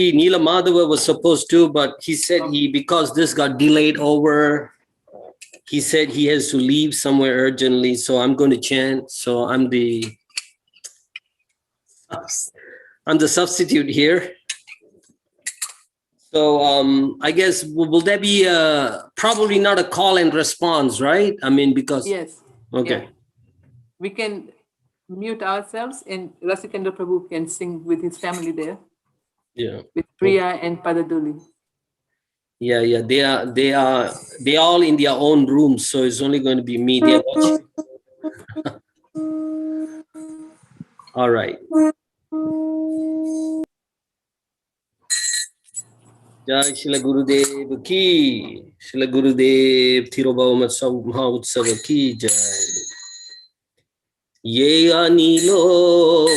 Neela Madhava was supposed to, but he said because this got delayed over, he said he has to leave somewhere urgently. So I'm going to chant. So I'm the substitute here. So I guess will there be probably not a call and response, right? I mean, because yes, okay, yeah. We can mute ourselves, and Rasikandra Prabhu can sing with his family there. Yeah, with Priya and Padaduli. Yeah. They are all in their own rooms, so it's only going to be me. They're watching. All right. Jai Shila Gurudev ki, Shila Gurudev Thirobhava Mahotsav ki jai. Ye anilo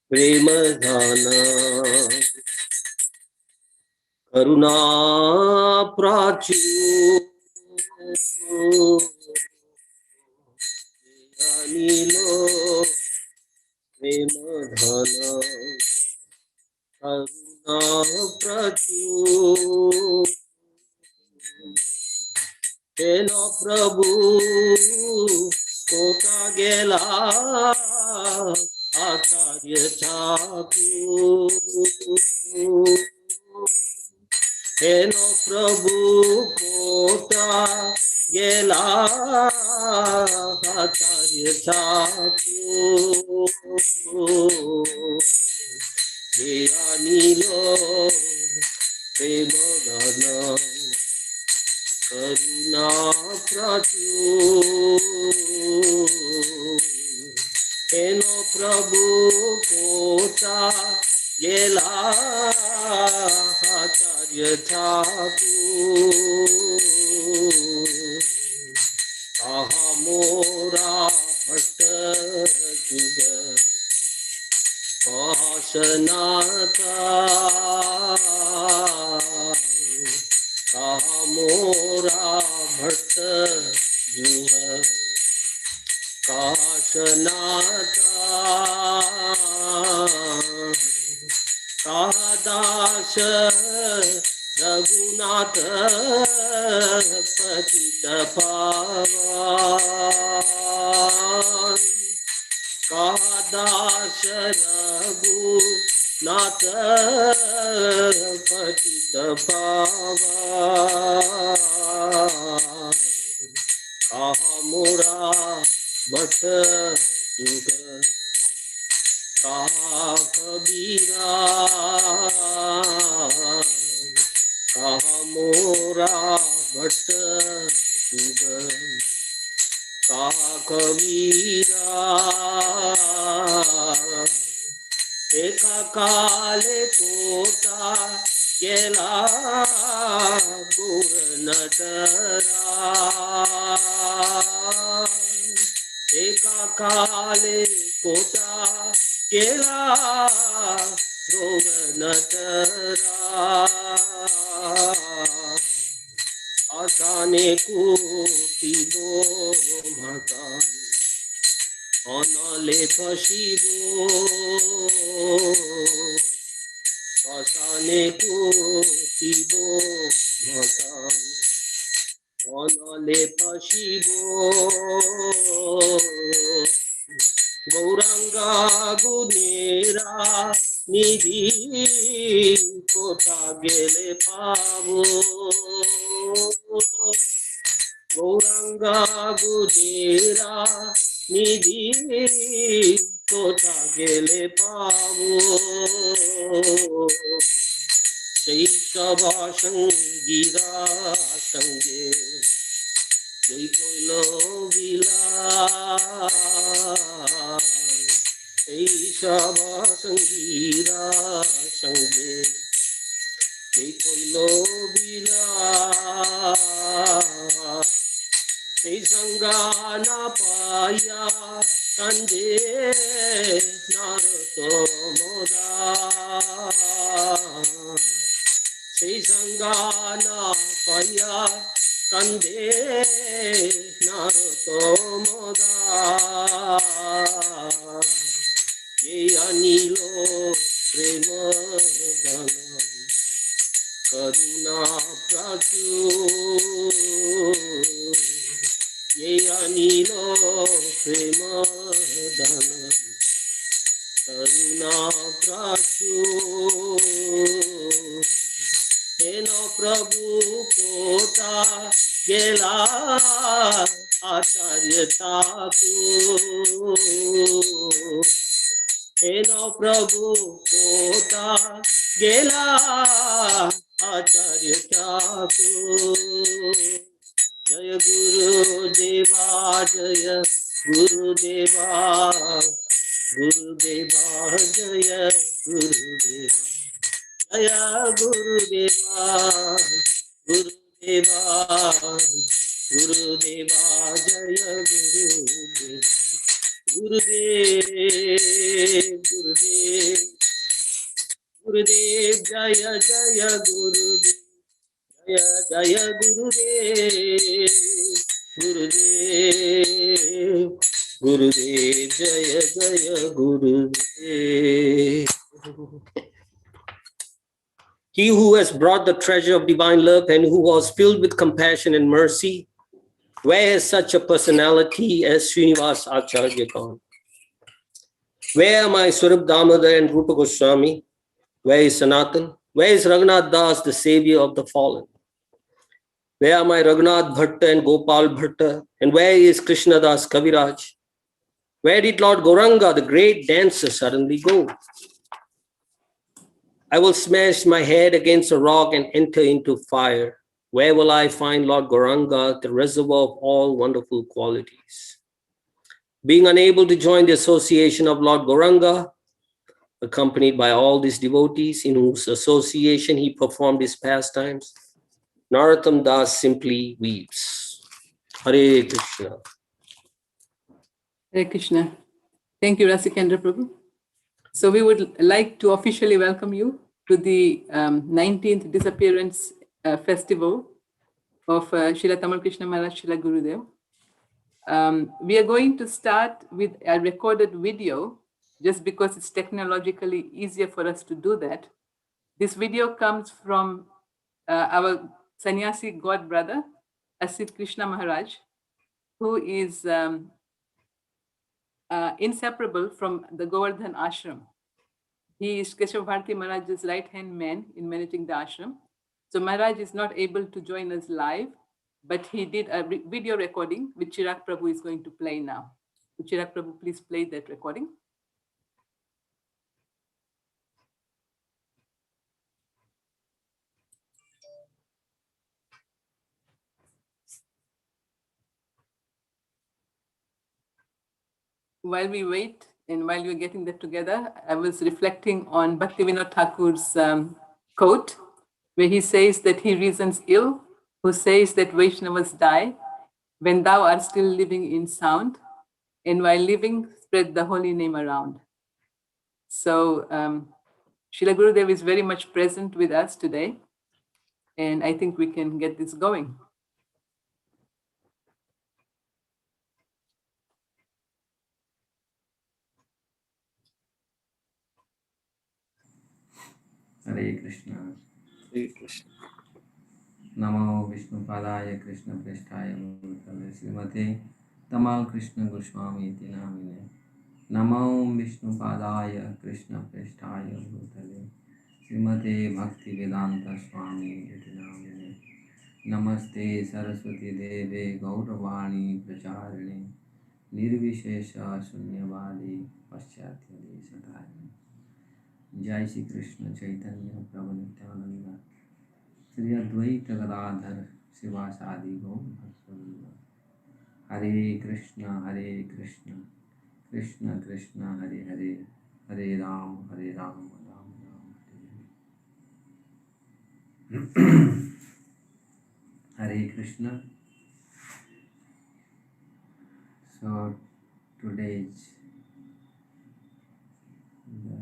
prema dhana karuna prachu ye anilo prema dhana karuna prachu Teno Prabhu Kota Gela Acharya Thakur Teno Prabhu Kota Gela Acharya Thakur Ye Anilo Premodana Karuna Prachu Eno Prabhu Kota Gela Acharya Thakur Ahamora Bhatta Juga Vasanata Kamora Bhatta Juha Kashanata Kahadasha Raghunatha Patita Pavan Kahadasha Raghunatha Patita Pavan Kahamura Bhatta Juga Kabira Kahamura Bhatta Juga Kabira Eka Kale Kota Gela Guranatara Eka Kale Kota Gela Guranatara Asane Kutibo Matan Anale Pashibo Asane Kutibo Matan Anale Pashibo Gauranga Gunera Nidhi Kota Gele Pavo Gauranga Gunera Nidhi Kota Gele Pavo Shaikava Sangira Sange Jai Koilo Vila Shaikava Sangira Sange Jai Koilo Vila Jai Sangana Paya Kande Naruto Moda Jai Sangana Paya Kande Naruto Moda Ye Anilo prema dhanam karuna prachur ye anilo prema dhanam karuna prachur Heno Prabhu Kota Gela Acharya Thakur Heno Prabhu Kota Gela Acharya Thakur Jaya Gurudeva Jaya Gurudeva Gurudeva Jaya Gurudeva Jaya Gurudeva, Gurudeva, Gurudeva, Jaya Gurudeva, Gurudev, Gurudev, Gurudev, Jaya Jaya Gurudev, Jaya Jaya Gurudev, Gurudev, Gurudev, Jaya Jaya Gurudev. He who has brought the treasure of divine love and who was filled with compassion and mercy, where is such a personality as Srinivas Acharya gone? Where are my Swarup Damodar and Rupa Goswami? Where is Sanatan? Where is Raghunath Das, the savior of the fallen? Where are my Raghunath Bhatta and Gopal Bhatta? And where is Krishna Das Kaviraj? Where did Lord Gauranga, the great dancer, suddenly go? I will smash my head against a rock and enter into fire. Where will I find Lord Gauranga, the reservoir of all wonderful qualities? Being unable to join the association of Lord Gauranga, accompanied by all these devotees in whose association he performed his pastimes, Narottam Das simply weeps. Hare Krishna. Hare Krishna. Thank you, Rasikendra Prabhu. So we would like to officially welcome you to the 19th Disappearance Festival of Srila Tamal Krishna Maharaj Srila Gurudev. We are going to start with a recorded video just because it's technologically easier for us to do that. This video comes from our sannyasi god brother, Asit Krishna Maharaj, who is inseparable from the Govardhan ashram. He is Keshav Bharati Maharaj's right-hand man in managing the ashram. So Maharaj is not able to join us live, but he did a video recording which Chirag Prabhu is going to play now. So Chirag Prabhu, please play that recording. While we wait and while we're getting that together, I was reflecting on Bhaktivinoda Thakur's quote, where he says that he reasons ill, who says that Vaishnavas die when thou art still living in sound, and while living, spread the holy name around. So Srila Gurudev is very much present with us today, and I think we can get this going. Hare Krishna. Hare Krishna. Namo Vishnu Padaya Krishna Prestaya Bhutale Srimate Tamal Krishna Goswami iti namine. Namo Vishnu Padaya Krishna Prestaya Bhutale Srimate Bhakti Vedanta Swami iti namine. Namaste Saraswati Deve Gauravani Pracharine Nirvishesha Sunyavadi Paschatya Desatayane. Jai Shri Krishna Chaitanya Prabhu Nityananda Shri Advaita Gadadhar Sivasadi Gaur Bhaktivinoda. Hare Krishna Krishna Krishna Hare Hare Hare Ram Ram Ram Hare Hare. Hare Krishna. So today's the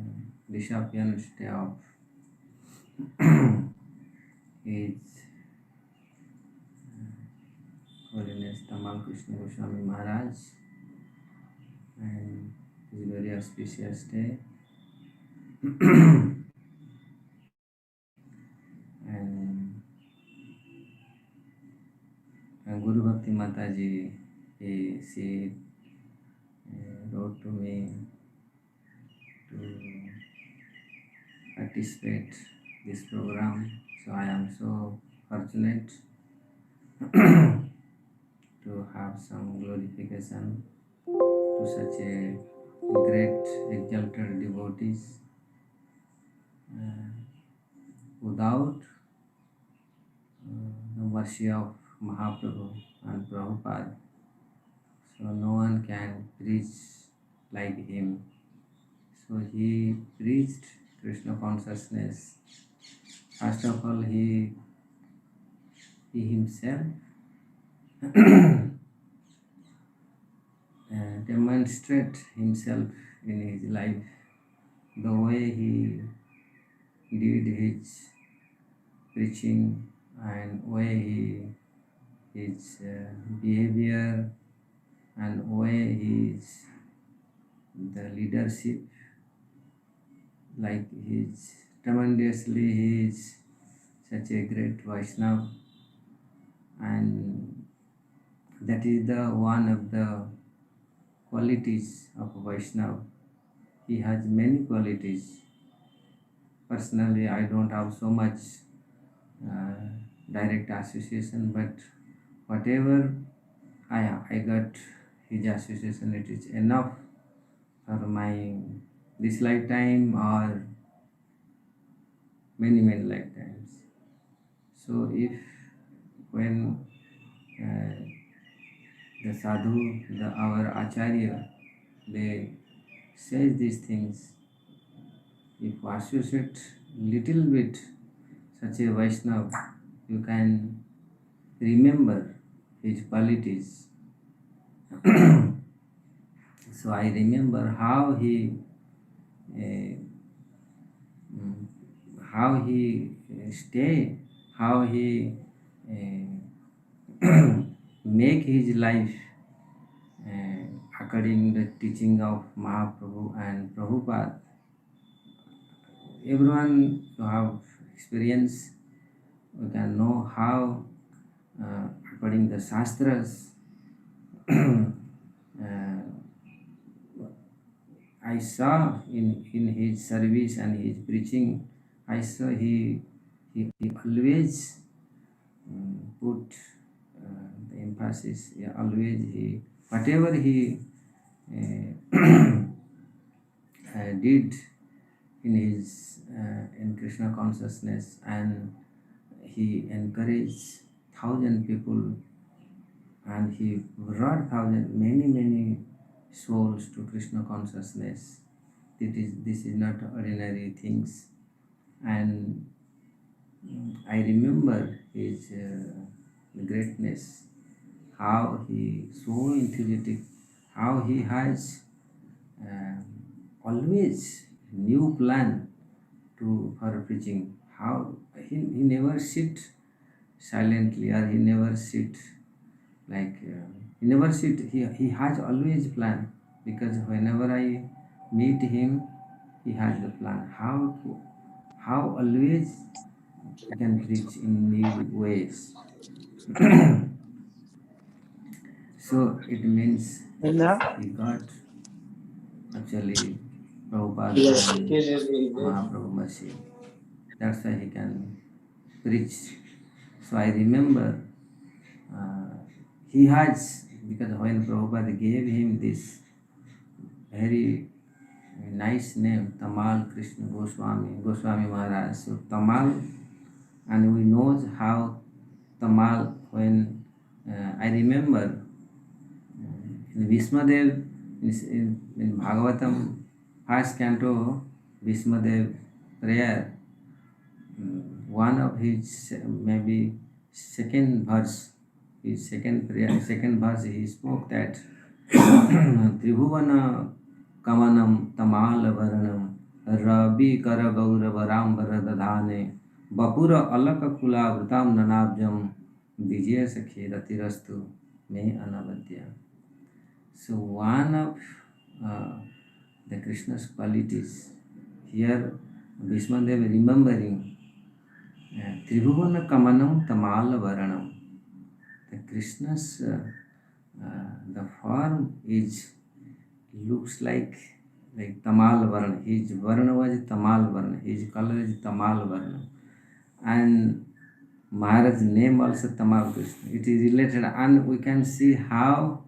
Disappearance day of His Holiness Tamal Krishna Goswami Maharaj, and it is a very auspicious day. and Guru Bhakti Mataji, she wrote to me to participate this program. So I am so fortunate to have some glorification to such a great exalted devotees. Without the mercy of Mahaprabhu and Prabhupada, so no one can preach like him. So he preached Krishna consciousness. First of all, he himself demonstrate himself in his life, the way he did his preaching and way his behavior and way his the leadership, like his tremendously he is such a great Vaishnava, and that is the one of the qualities of a Vaishnava. He has many qualities. Personally, I don't have so much direct association, but whatever I got his association, it is enough for my this lifetime or many lifetimes. So if when the sadhu, our acharya, they say these things, if you associate little bit such a Vaishnava, you can remember his qualities. So I remember how he uh, stay, how he make his life according the teaching of Mahaprabhu and Prabhupada. Everyone who have experience, we can know how according the Shastras, I saw in his service and his preaching, I saw he always put the emphasis, always he, whatever he did in his in Krishna consciousness, and he encouraged thousand people, and he brought many souls to Krishna consciousness. This is not ordinary things, and I remember his greatness, how he so enthusiastic, how he has always new plan for preaching, how he never sit silently, or he never sit like he never sit, he has always plan, because whenever I meet him, he has the plan how always he can preach in new ways. So it means he got actually Prabhupada and Mahaprabhu mercy. That's why he can preach. So I remember he has, because when Prabhupada gave him this very nice name, Tamal Krishna Goswami Maharaj. So Tamal, and we know how Tamal, when I remember in Bhishmadev, in Bhagavatam, first canto, Bhishmadev prayer, one of his maybe second verse, his second prayer, second verse, he spoke that Tribhuvana Kamanam Tamal Varanam Rabi Kara Gaurava Rambara Dadhane Bapura Alaka Kula Vratam Nanabjam Vijaya Sakhi Ratirastu Me Anavadya. So one of the Krishna's qualities, here Bhishmadev remembering Tribhuvana Kamanam Tamal Varanam. The Krishna's the form is looks like Tamal Varna. His Varna was Tamal Varna. His color is Tamal Varna. And Maharaj's name also Tamal Krishna. It is related, and we can see how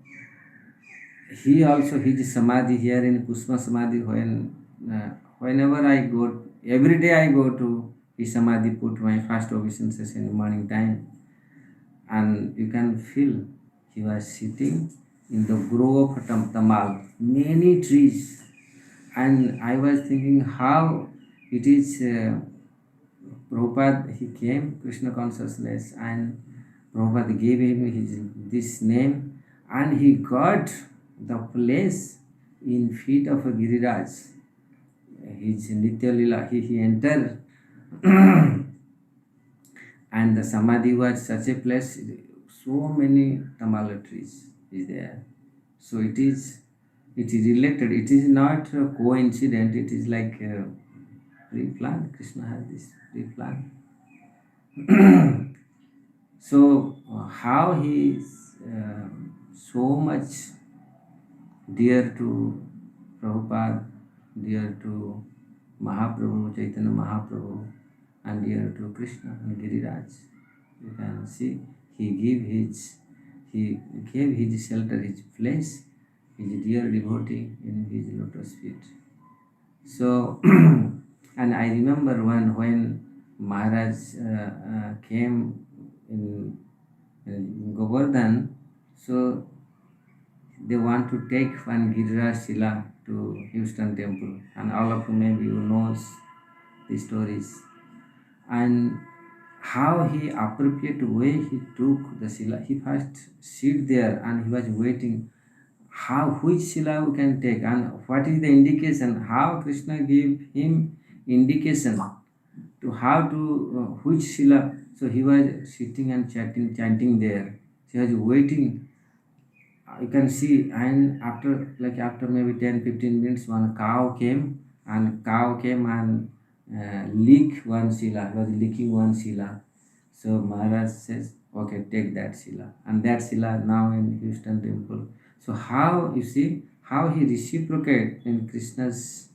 he also his samadhi here in Pushpa Samadhi. Whenever I go, every day I go to his samadhi, put my first obeisances in the morning time, and you can feel he was sitting in the grove of Tamal, many trees, and I was thinking how it is. Prabhupada, he came Krishna consciousness, and Prabhupada gave him this name, and he got the place in feet of a Giriraj. His Nitya Lila, he entered and the Samadhi was such a place, so many Tamala trees is there. So it is related, it is not a coincidence, it is like a pre-plan. Krishna has this pre-plan. So how he is so much dear to Prabhupada, dear to Mahaprabhu, Chaitanya Mahaprabhu, and dear to Krishna and Giriraj. You can see he gave his shelter, his place, his dear devotee in his lotus feet. So, and I remember when Maharaj came in Govardhan, so they want to take one Giriraj Shila to Houston temple, and all of you maybe you knows the stories, and how he appropriate way he took the Shila. He first sit there and he was waiting how which Shila we can take and what is the indication, how Krishna gave him indication to how to which Shila. So he was sitting and chanting there. He was waiting. You can see, and after maybe 10-15 minutes, one cow came and lick one Shila. He was licking one Shila. So Maharaj says, okay, take that Shila, and that Shila now in Houston temple. So how you see how he reciprocate in Krishna's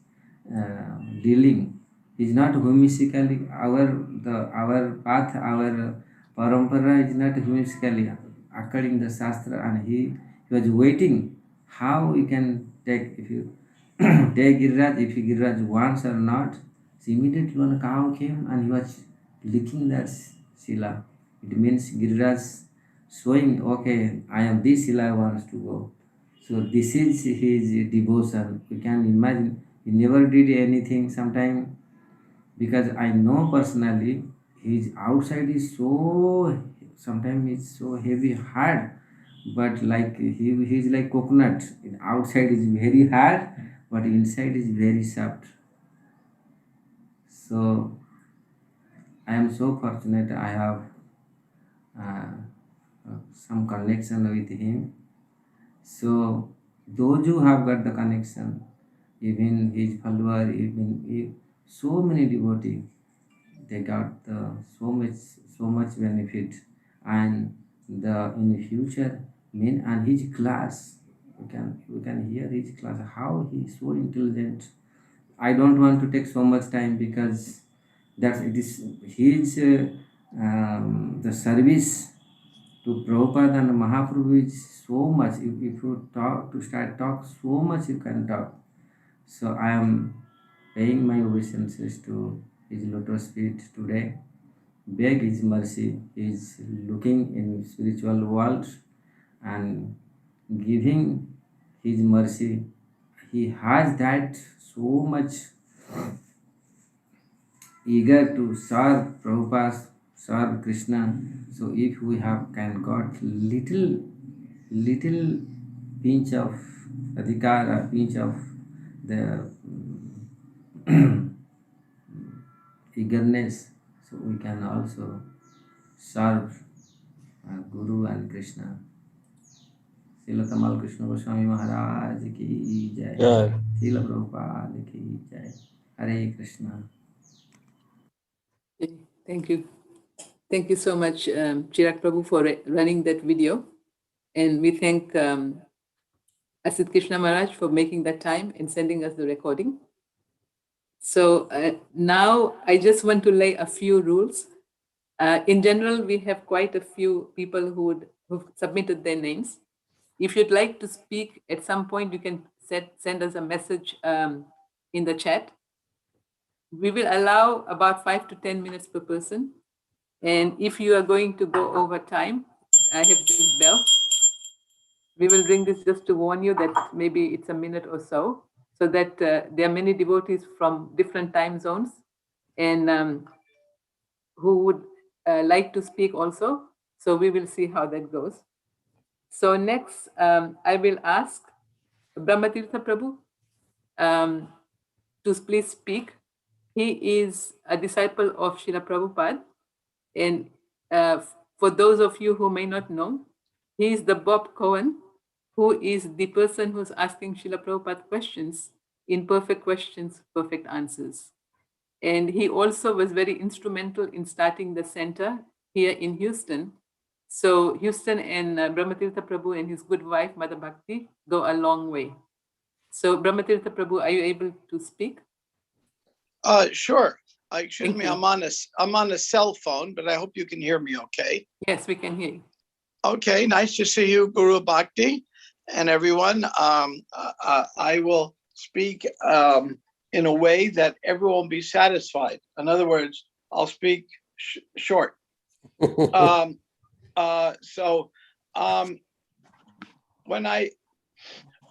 dealing is not whimsically. Our path, our parampara is not whimsically according the shastra, and he was waiting how we can take, if you take Giriraj, if Giriraj wants or not. So immediately one cow came and he was licking that Shila. It means Giriraj showing, okay, I am this Shila wants to go. So this is his devotion. We can imagine he never did anything. Sometime, because I know personally, his outside is so, sometimes it's so heavy, hard, but like he's like coconut. Outside is very hard, but inside is very soft. So I am so fortunate. I have some connection with him. So those who have got the connection, even his follower, even so many devotees, they got so much benefit, and in the future, and his class, we can hear his class how he is so intelligent. I don't want to take so much time because it is his the service to Prabhupada and Mahaprabhu is so much. If you start so much you can talk. So I am paying my obeisances to his lotus feet today. Beg his mercy. He is looking in spiritual world and giving his mercy. He has that so much eager to serve Prabhupada, serve Krishna. So if we can got little pinch of adhikar, pinch of the eagerness, so we can also serve Guru and Krishna. Srila Tamal Krishna Goswami Maharaj ki jai. Yeah. Srila Prabhupada ki jai. Hare Krishna. Okay, thank you. Thank you so much, Chirag Prabhu, for running that video. And we thank Asit Krishna Maharaj for making that time and sending us the recording. So now I just want to lay a few rules. In general, we have quite a few people who've submitted their names. If you'd like to speak at some point, you can send us a message in the chat. We will allow about 5 to 10 minutes per person. And if you are going to go over time, I have this bell. We will ring this just to warn you that maybe it's a minute or so that there are many devotees from different time zones and who would like to speak also. So we will see how that goes. So next, I will ask Brahmatirtha Prabhu to please speak. He is a disciple of Srila Prabhupada. And for those of you who may not know, he is the Bob Cohen, who is the person who's asking Srila Prabhupada questions in Perfect Questions, Perfect Answers. And he also was very instrumental in starting the center here in Houston. So Houston and Brahmatirtha Prabhu and his good wife, Mother Bhakti, go a long way. So Brahmatirtha Prabhu, are you able to speak? Sure. Excuse Thank me, you. I'm on a cell phone, but I hope you can hear me okay. Yes, we can hear you. Okay, nice to see you, Guru Bhakti, and everyone. I will speak in a way that everyone will be satisfied. In other words, I'll speak short. When I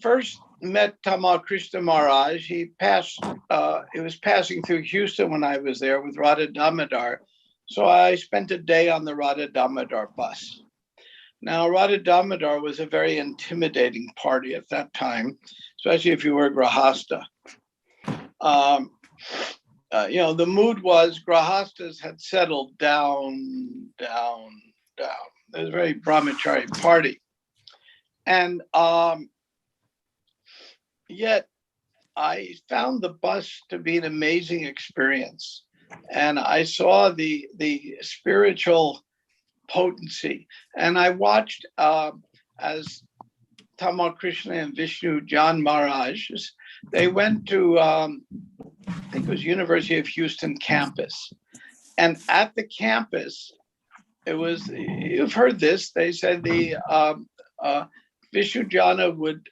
first met Tamal Krishna Maharaj, he was passing through Houston when I was there with Radha Damodar. So I spent a day on the Radha Damodar bus. Now, Radha Damodar was a very intimidating party at that time, especially if you were Grahasta. The mood was Grahastas had settled down. It was a very brahmachari party. And yet I found the bus to be an amazing experience. And I saw the spiritual potency. And I watched as Tamal Krishna and Vishnu John Maharaj, they went to, I think it was University of Houston campus. And at the campus, you've heard this, they said the Vishnu Jana would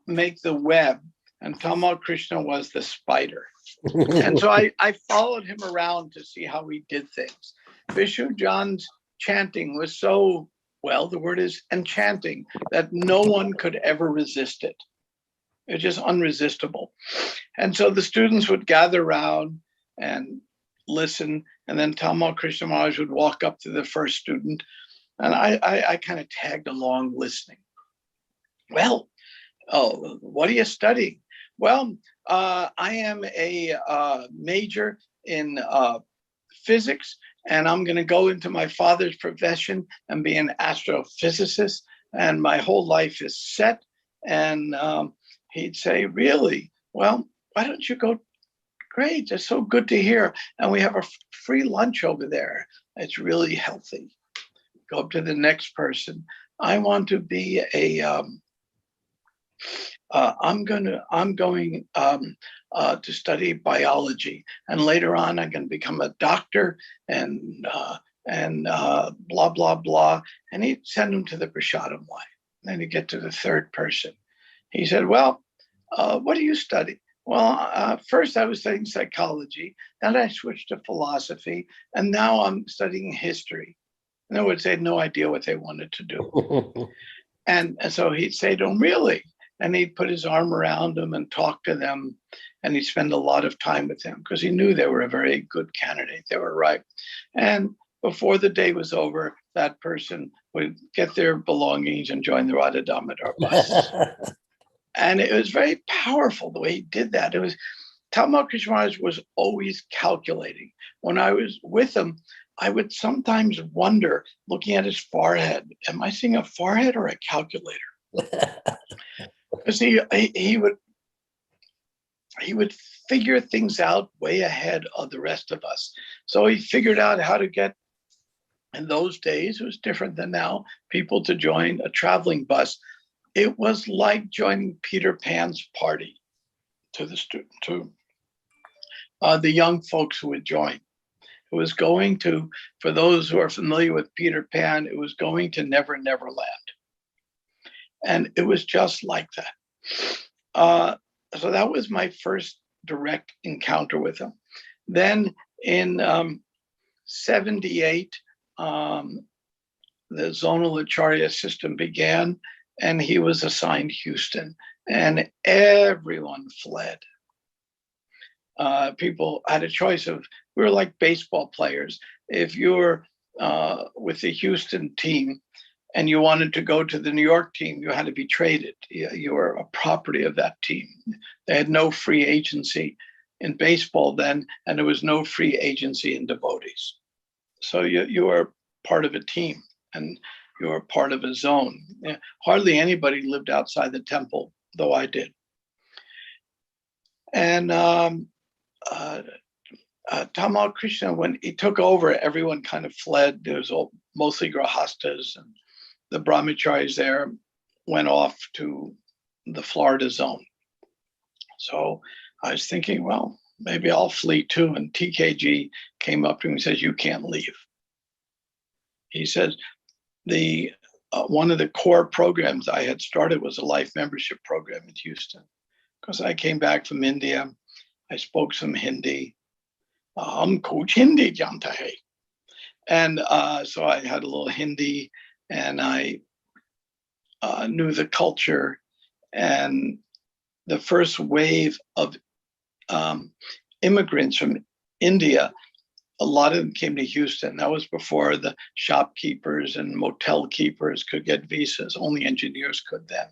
make the web and Tamal Krishna was the spider. And so I followed him around to see how he did things. Vishnu Jan's chanting was so, well, the word is enchanting, that no one could ever resist it. It's just unresistible. And so the students would gather around and listen, and then Tamal Krishna Maharaj would walk up to the first student, and I kind of tagged along listening. Well, what are you studying? Well, I am a major in physics, and I'm going to go into my father's profession and be an astrophysicist, and my whole life is set. And he'd say, really? Well, why don't you go? Great, it's so good to hear. And we have a free lunch over there. It's really healthy. Go up to the next person. I want to be a I'm going to study biology, and later on I'm going to become a doctor and blah blah blah. And he'd send him to the prasadam line. Then he'd get to the third person. He said, "Well, what do you study?" Well, first I was studying psychology, then I switched to philosophy, and now I'm studying history. In other words, they had no idea what they wanted to do. And so he'd say to them, really? And he'd put his arm around them and talk to them. And he'd spend a lot of time with them because he knew they were a very good candidate. They were right. And before the day was over, that person would get their belongings and join the Radha Damodar bus. And it was very powerful the way he did that. It was, Tamal Krishna Maharaj was always calculating. When I was with him, I would sometimes wonder, looking at his forehead, am I seeing a forehead or a calculator? Because he would he would figure things out way ahead of the rest of us. So he figured out how to get, in those days, it was different than now, people to join a traveling bus. It was like joining Peter Pan's party to the young folks who would join. It was going to, for those who are familiar with Peter Pan, it was going to Never Never Land. And it was just like that. So that was my first direct encounter with him. Then in 78, the zonal acharya system began, and he was assigned Houston, and everyone fled. People had a choice of, we were like baseball players. If you were with the Houston team and you wanted to go to the New York team, you had to be traded. You were a property of that team. They had no free agency in baseball then, and there was no free agency in devotees. So you were part of a team, and you were part of a zone. Hardly anybody lived outside the temple, though I did. And Tamal Krishna, when he took over, everyone kind of fled. There was mostly grahastas, and the brahmacharis there went off to the Florida zone. So I was thinking, well, maybe I'll flee too. And TKG came up to me and says, "You can't leave." He says, one of the core programs I had started was a life membership program in Houston, because I came back from India. I spoke some Hindi. Kuch Hindi janta hai. And so I had a little Hindi, and I knew the culture. And the first wave of immigrants from India, a lot of them came to Houston. That was before the shopkeepers and motel keepers could get visas. Only engineers could then.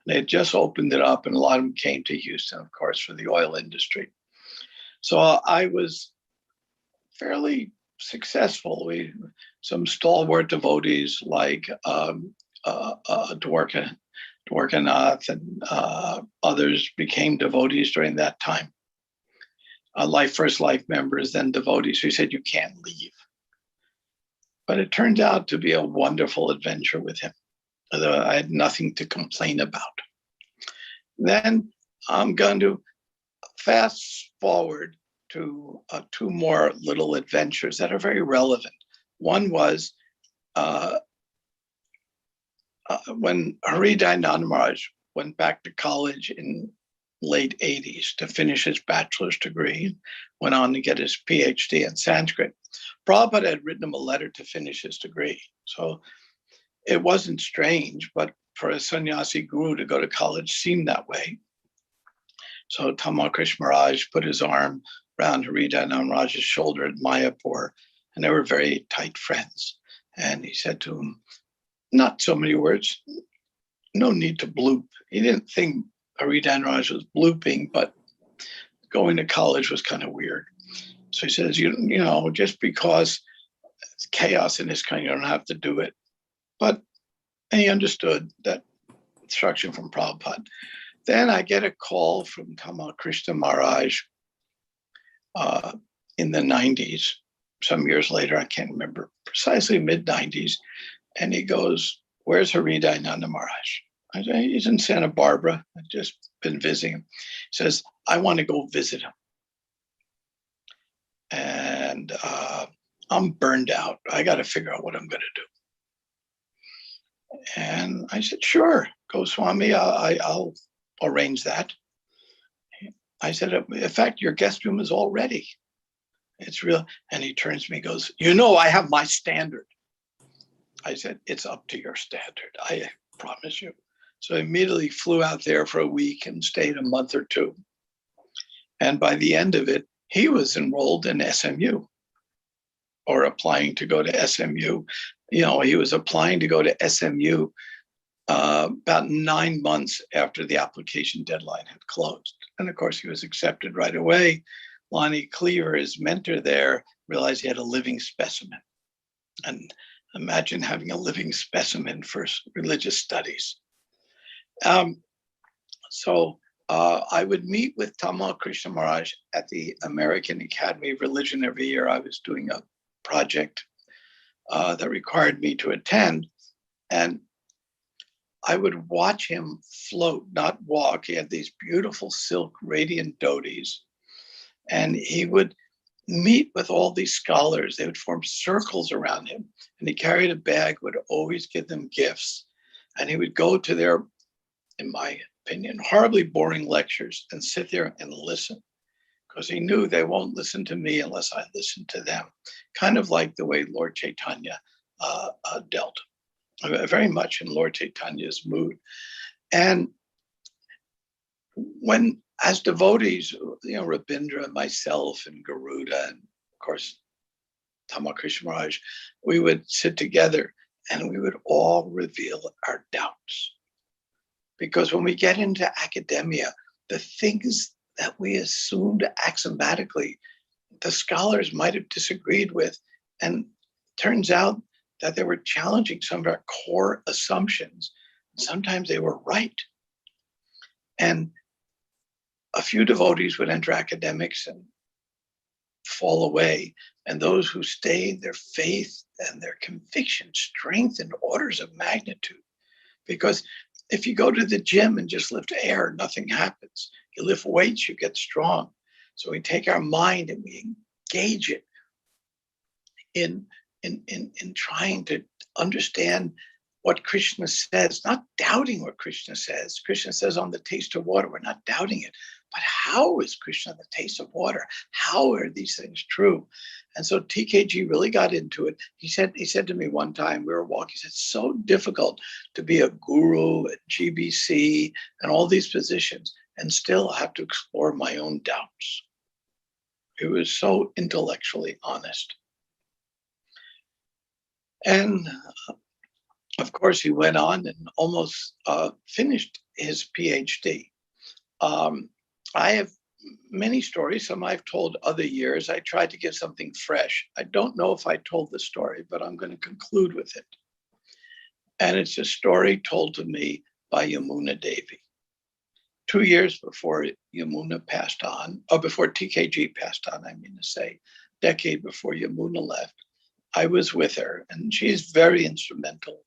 They had just opened it up, and a lot of them came to Houston, of course, for the oil industry. So I was fairly successful. Some stalwart devotees like Dwarkanath and others became devotees during that time. First life members, then devotees. So he said, "You can't leave." But it turned out to be a wonderful adventure with him. I had nothing to complain about. Then I'm going to fast forward to two more little adventures that are very relevant. One was when Hari Dayananda Maharaj went back to college in late 80s to finish his bachelor's degree, went on to get his PhD in Sanskrit. Prabhupada had written him a letter to finish his degree. So it wasn't strange, but for a sannyasi guru to go to college seemed that way. So Tamal Krishna Maharaj put his arm around Hari Dayananda Maharaj's shoulder at Mayapur, and they were very tight friends. And he said to him, not so many words, "No need to bloop." He didn't think Hari Dayananda Maharaj was blooping, but going to college was kind of weird. So he says, you know, just because it's chaos in this country, you don't have to do it. But he understood that instruction from Prabhupada. Then I get a call from Tamal Krishna Maharaj in the 90s, some years later, I can't remember, precisely mid-90s. And he goes, "Where's Hari Dayananda Maharaj?" I say, "He's in Santa Barbara. I've just been visiting him." He says, "I want to go visit him." And I'm burned out. I got to figure out what I'm going to do. And I said, "Sure, Goswami, I'll arrange that." I said, "In fact, your guest room is all ready. It's real." And he turns to me and goes, "You know, I have my standard." I said, "It's up to your standard, I promise you." So I immediately flew out there for a week and stayed a month or two. And by the end of it, he was enrolled in SMU or applying to go to SMU. You know, he was applying to go to SMU about 9 months after the application deadline had closed. And of course, he was accepted right away. Lonnie Cleaver, his mentor there, realized he had a living specimen. And imagine having a living specimen for religious studies. So I would meet with Tamal Krishna Maharaj at the American Academy of Religion every year. I was doing a project that required me to attend, and I would watch him float, not walk. He had these beautiful silk radiant dhotis, and he would meet with all these scholars. They would form circles around him, and he carried a bag, would always give them gifts, and he would go to their, in my opinion, horribly boring lectures and sit there and listen, because he knew they won't listen to me unless I listen to them. Kind of like the way Lord Chaitanya dealt, very much in Lord Chaitanya's mood. And when, as devotees, Rabindra, myself, and Garuda, and of course, Tamal Krishna Maharaj, we would sit together and we would all reveal our doubts. Because when we get into academia, the things that we assumed axiomatically, the scholars might have disagreed with, and turns out that they were challenging some of our core assumptions. Sometimes they were right. And a few devotees would enter academics and fall away. And those who stayed, their faith and their conviction strengthened orders of magnitude. Because if you go to the gym and just lift air, nothing happens. You lift weights, you get strong. So we take our mind and we engage it in trying to understand what Krishna says, not doubting what Krishna says. Krishna says on the taste of water, we're not doubting it. But how is Krishna the taste of water? How are these things true? And so TKG really got into it. He said to me one time, we were walking, he said, it's so difficult to be a guru at GBC and all these positions and still have to explore my own doubts. He was so intellectually honest. And of course, he went on and almost finished his PhD. I have many stories, some I've told other years. I tried to give something fresh. I don't know if I told the story, but I'm going to conclude with it. And it's a story told to me by Yamuna Devi. 2 years before Yamuna passed on, or before TKG passed on, I mean to say, decade before Yamuna left, I was with her, and she's very instrumental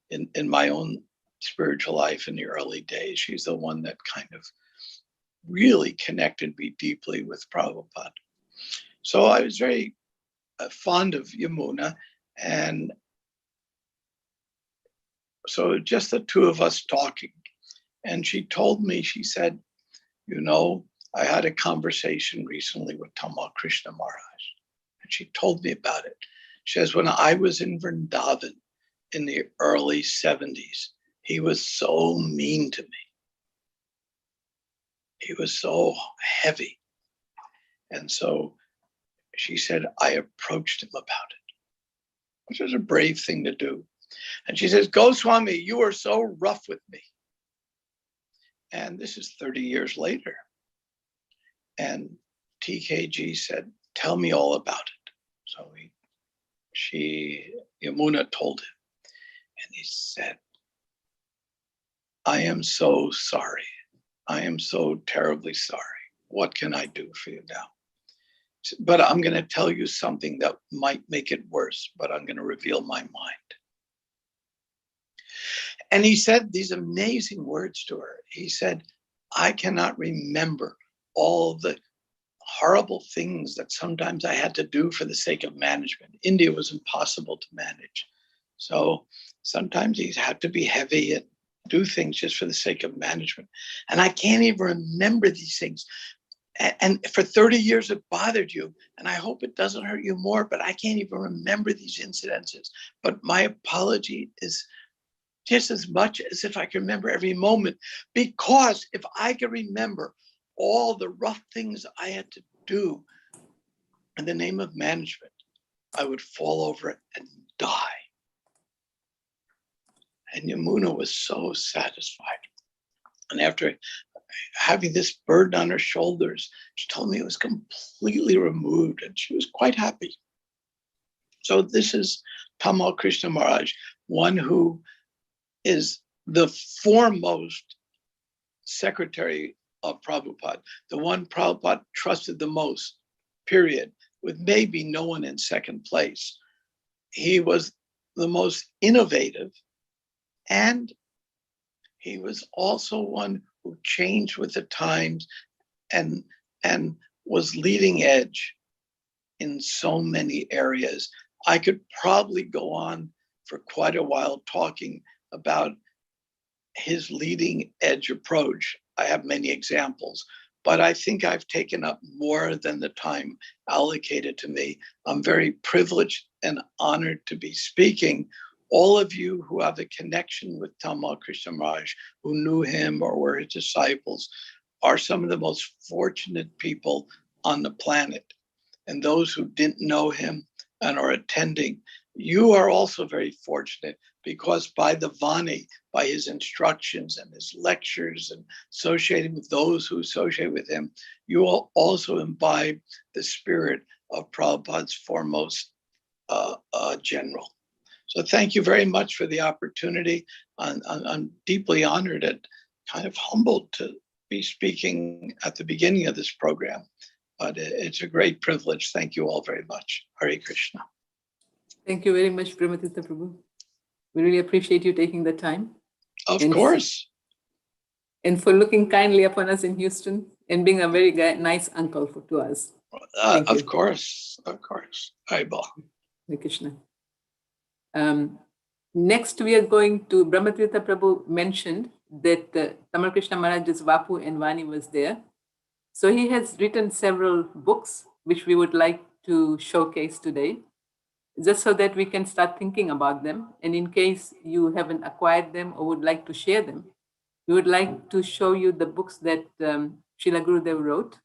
in my own spiritual life in the early days. She's the one that kind of really connected me deeply with Prabhupada. So I was very fond of Yamuna, and so just the two of us talking. And she told me, she said, I had a conversation recently with Tamal Krishna Maharaj, and she told me about it. She says, when I was in Vrindavan in the early 70s, he was so mean to me. He was so heavy. And so she said, I approached him about it, which was a brave thing to do. And she says, Goswami, you are so rough with me. And this is 30 years later. And TKG said, tell me all about it. So Yamuna told him. And he said, I am so sorry. I am so terribly sorry. What can I do for you now? But I'm going to tell you something that might make it worse, but I'm going to reveal my mind. And he said these amazing words to her. He said, I cannot remember all the horrible things that sometimes I had to do for the sake of management. India was impossible to manage. So sometimes he had to be heavy and do things just for the sake of management. And I can't even remember these things. And for 30 years, it bothered you. And I hope it doesn't hurt you more, but I can't even remember these incidences. But my apology is just as much as if I can remember every moment, because if I could remember all the rough things I had to do in the name of management, I would fall over and die. And Yamuna was so satisfied. And after having this burden on her shoulders, she told me it was completely removed, and she was quite happy. So this is Tamal Krishna Maharaj, one who is the foremost secretary of Prabhupada, the one Prabhupada trusted the most, period, with maybe no one in second place. He was the most innovative, and he was also one who changed with the times and was leading edge in so many areas. I could probably go on for quite a while talking about his leading edge approach. I have many examples, but I think I've taken up more than the time allocated to me. I'm very privileged and honored to be speaking. All of you who have a connection with Tamal Krishna Maharaj, who knew him or were his disciples, are some of the most fortunate people on the planet. And those who didn't know him and are attending, you are also very fortunate, because by the Vani, by his instructions and his lectures and associating with those who associate with him, you will also imbibe the spirit of Prabhupada's foremost general. So thank you very much for the opportunity. I'm deeply honored and kind of humbled to be speaking at the beginning of this program, but it's a great privilege. Thank you all very much. Hare Krishna. Thank you very much, Brahmatita Prabhu. We really appreciate you taking the time. Of course. And for looking kindly upon us in Houston and being a very nice uncle to us. Of course. Haribol. Hare Krishna. Next, we are going to, Brahmatirtha Prabhu mentioned that Tamal Krishna Maharaj's Vapu and Vani was there. So he has written several books, which we would like to showcase today, just so that we can start thinking about them. And in case you haven't acquired them or would like to share them, we would like to show you the books that Srila Gurudeva wrote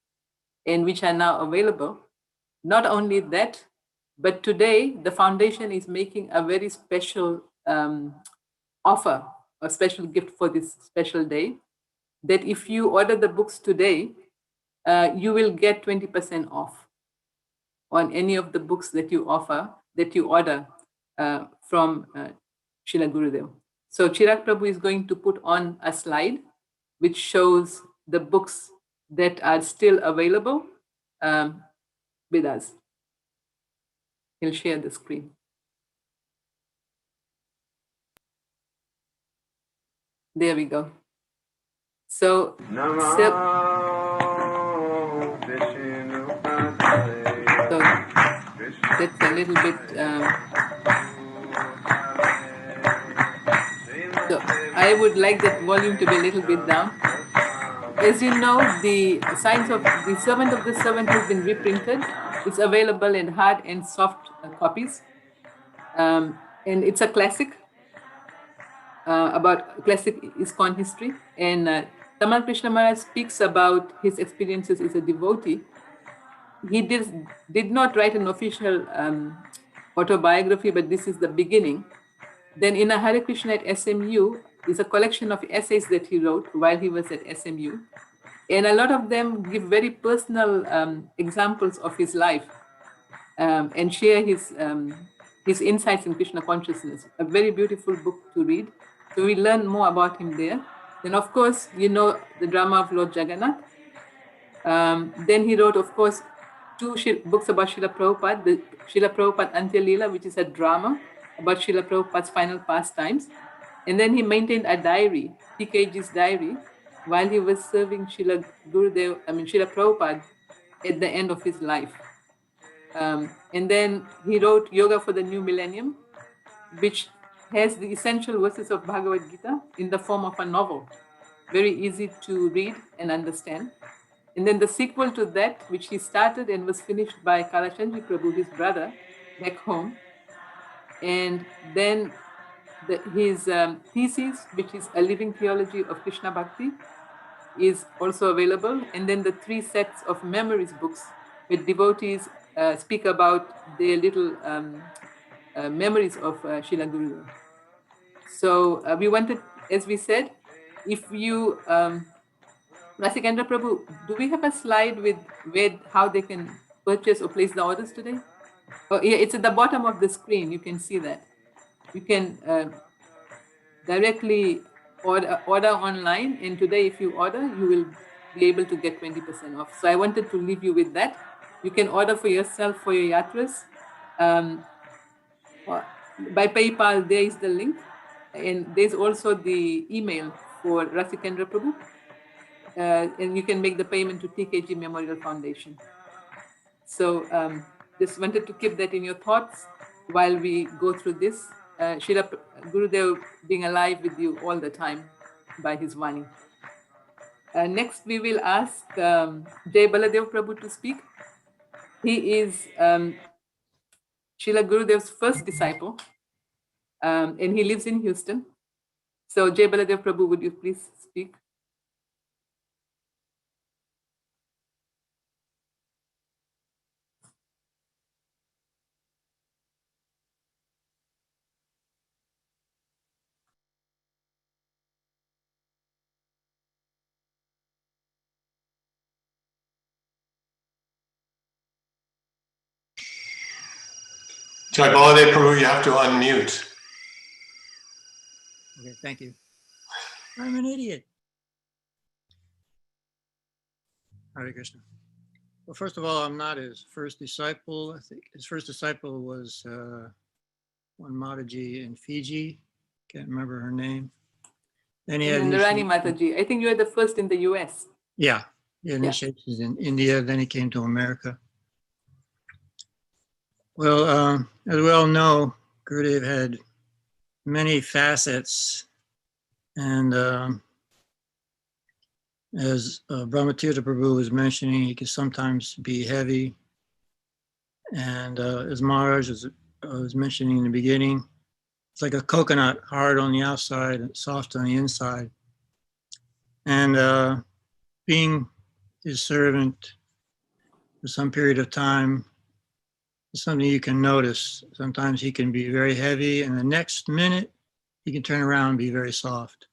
and which are now available. Not only that, but today the foundation is making a very special offer, a special gift for this special day, that if you order the books today, you will get 20% off on any of the books that you order from Srila Gurudeva. So Chirag Prabhu is going to put on a slide which shows the books that are still available with us. He'll share the screen. There we go. So that's a little bit. So I would like that volume to be a little bit down. As you know, the Signs of the Servant of the Servant has been reprinted. It's available in hard and soft copies. And it's a classic about classic ISKCON history. And Tamal Krishna Maharaj speaks about his experiences as a devotee. He did not write an official autobiography, but this is the beginning. Then in a Hare Krishna at SMU is a collection of essays that he wrote while he was at SMU. And a lot of them give very personal examples of his life and share his insights in Krishna consciousness. A very beautiful book to read. So we learn more about him there. Then, of course, you know the drama of Lord Jagannath. Then he wrote, of course, two books about Srila Prabhupada, the Srila Prabhupada Antya Leela, which is a drama about Srila Prabhupada's final pastimes. And then he maintained a diary, TKG's diary, while he was serving Srila Prabhupada at the end of his life. And then he wrote Yoga for the New Millennium, which has the essential verses of Bhagavad Gita in the form of a novel, very easy to read and understand. And then the sequel to that, which he started and was finished by Kalachandji Prabhu, his brother, back home. And then his thesis, which is A Living Theology of Krishna Bhakti, is also available. And then the 3 sets of memories books with devotees speak about their little memories of Srila Gurudeva. So we wanted, as we said, if you, Rasikendra Prabhu, do we have a slide with how they can purchase or place the orders today? Oh, yeah, it's at the bottom of the screen. You can see that. You can directly order online, and today if you order, you will be able to get 20% off. So I wanted to leave you with that. You can order for yourself for your yatras. By PayPal, there is the link. And there's also the email for Rasikendra Prabhu. And you can make the payment to TKG Memorial Foundation. So just wanted to keep that in your thoughts while we go through this. Srila Gurudev being alive with you all the time by his Vani. Next, we will ask Jai Baladev Prabhu to speak. He is Srila Gurudev's first disciple, and he lives in Houston. So Jai Baladev Prabhu, would you please speak? Jai Baladev Prabhu, you have to unmute. Okay, thank you. I'm an idiot. Hare Krishna. Well, first of all, I'm not his first disciple. I think his first disciple was one Mataji in Fiji. Can't remember her name. Then he had Narani Mataji. I think you are the first in the US. Yeah, he had initiations in India. Then he came to America. Well, as we all know, Gurudev had many facets, and as Brahmatirtha Prabhu was mentioning, he could sometimes be heavy, and as Maharaj was mentioning in the beginning, it's like a coconut, hard on the outside and soft on the inside. And being his servant for some period of time is something you can notice. Sometimes he can be very heavy, and the next minute he can turn around and be very soft.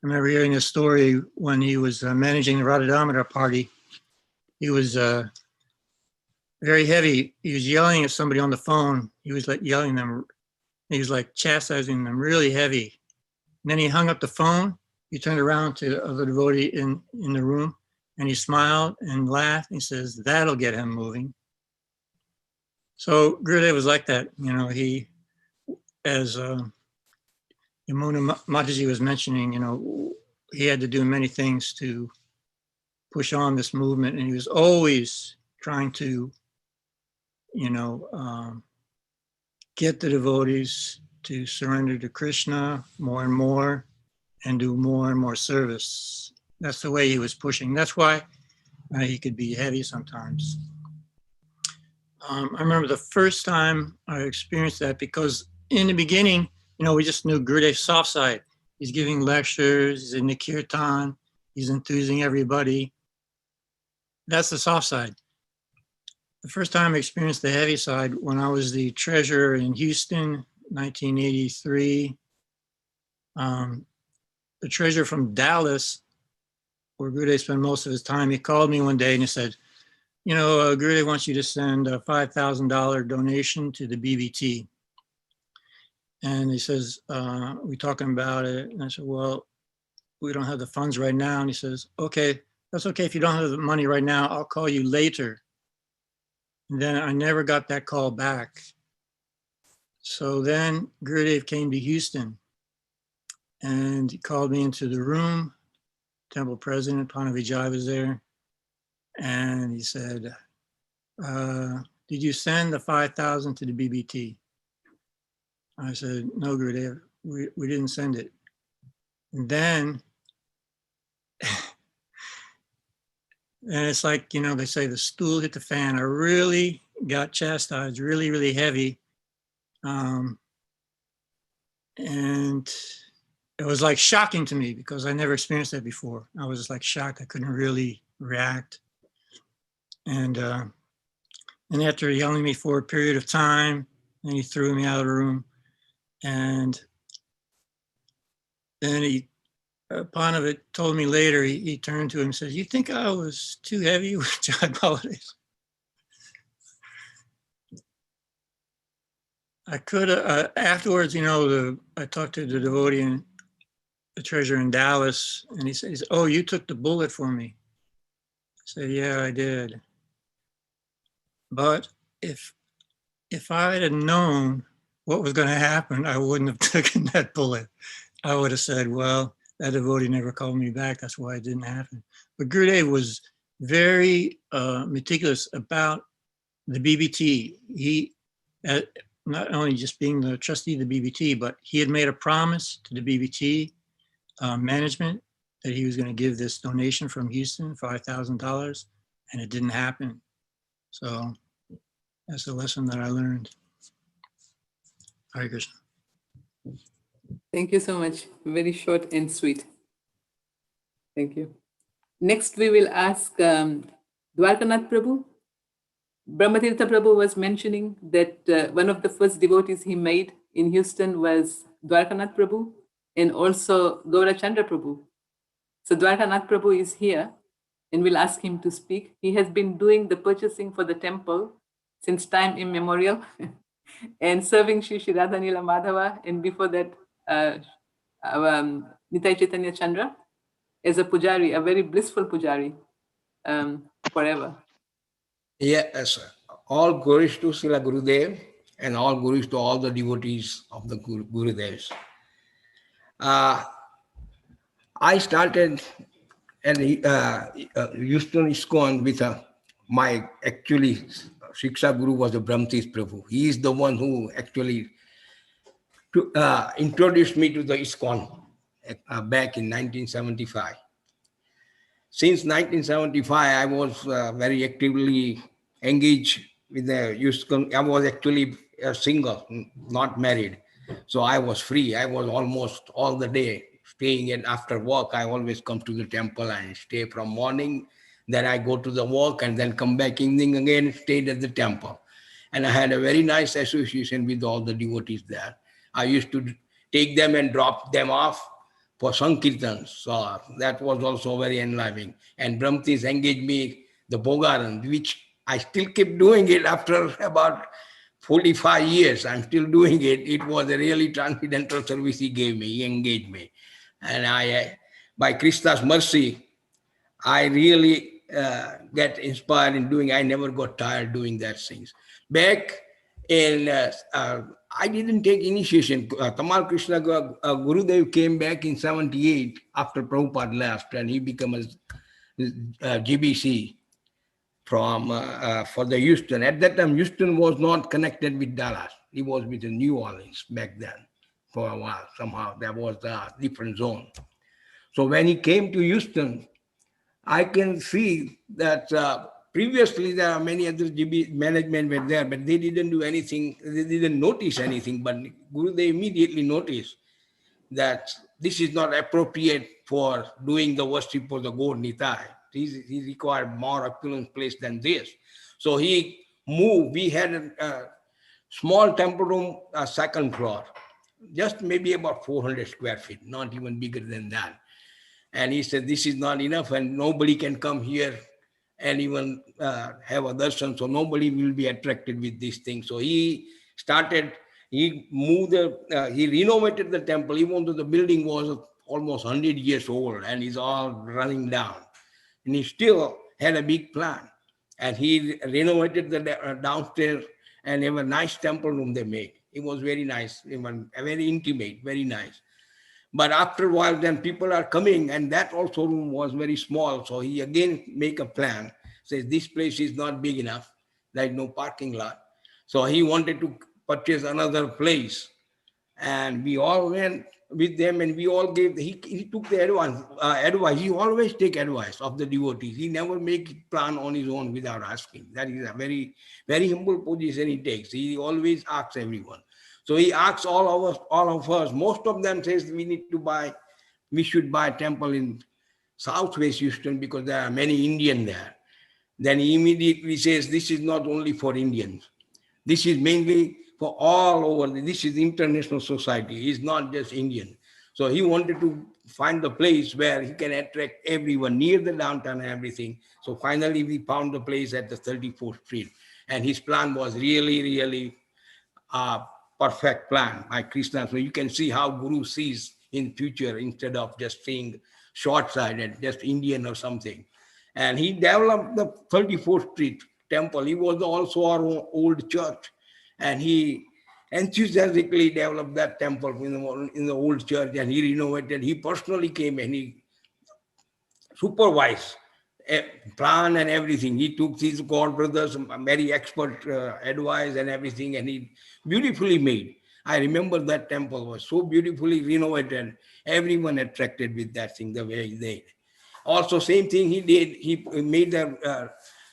I remember hearing a story when he was managing the Radha Damodar party. He was very heavy. He was yelling at somebody on the phone. He was like yelling them. He was like chastising them really heavy. And then he hung up the phone. He turned around to the other devotee in the room, and he smiled and laughed. He says, "That'll get him moving." So Gurudev was like that. You know, he, as Yamuna Mataji was mentioning, you know, he had to do many things to push on this movement, and he was always trying to, you know, get the devotees to surrender to Krishna more and more and do more and more service. That's the way he was pushing. That's why he could be heavy sometimes. I remember the first time I experienced that, because in the beginning, you know, we just knew Gurudev's soft side. He's giving lectures, he's in the kirtan, he's enthusing everybody. That's the soft side. The first time I experienced the heavy side when I was the treasurer in Houston, 1983. The treasurer from Dallas, where Gurudev spent most of his time, he called me one day and he said, you know, Gurudev wants you to send a $5,000 donation to the BBT. And he says, we talking about it? And I said, well, we don't have the funds right now. And he says, okay, that's okay. If you don't have the money right now, I'll call you later. And then I never got that call back. So then Gurudev came to Houston and he called me into the room. Temple president, Panavijay, was there. And he said, did you send the 5,000 to the BBT? I said, no, Gurudev, we didn't send it. And then, and it's like, you know, they say the stool hit the fan. I really got chastised, really, really heavy. And it was like shocking to me because I never experienced that before. I was like shocked. I couldn't really react. And after yelling at me for a period of time, then he threw me out of the room. And then he, Panav told me later, he turned to him and said, you think I was too heavy with Jai Baladev? I could have, afterwards, you know, I talked to the devotee and the treasurer in Dallas, and he says, oh, you took the bullet for me. said, yeah, I did. But if I had known what was going to happen, I wouldn't have taken that bullet. I would have said, well, that devotee never called me back. That's why it didn't happen. But Gurudeva was very meticulous about the BBT. He, not only just being the trustee of the BBT, but he had made a promise to the BBT management that he was going to give this donation from Houston, $5,000, and it didn't happen. So that's a lesson that I learned. Hare Krishna. Thank you so much. Very short and sweet. Thank you. Next, we will ask Dwarkanath Prabhu. Brahmatirtha Prabhu was mentioning that one of the first devotees he made in Houston was Dwarkanath Prabhu and also Gaurachandra Prabhu. So Dwarkanath Prabhu is here and we'll ask him to speak. He has been doing the purchasing for the temple since time immemorial and serving Shri Shri Radha Nila Madhava, and before that Nitai Chaitanya Chandra as a pujari, a very blissful pujari forever. Yes, all glories to Srila Gurudev and all glories to all the devotees of the Gurudevs. I started at Houston ISKCON with my actually Shiksha Guru was the Brahmatis Prabhu. He is the one who actually introduced me to the ISKCON back in 1975. Since 1975, I was very actively engaged with the ISKCON. I was actually single, not married. So I was free. I was almost all the day staying in after work. I always come to the temple and stay from morning. Then I go to the work and then come back evening again, stayed at the temple. And I had a very nice association with all the devotees there. I used to take them and drop them off for Sankirtans. So that was also very enlivening. And Brahmatis engaged me, the Bogaran, which I still keep doing it after about 45 years. I'm still doing it. It was a really transcendental service he gave me. He engaged me. And I, by Krishna's mercy, I really get inspired in doing. I never got tired doing that things. Back in, I didn't take initiation. Tamal Krishna Gurudev came back in 78 after Prabhupada left, and he became a GBC from for the Houston. At that time, Houston was not connected with Dallas. He was with the New Orleans back then for a while. Somehow there was a different zone. So when he came to Houston, I can see that previously there are many other GB management were there, but they didn't do anything. They didn't notice anything. But Gurudev immediately noticed that this is not appropriate for doing the worship for the God Nitai. He required more opulent place than this. So he moved. We had a small temple room, second floor, just maybe about 400 square feet, not even bigger than that. And he said, this is not enough and nobody can come here and even have a darshan. So nobody will be attracted with this thing. So he started, he moved, he renovated the temple, even though the building was almost 100 years old and is all running down. And he still had a big plan. And he renovated the downstairs and have a nice temple room they made. It was very nice, even very intimate, very nice. But after a while, then people are coming, and that also room was very small. So he again make a plan, says this place is not big enough. There is no parking lot. So he wanted to purchase another place. And we all went with them and we all gave, he took the advice. He always take advice of the devotees. He never make plan on his own without asking. That is a very, very humble position he takes. He always asks everyone. So he asks all of us, most of them says we should buy a temple in Southwest Houston because there are many Indians there. Then he immediately says, this is not only for Indians. This is mainly for all over. This is international society. It's not just Indian. So he wanted to find the place where he can attract everyone near the downtown and everything. So finally we found the place at the 34th Street. And his plan was really, really perfect plan by Krishna. So you can see how Guru sees in future instead of just seeing short-sighted, just Indian or something. And he developed the 34th Street temple. He was also our old church. And he enthusiastically developed that temple in the old church, and he renovated. He personally came and he supervised plan and everything. He took his god brothers, very expert advice and everything, and he beautifully made. I remember that temple was so beautifully renovated. Everyone attracted with that thing, the way he did. Also, same thing he did. He made the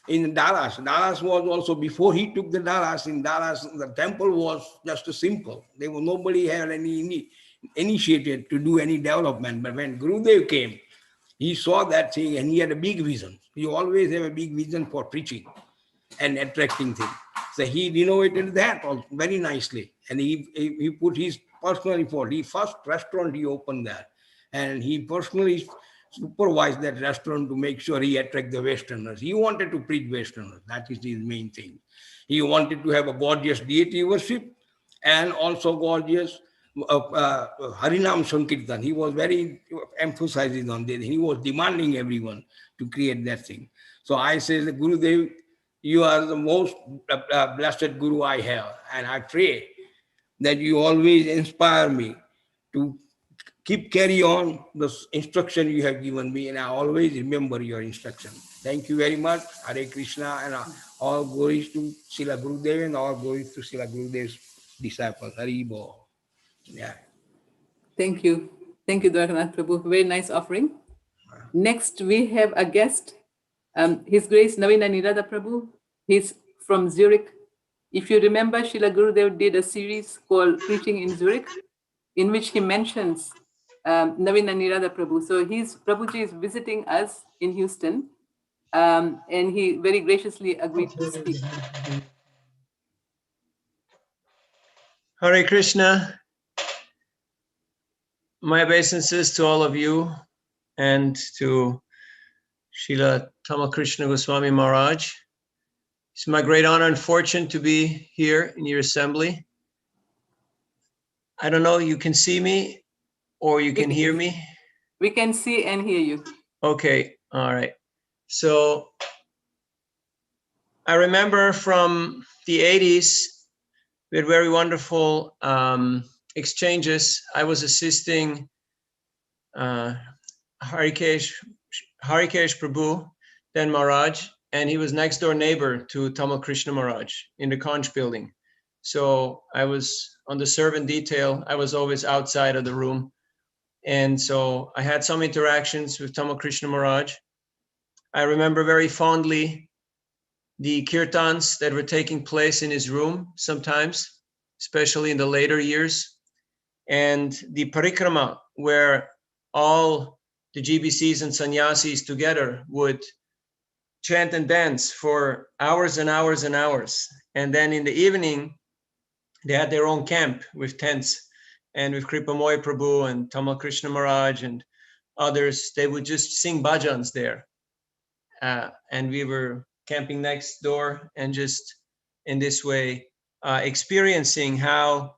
in Dallas. Dallas was also, before he took the Dallas, in Dallas, the temple was just a simple. There was nobody had any initiated to do any development. But when Gurudev came, he saw that thing and he had a big vision. He always have a big vision for preaching and attracting things. So he renovated that also very nicely. And he put his personal effort. The first restaurant he opened there. And he personally supervised that restaurant to make sure he attract the Westerners. He wanted to preach Westerners. That is his main thing. He wanted to have a gorgeous deity worship and also gorgeous Harinam Sankirtan. He was very emphasizing on this. He was demanding everyone to create that thing. So I say, Gurudev, you are the most blessed Guru I have. And I pray that you always inspire me to carry on the instruction you have given me. And I always remember your instruction. Thank you very much. Hare Krishna, and all glories to Srila Gurudev and all glories to Srila Gurudev's disciples. Hari Bol. Yeah. Thank you. Thank you, Dwarkanath Prabhu. Very nice offering. Next, we have a guest, His Grace Navina Nirada Prabhu. He's from Zurich. If you remember, Srila Gurudev did a series called Preaching in Zurich, in which he mentions Navina Nirada Prabhu. So Prabhuji is visiting us in Houston, and he very graciously agreed to speak. Hare Krishna. My obeisances to all of you and to Srila Tamal Krishna Goswami Maharaj. It's my great honor and fortune to be here in your assembly. I don't know, you can see me or you can hear me? We can see and hear you. Okay, all right. So I remember from the 80s, we had very wonderful exchanges. I was assisting Harikesh Prabhu, then Maharaj, and he was next door neighbor to Tamal Krishna Maharaj in the Conch building. So I was on the servant detail. I was always outside of the room. And so I had some interactions with Tamal Krishna Maharaj. I remember very fondly the kirtans that were taking place in his room sometimes, especially in the later years, and the parikrama, where all the GBCs and sannyasis together would chant and dance for hours and hours and hours. And then in the evening, they had their own camp with tents, and with Kripamoy Prabhu and Tamal Krishna Maharaj and others, they would just sing bhajans there. And we were camping next door and just in this way experiencing how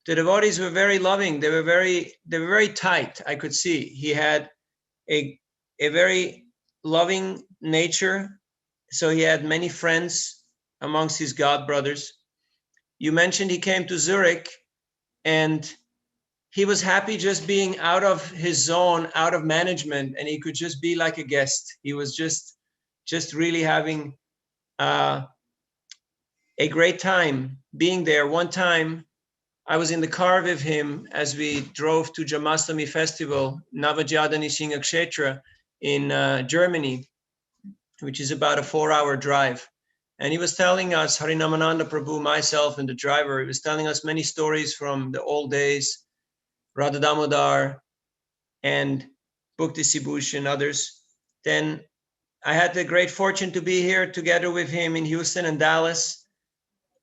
the devotees were very loving. They were very tight. I could see he had a very loving nature. So he had many friends amongst his god brothers. You mentioned he came to Zurich, and he was happy just being out of his zone, out of management, and he could just be like a guest. He was just really having a great time being there. One time, I was in the car with him as we drove to Jamastami Festival, Navajadani Singha Kshetra in Germany, which is about a 4-hour drive. And he was telling us, Harinamananda Prabhu, myself and the driver, he was telling us many stories from the old days, Radha Damodar and Bhukti Sibhush and others. Then I had the great fortune to be here together with him in Houston and Dallas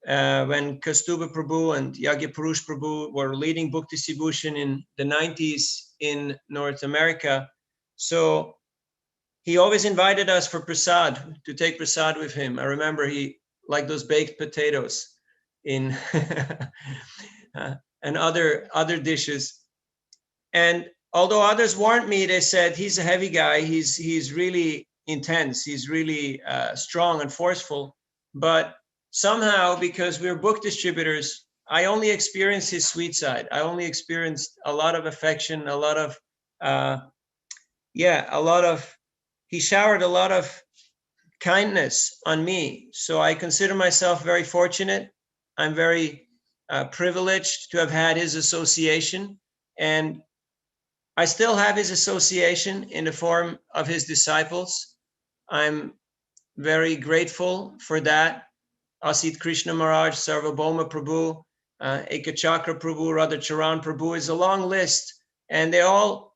when Kaustubha Prabhu and Yagya Purush Prabhu were leading Bhukti Sibhushan in the 90s in North America. So he always invited us for prasad, to take prasad with him. I remember he liked those baked potatoes in and other dishes. And although others warned me, they said, he's a heavy guy. He's really intense. He's really strong and forceful. But somehow, because we're book distributors, I only experienced his sweet side. I only experienced a lot of affection, a lot of, he showered a lot of kindness on me. So I consider myself very fortunate. I'm very privileged to have had his association. And I still have his association in the form of his disciples. I'm very grateful for that. Asit Krishna Maharaj, Sarvabhauma Prabhu, Ekachakra Prabhu, Radhacharan Prabhu is a long list, and they're all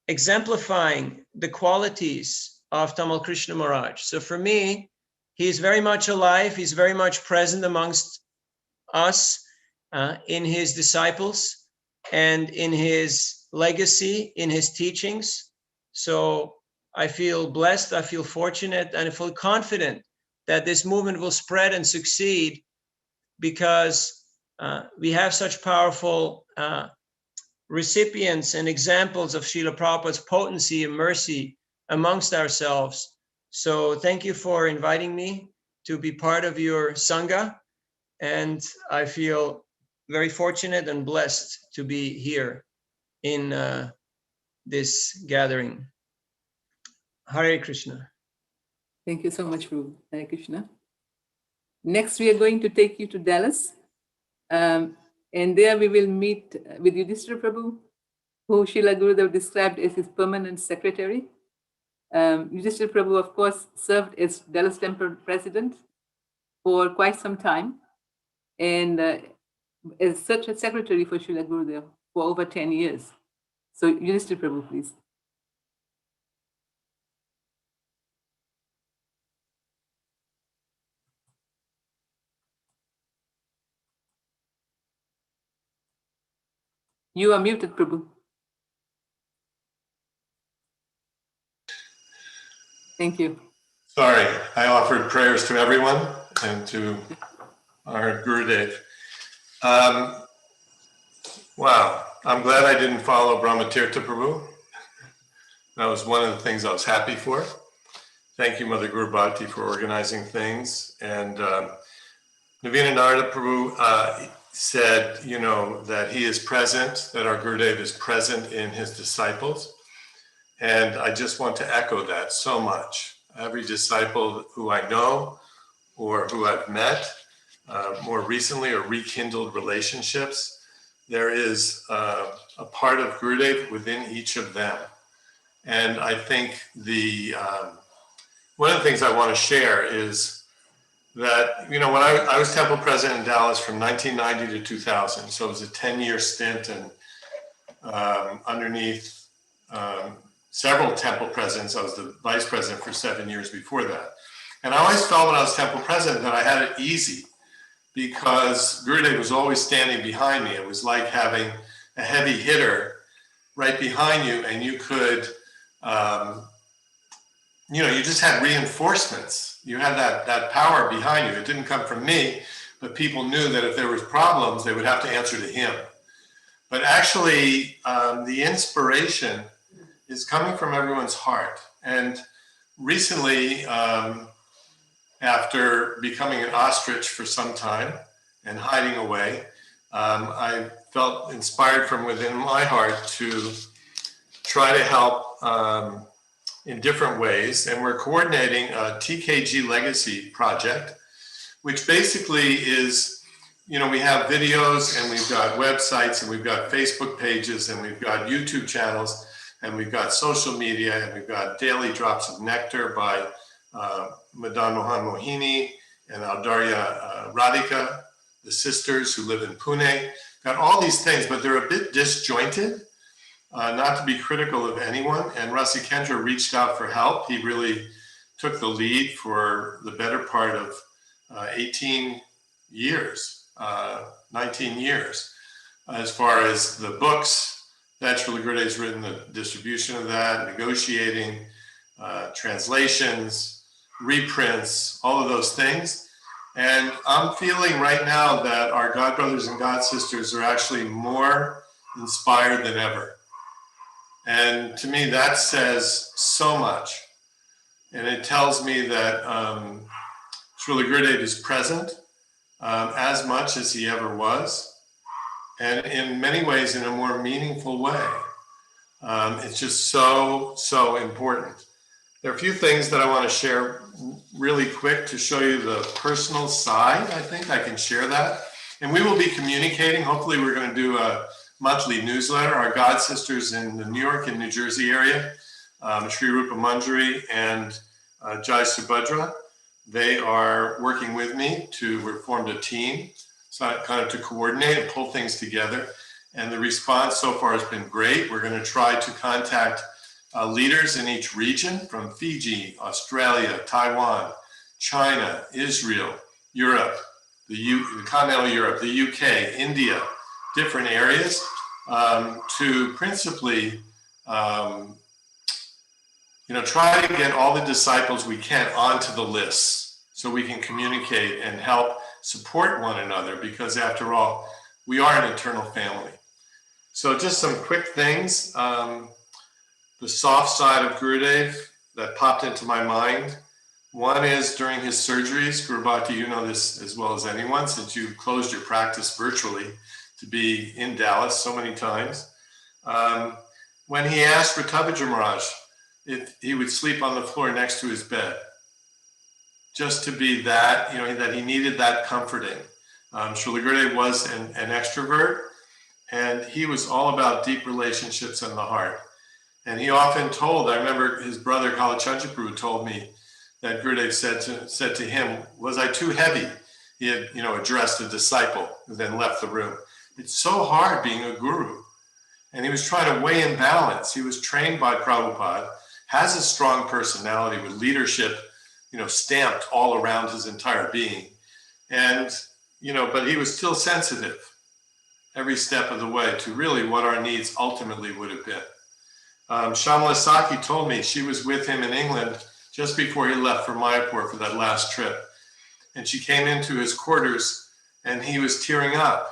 exemplifying the qualities of Tamal Krishna Maharaj. So for me, he's very much alive. He's very much present amongst us in his disciples and in his legacy, in his teachings. So I feel blessed, I feel fortunate, and I feel confident that this movement will spread and succeed because we have such powerful recipients and examples of Srila Prabhupada's potency and mercy amongst ourselves. So thank you for inviting me to be part of your Sangha. And I feel very fortunate and blessed to be here in this gathering. Hare Krishna. Thank you so much, Prabhu. Hare Krishna. Next, we are going to take you to Dallas. And there we will meet with Yudhishthira Prabhu, who Srila Gurudeva described as his permanent secretary. Yudhishthira Prabhu, of course, served as Dallas Temple president for quite some time, and as such a secretary for Srila Gurudeva for over 10 years. So Yudhishthira Prabhu, please. You are muted, Prabhu. Thank you. Sorry, I offered prayers to everyone and to our Gurudev. Wow, I'm glad I didn't follow Brahmatirtha Prabhu. That was one of the things I was happy for. Thank you, Mother Guru Bhakti, for organizing things. And Navina Narada Prabhu said, that he is present, that our Gurudev is present in his disciples. And I just want to echo that so much. Every disciple who I know or who I've met more recently or rekindled relationships, there is a part of Gurudev within each of them. And I think one of the things I want to share is that, when I was temple president in Dallas from 1990 to 2000, so it was a 10-year stint, and underneath several temple presidents, I was the vice president for 7 years before that. And I always felt when I was temple president that I had it easy because Gurudev was always standing behind me. It was like having a heavy hitter right behind you, and you could, you just had reinforcements. You had that power behind you. It didn't come from me, but people knew that if there was problems, they would have to answer to him. But actually, the inspiration is coming from everyone's heart. And recently, after becoming an ostrich for some time and hiding away, I felt inspired from within my heart to try to help in different ways. And we're coordinating a TKG Legacy project, which basically is, we have videos and we've got websites and we've got Facebook pages and we've got YouTube channels and we've got social media and we've got daily drops of nectar by Madan Mohan Mohini and Aldarya Radhika, the sisters who live in Pune. Got all these things, but they're a bit disjointed. Not to be critical of anyone, and Rasikendra reached out for help. He really took the lead for the better part of 18 years, 19 years, as far as the books that Srila Gurudev's written, the distribution of that, negotiating, translations, reprints, all of those things. And I'm feeling right now that our God brothers and God sisters are actually more inspired than ever. And to me, that says so much. And it tells me that Srila Gurudeva is present as much as he ever was, and in many ways in a more meaningful way. It's just so important. There are a few things that I want to share really quick to show you the personal side. I think I can share that. And we will be communicating. Hopefully we're going to do a monthly newsletter. Our God sisters in the New York and New Jersey area, Sri Rupa Manjari and Jai Subhadra, they are working with me we formed a team, so kind of to coordinate and pull things together. And the response so far has been great. We're going to try to contact leaders in each region from Fiji, Australia, Taiwan, China, Israel, Europe, the continental Europe, the UK, India, different areas, to principally try to get all the disciples we can onto the lists so we can communicate and help support one another, because after all, we are an eternal family. So just some quick things. The soft side of Gurudev that popped into my mind. One is during his surgeries, Guru Bhakti, you know this as well as anyone, since you closed your practice virtually to be in Dallas so many times. When he asked Ratavaja Maharaj if he would sleep on the floor next to his bed, just to be that, that he needed that comforting. Srila Gurudev was an extrovert, and he was all about deep relationships in the heart. And he often told, I remember his brother Kalachandra Prabhu told me that Gurudev said to him, was I too heavy? He had, addressed a disciple and then left the room. It's so hard being a guru. And he was trying to weigh in balance. He was trained by Prabhupada, has a strong personality with leadership, stamped all around his entire being. And, but he was still sensitive every step of the way to really what our needs ultimately would have been. Shamala Saki told me she was with him in England just before he left for Mayapur for that last trip. And she came into his quarters and he was tearing up.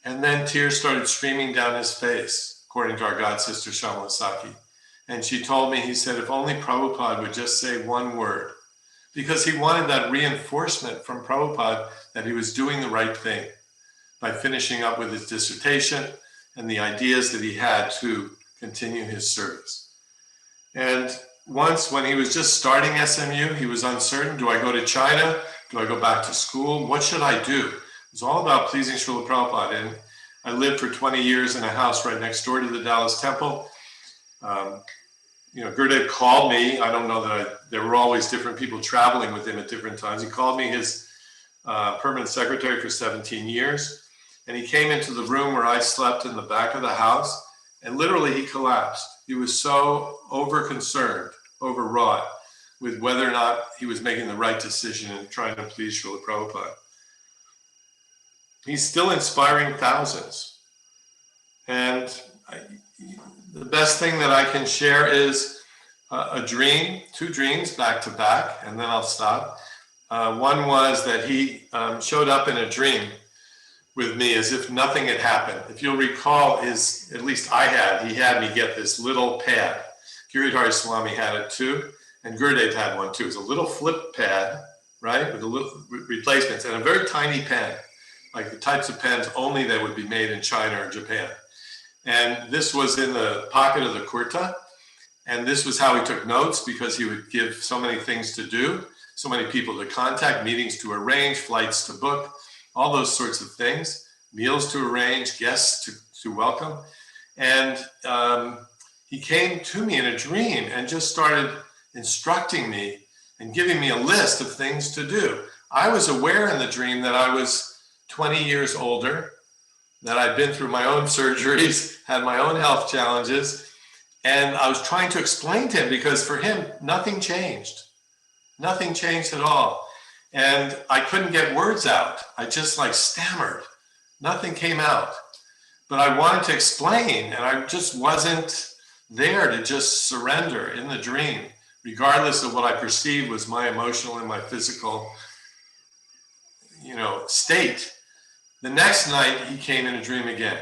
And then tears started streaming down his face, according to our God sister Shamala Saki. And she told me, he said, if only Prabhupada would just say one word, because he wanted that reinforcement from Prabhupada that he was doing the right thing by finishing up with his dissertation and the ideas that he had to continue his service. And once when he was just starting SMU, he was uncertain. Do I go to China? Do I go back to school? What should I do? It's all about pleasing Srila Prabhupada. And I lived for 20 years in a house right next door to the Dallas Temple. Gurudev called me. I don't know that there were always different people traveling with him at different times. He called me his permanent secretary for 17 years. And he came into the room where I slept in the back of the house. And literally he collapsed. He was so over-concerned, overwrought with whether or not he was making the right decision and trying to please Srila Prabhupada. He's still inspiring thousands. And the best thing that I can share is a dream, two dreams back to back, and then I'll stop. One was that he showed up in a dream with me as if nothing had happened. If you'll recall, at least he had me get this little pad. Giridhari Swami had it too, and Gurudev had one too. It was a little flip pad, right, with a little replacements and a very tiny pen, like the types of pens only that would be made in China or Japan. And this was in the pocket of the kurta, and this was how he took notes, because he would give so many things to do, so many people to contact, meetings to arrange, flights to book, all those sorts of things, meals to arrange, guests to welcome. And he came to me in a dream and just started instructing me and giving me a list of things to do. I was aware in the dream that I was 20 years older, that I'd been through my own surgeries, had my own health challenges, and I was trying to explain to him, because for him, nothing changed. Nothing changed at all. And I couldn't get words out. I just stammered. Nothing came out. But I wanted to explain, and I just wasn't there to just surrender in the dream, regardless of what I perceived was my emotional and my physical, state. The next night, he came in a dream again.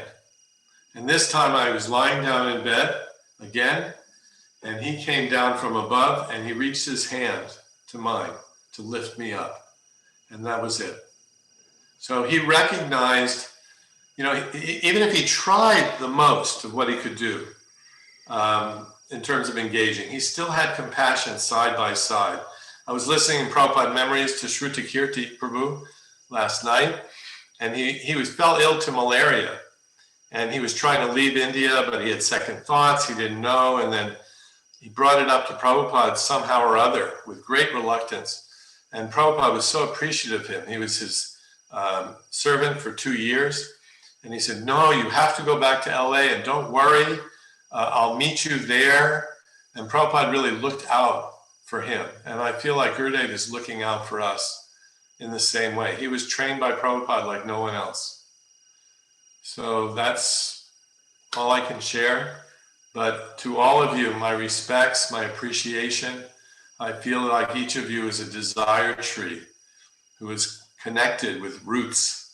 And this time I was lying down in bed again, And he came down from above and he reached his hand to mine to lift me up. And that was it. So he recognized, even if he tried the most of what he could do in terms of engaging, he still had compassion side by side. I was listening in Prabhupada Memories to Shrutakirti Prabhu last night, and he fell ill to malaria. And he was trying to leave India, but he had second thoughts. He didn't know. And then he brought it up to Prabhupada somehow or other with great reluctance. And Prabhupada was so appreciative of him. He was his servant for 2 years. And he said, no, you have to go back to LA and don't worry. I'll meet you there. And Prabhupada really looked out for him. And I feel like Gurudeva is looking out for us in the same way. He was trained by Prabhupada like no one else. So that's all I can share. But to all of you, my respects, my appreciation. I feel like each of you is a desire tree who is connected with roots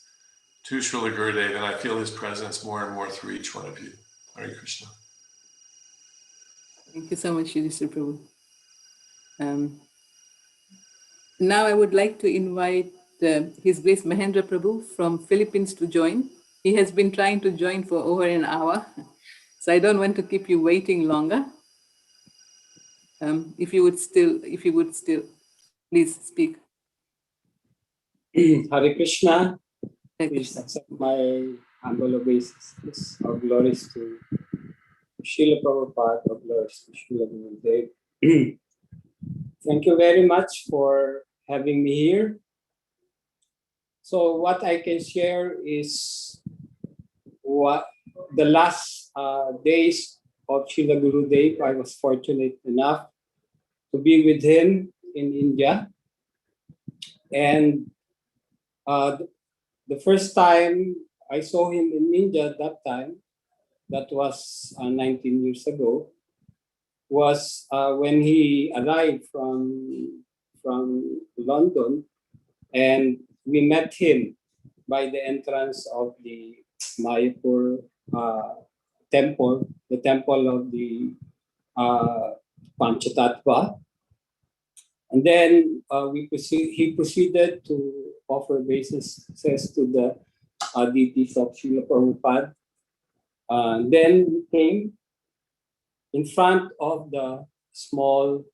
to Srila Gurudeva, and I feel his presence more and more through each one of you. Hare Krishna. Thank you so much, Yudhishthira Prabhu. Now I would like to invite His Grace Mahendra Prabhu from Philippines to join. He has been trying to join for over an hour, so I don't want to keep you waiting longer. If you would still, please speak. Hare Krishna. Hare Please Krishna. accept my humble obeisances. Our glories to Srila Prabhupada, our glories to Srila Gurudeva. Thank you very much for having me here. So what I can share is what the last days of Srila Gurudeva, I was fortunate enough to be with him in India. And the first time I saw him in India at that time, that was 19 years ago, was when he arrived from London, and we met him by the entrance of the Mayapur temple, the temple of the Panchatattva. And then he proceeded to offer obeisances to the deities of Srila Prabhupada. Then we came in front of the small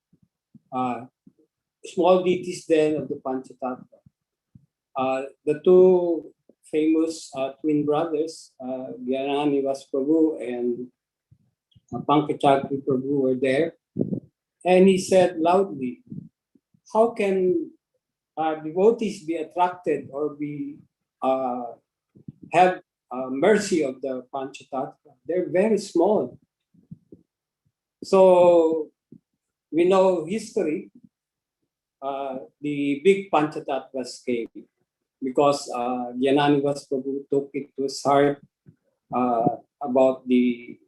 deities then of the Panchatattva. The two famous twin brothers, Gyananivas Prabhu and Pankachakri Prabhu were there. And he said loudly, how can devotees be attracted or have mercy of the Panchatattva? They're very small. So we know history. The big Panchatattvas came because Gyananivas Prabhu took it to his heart about the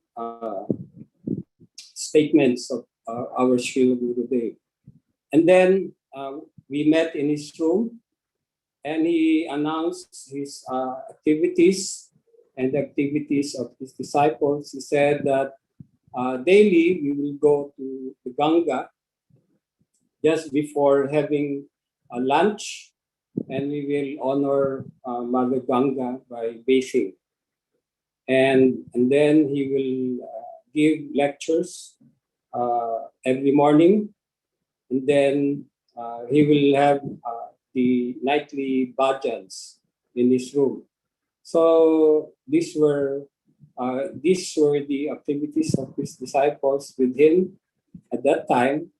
statements of our Srila Gurudeva. And then we met in his room, and he announced his activities and the activities of his disciples. He said that daily we will go to the Ganga just before having a lunch, and we will honor Mother Ganga by bathing. And then he will give lectures every morning, and then he will have the nightly bhajans in his room. So these were the activities of his disciples with him at that time.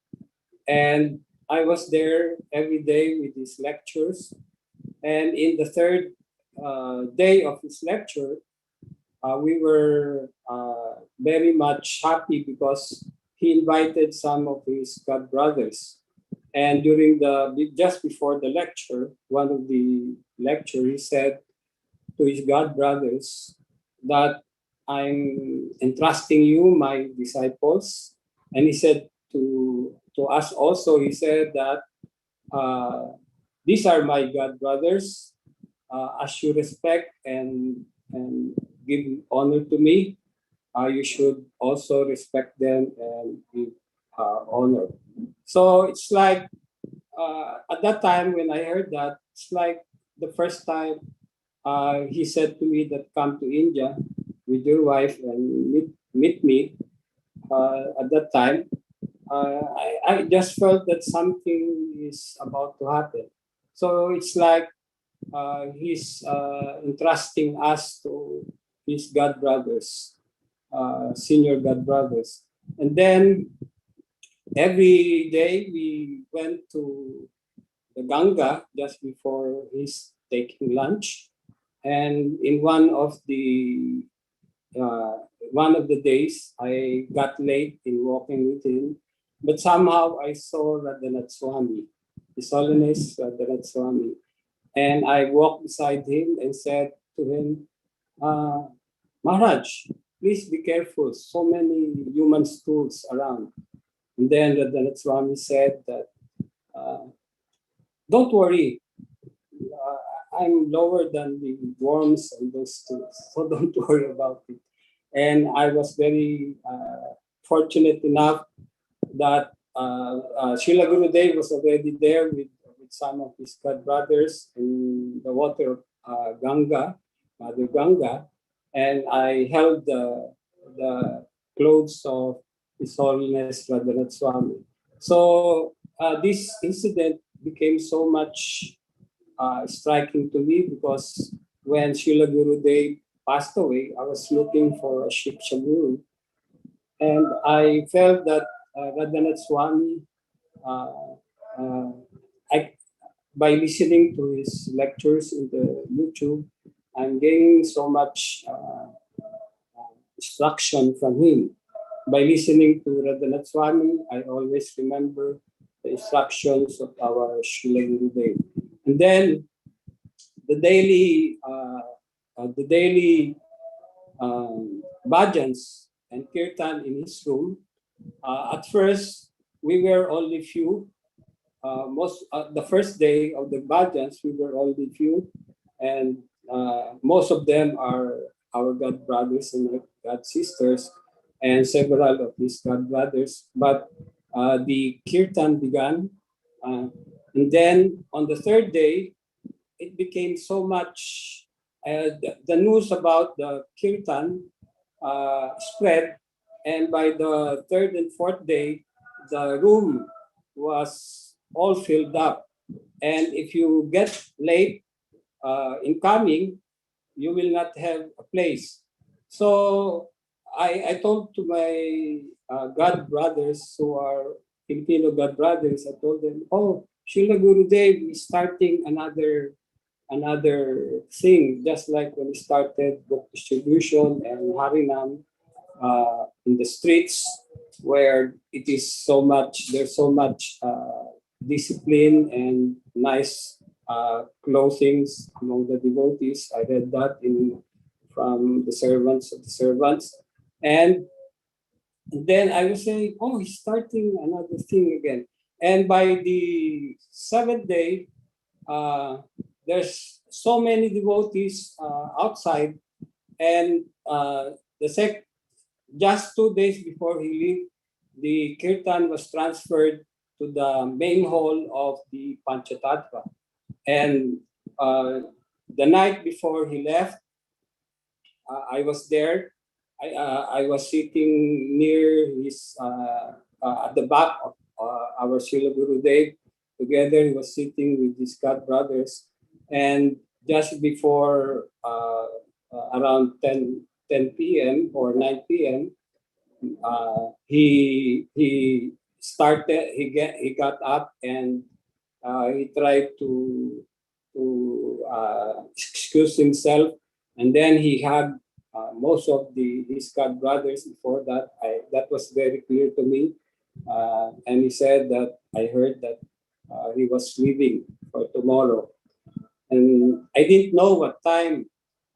And I was there every day with his lectures. And in the third day of his lecture, we were very much happy because he invited some of his god brothers. And just before the lecture, one of the lecture, he said to his god brothers that I'm entrusting you, my disciples. And he said to us also, he said that these are my god brothers. As you respect and give honor to me, you should also respect them and give honor. So it's like at that time when I heard that, it's like the first time he said to me that come to India with your wife and meet me. At that time, I just felt that something is about to happen. So it's like he's entrusting us to his God brothers, senior God brothers. And then every day we went to the Ganga just before he's taking lunch. And in one of the days, I got late in walking with him, but somehow I saw Radhanath Swami, His Holiness Radhanath Swami, and I walked beside him and said to him, Maharaj, please be careful, so many human stools around. And then Radhanath Swami said that, don't worry, I'm lower than the worms and those stools, so don't worry about it. And I was very fortunate enough that Srila Gurudev was already there with some of his god brothers in the water of Ganga, Mother Ganga, and I held the clothes of His Holiness Radhanath Swami. So this incident became so much striking to me because when Srila Gurudev passed away, I was looking for a Shiksha Guru. And I felt that Radhanath Swami, uh, I, by listening to his lectures in the YouTube, I'm gaining so much instruction from him. By listening to Radhanath Swami, I always remember the instructions of our Srila Gurudev. And then the daily bhajans and kirtan in his room. At first, we were only few. The first day of the bhajans, we were only few, and most of them are our god brothers and god sisters, and several of his god brothers. But the kirtan began, and then on the third day, it became so much. The news about the kirtan spread, and by the third and fourth day, the room was all filled up. And if you get late in coming, you will not have a place. So I told to my God brothers who are Filipino God brothers, I told them, oh, Srila Gurudev is starting another thing, just like when he started book distribution and Harinam in the streets, where there's so much discipline and nice clothings among the devotees. I read that from the servants of the servants. And then I was saying, oh, he's starting another thing again. And by the seventh day, there's so many devotees outside, and just 2 days before he left, the kirtan was transferred to the main hall of the Panchatattva. And the night before he left, I was there. I was sitting near his at the back of our Srila Gurudev. Together, he was sitting with his god brothers, and just before around 10 p.m. or 9 p.m., he started. He got up and he tried to excuse himself, and then he had most of his god brothers before that. That was very clear to me, and he said that I heard that he was leaving for tomorrow, and I didn't know what time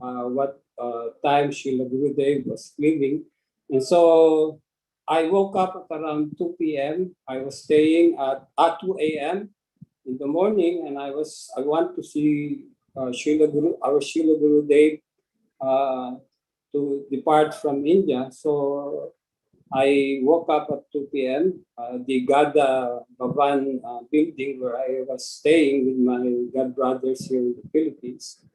Srila Gurudev was leaving, and so I woke up at around 2 p.m. I was staying at 2 a.m. in the morning, and I want to see our Srila Gurudev to depart from India. So I woke up at 2 p.m. The Gada Bhavan building where I was staying with my God brothers here in the Philippines.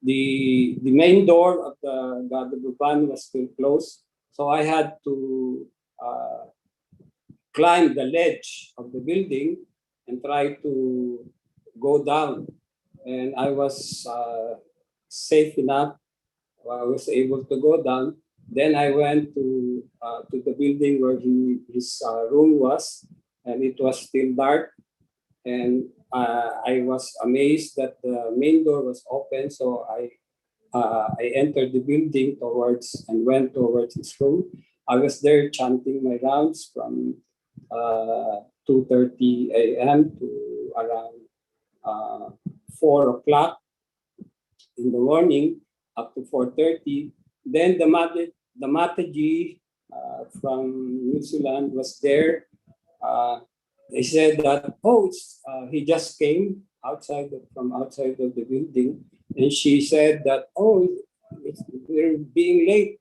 The main door of the Gada Bhavan was still closed. So I had to climb the ledge of the building and try to go down. And I was safe enough. I was able to go down. Then I went to the building where his room was, and it was still dark. And I was amazed that the main door was open. So I entered the building and went towards his room. I was there chanting my rounds from 2:30 a.m. to around 4 o'clock in the morning up to 4:30. Then the Mataji from New Zealand was there. They said that, oh, he just came from outside of the building. And she said that, oh, we're being late.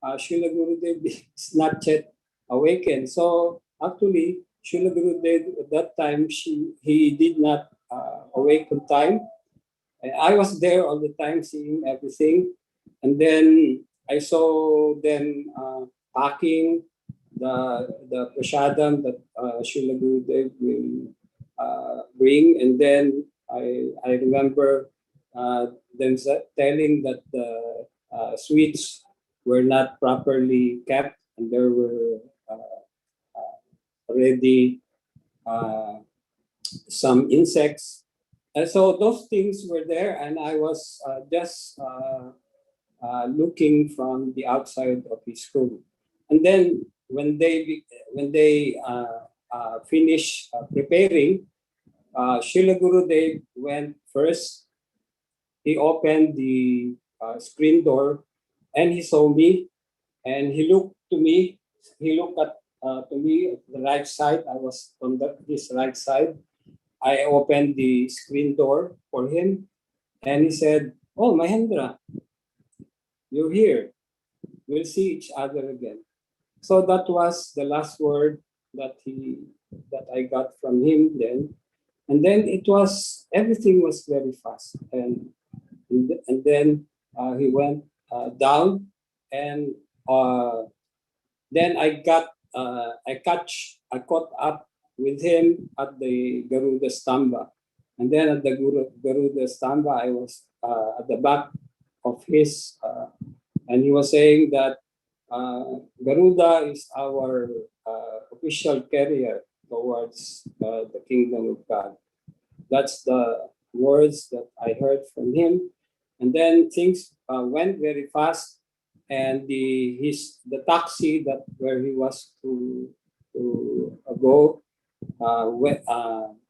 Srila Gurudev is not yet awakened. So actually, Srila Gurudev at that time, he did not awake on time. And I was there all the time seeing everything. And then I saw them packing the prasadam that Srila Gurudev will bring. And then I remember them telling that the sweets were not properly kept, and there were already some insects. And so those things were there, and I was just looking from the outside of his room. And then when they finished preparing, Srila Gurudev went first. He opened the screen door, and he saw me, and he looked to me. He looked to me at the right side. I was on his right side. I opened the screen door for him, and he said, "Oh, Mahendra, you're here. We'll see each other again." So that was the last word that I got from him then. And then everything was very fast. And then he went down, and then I caught up with him at the Garuda Stamba. And then at the Garuda Stamba, I was at the back of his, and he was saying that Garuda is our official carrier towards the kingdom of God. That's the words that I heard from him. And then things went very fast, and the taxi where he was to go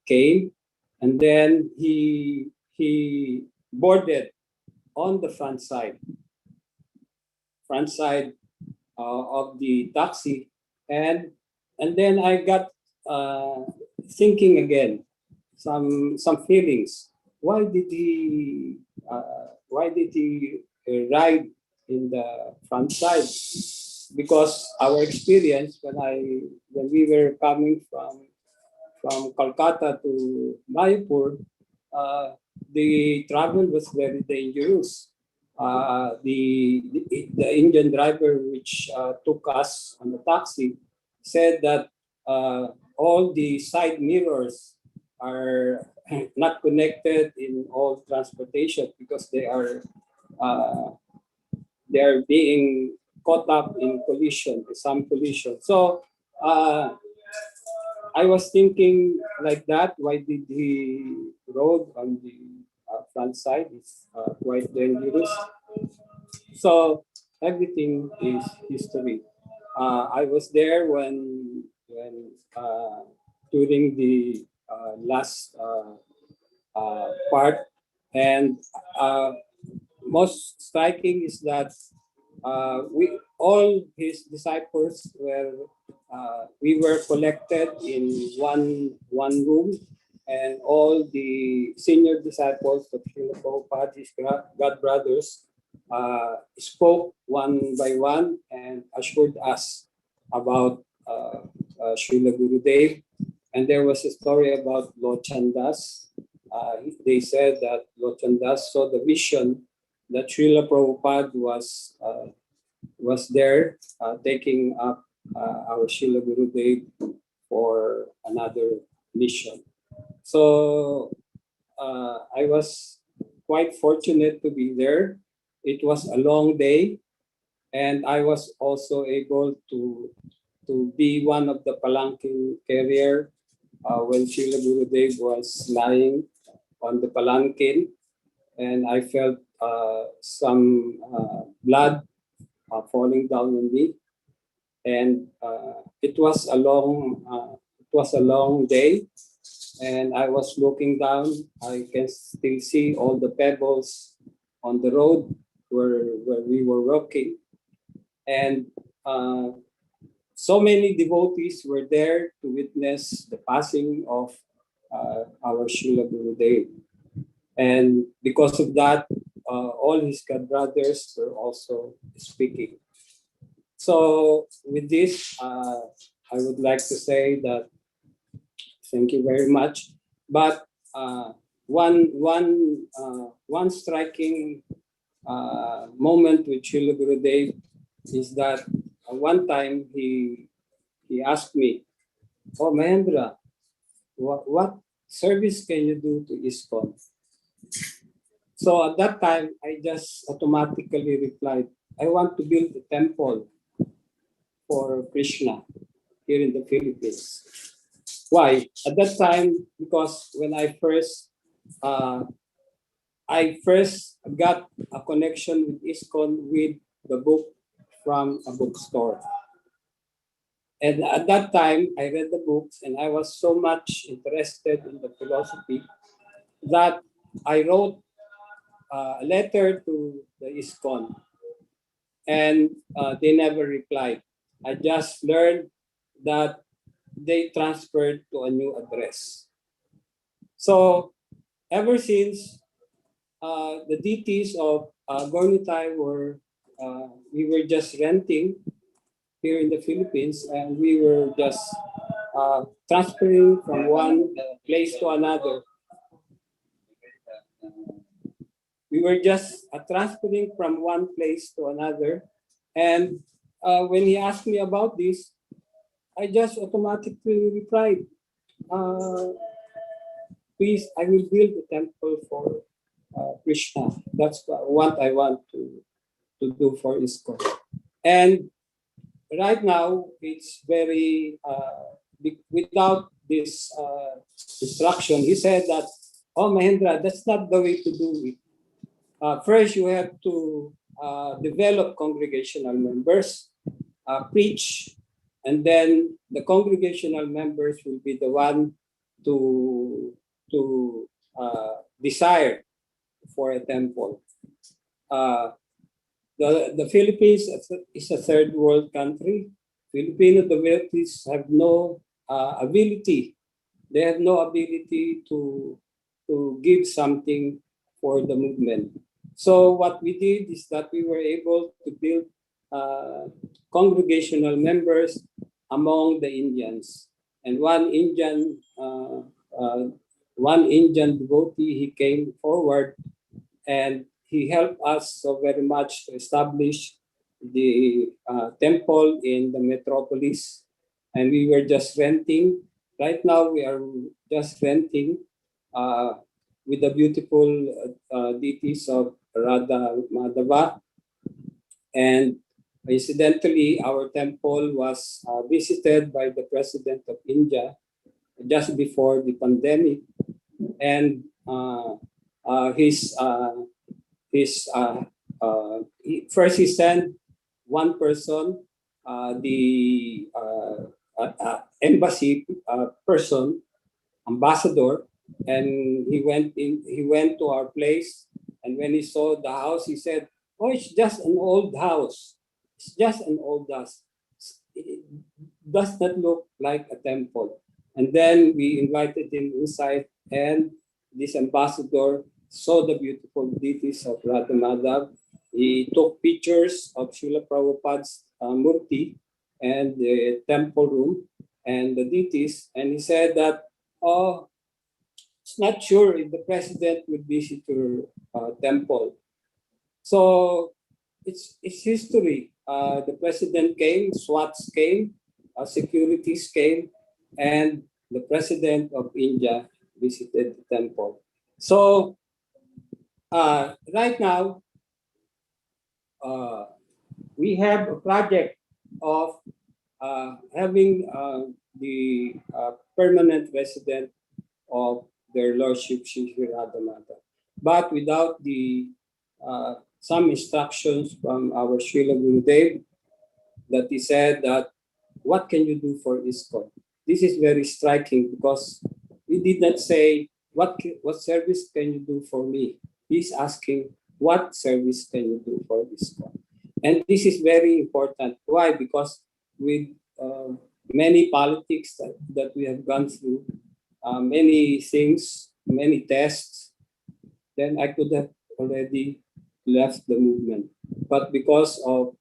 came, and then he boarded on the front side of the taxi, and then I got thinking again, some feelings. Why did he ride in the front side? Because our experience when we were coming from Kolkata to Mayapur, the travel was very dangerous. The Indian driver which took us on the taxi said that all the side mirrors are not connected in all transportation because they are being caught up in some collision. So I was thinking like that. Why did he rode on the front side? It's quite dangerous. So everything is history. I was there when during the last part, and most striking is that all his disciples we were collected in one room, and all the senior disciples of Srila Prabhupada, his God brothers, spoke one by one and assured us about Srila Gurudev. And there was a story about Lochandas. They said that Lochandas saw the vision that Srila Prabhupada was there taking up our Srila Gurudev for another mission. So I was quite fortunate to be there. It was a long day, and I was also able to be one of the palanquin carrier when Srila Gurudev was lying on the palanquin, and I felt some blood falling down on me, and it was a long day, and I was looking down. I can still see all the pebbles on the road where we were walking, and so many devotees were there to witness the passing of our Srila Gurudev. And because of that, all his god brothers were also speaking. So with this, I would like to say that thank you very much. But one striking moment with Srila Gurudev is that one time he asked me, "Oh Mahendra, what service can you do to ISKCON?" So at that time, I just automatically replied, "I want to build a temple for Krishna here in the Philippines." Why? At that time, because when I first got a connection with ISKCON with the book from a bookstore. And at that time, I read the books and I was so much interested in the philosophy that I wrote a letter to the ISKCON, and they never replied. I just learned that they transferred to a new address. So ever since, the deities of Gornitai we were just renting here in the Philippines, and we were just transferring from one place to another. We were just transferring from one place to another. And when he asked me about this, I just automatically replied, please, I will build a temple for Krishna. That's what I want to do for ISKCON. And right now, it's very, without this instruction, he said that, "Oh, Mahendra, that's not the way to do it. First, you have to develop congregational members, preach, and then the congregational members will be the one to desire for a temple." The Philippines is a third world country. Filipino devotees have no ability. They have no ability to give something for the movement. So what we did is that we were able to build congregational members among the Indians. And one Indian devotee, he came forward and he helped us so very much to establish the temple in the metropolis. And we were just renting. Right now, we are just renting with the beautiful deities of Radha Madhava. And incidentally, our temple was visited by the President of India just before the pandemic. And first he sent one person, the embassy person, ambassador, and he went to our place, and when he saw the house, he said, "Oh, it's just an old house. It's just an old house. It does not look like a temple." And then we invited him inside, and this ambassador saw the beautiful deities of Radha Madhav he took pictures of Srila Prabhupada's murti and the temple room and the deities, and he said that, oh, it's not sure if the president would visit your temple. So it's history. The president came, SWATs came, securities came, and the president of India visited the temple. So right now, we have a project of having the permanent resident of their Lordship Sri Radhanatha, but without the some instructions from our Srila Gurudev that he said that, what can you do for ISKCON? This is very striking because we did not say, what service can you do for me? He's asking, what service can you do for ISKCON? And this is very important. Why? Because with many politics that we have gone through, many things, many tests, then I could have already left the movement. But because of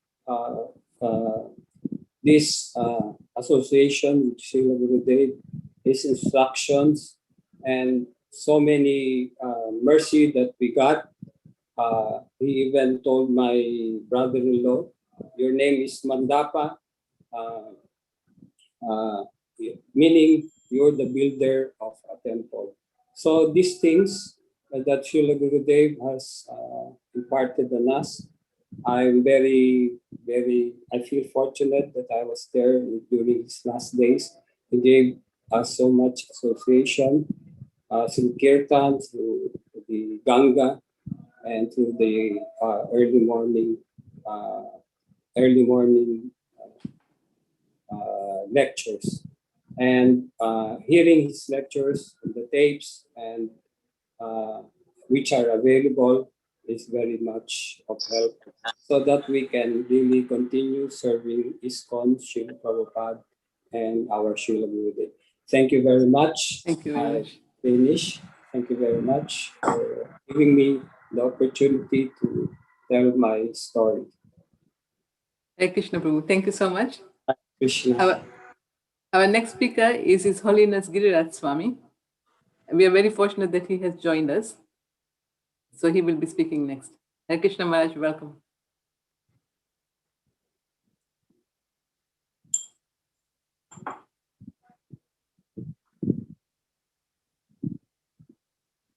this association with Srila Gurudev, his instructions, and so many mercy that we got, he even told my brother-in-law, your name is Mandapa, meaning you're the builder of a temple. So these things that Srila Gurudev has imparted on us, I'm very, I feel fortunate that I was there during his last days. He gave us so much association through Kirtan, through the Ganga, and through the early morning lectures. And hearing his lectures, the tapes, and which are available, is very much of help, so that we can really continue serving ISKCON, Srila Prabhupada, and our Srila Gurudev. Thank you very much. Thank you very much. Finish. Thank you very much for giving me the opportunity to tell my story. Hare Krishna Prabhu. Thank you so much. Krishna. Our next speaker is His Holiness Giriraj Swami. We are very fortunate that he has joined us. So he will be speaking next. Hare Krishna Maharaj, welcome.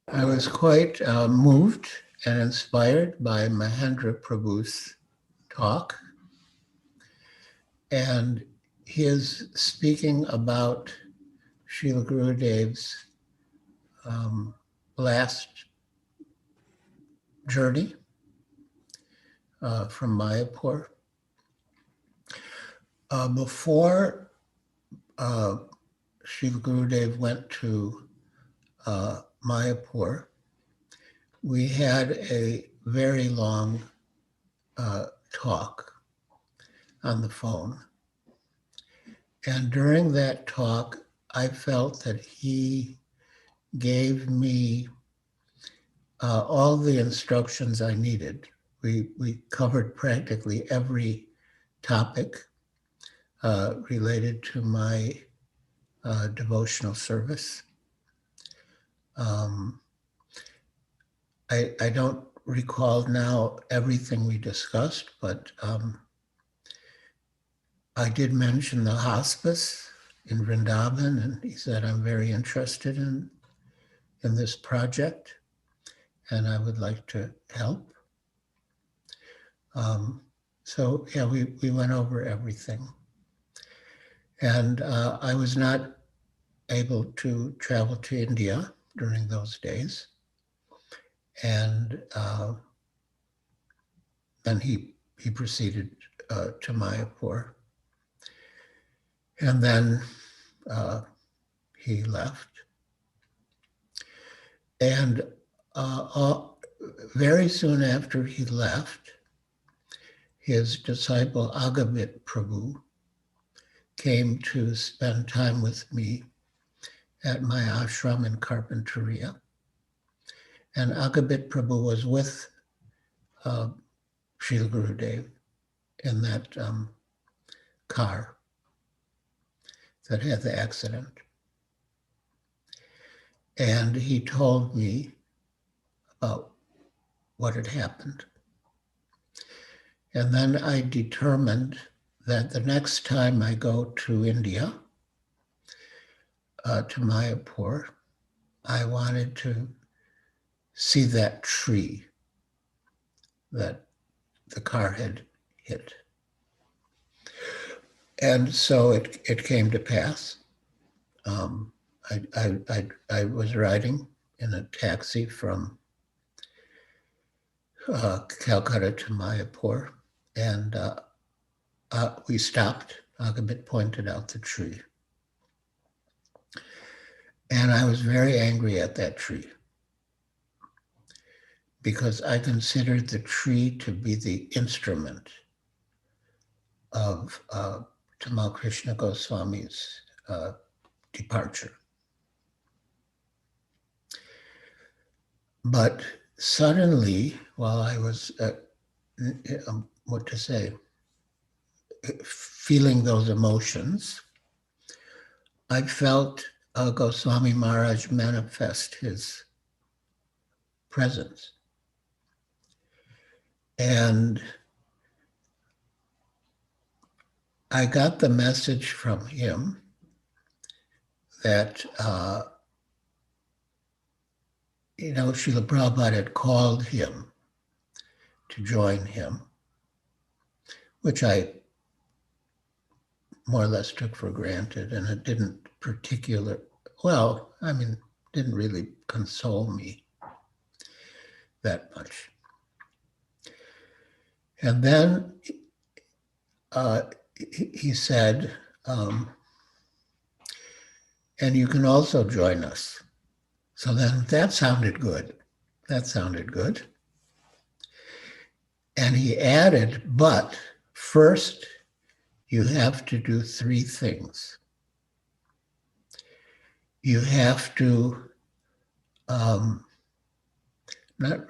I was quite moved and inspired by Mahendra Prabhu's talk and his speaking about Srila Gurudev's last journey from Mayapur. Before Srila Gurudev went to Mayapur, we had a very long talk on the phone. And during that talk, I felt that he gave me all the instructions I needed. We covered practically every topic related to my devotional service. I don't recall now everything we discussed, but I did mention the hospice in Vrindavan, and he said, I'm very interested in this project, and I would like to help. So yeah, we went over everything. And I was not able to travel to India during those days. And then he proceeded to Mayapur. And then he left. And very soon after he left, his disciple Agabit Prabhu came to spend time with me at my ashram in Carpinteria. And Agabit Prabhu was with Srila Gurudev in that car that had the accident. And he told me about what had happened. And then I determined that the next time I go to India, to Mayapur, I wanted to see that tree that the car had hit. And so it came to pass. I was riding in a taxi from Calcutta to Mayapur, and we stopped. Agabit pointed out the tree. And I was very angry at that tree because I considered the tree to be the instrument of Tamal Krishna Goswami's departure. But suddenly, while I was, feeling those emotions, I felt Goswami Maharaj manifest his presence. And I got the message from him that, Srila Prabhupada had called him to join him, which I more or less took for granted, and it didn't didn't really console me that much. And then he said, and you can also join us. So then that sounded good. And he added, but first you have to do 3 things. You have to, not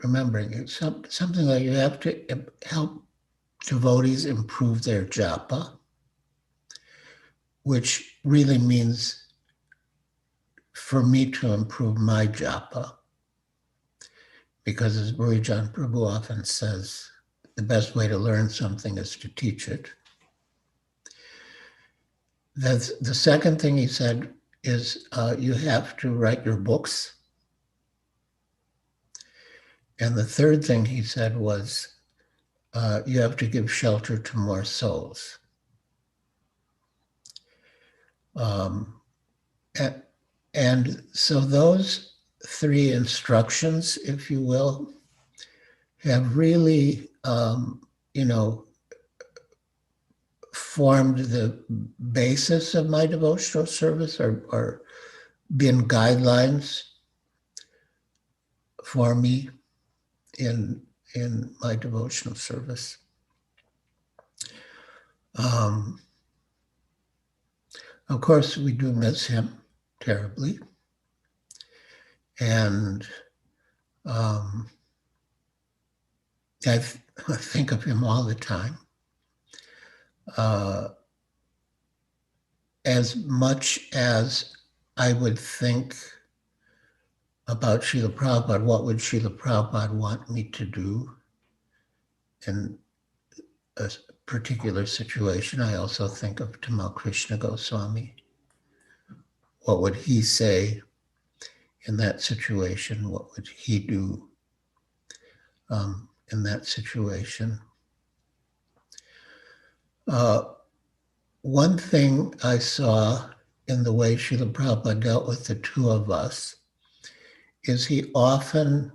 remembering it, something like you have to help devotees improve their japa, which really means for me to improve my japa. Because as Burijan Prabhu often says, the best way to learn something is to teach it. The second thing he said is you have to write your books. And the third thing he said was you have to give shelter to more souls. And so those 3 instructions, if you will, have really, formed the basis of my devotional service or been guidelines for me in my devotional service. Of course, we do miss him terribly. And I think of him all the time. As much as I would think about Srila Prabhupada, what would Srila Prabhupada want me to do in a particular situation, I also think of Tamal Krishna Goswami. What would he say in that situation? What would he do in that situation? One thing I saw in the way Srila Prabhupada dealt with the 2 of us is he often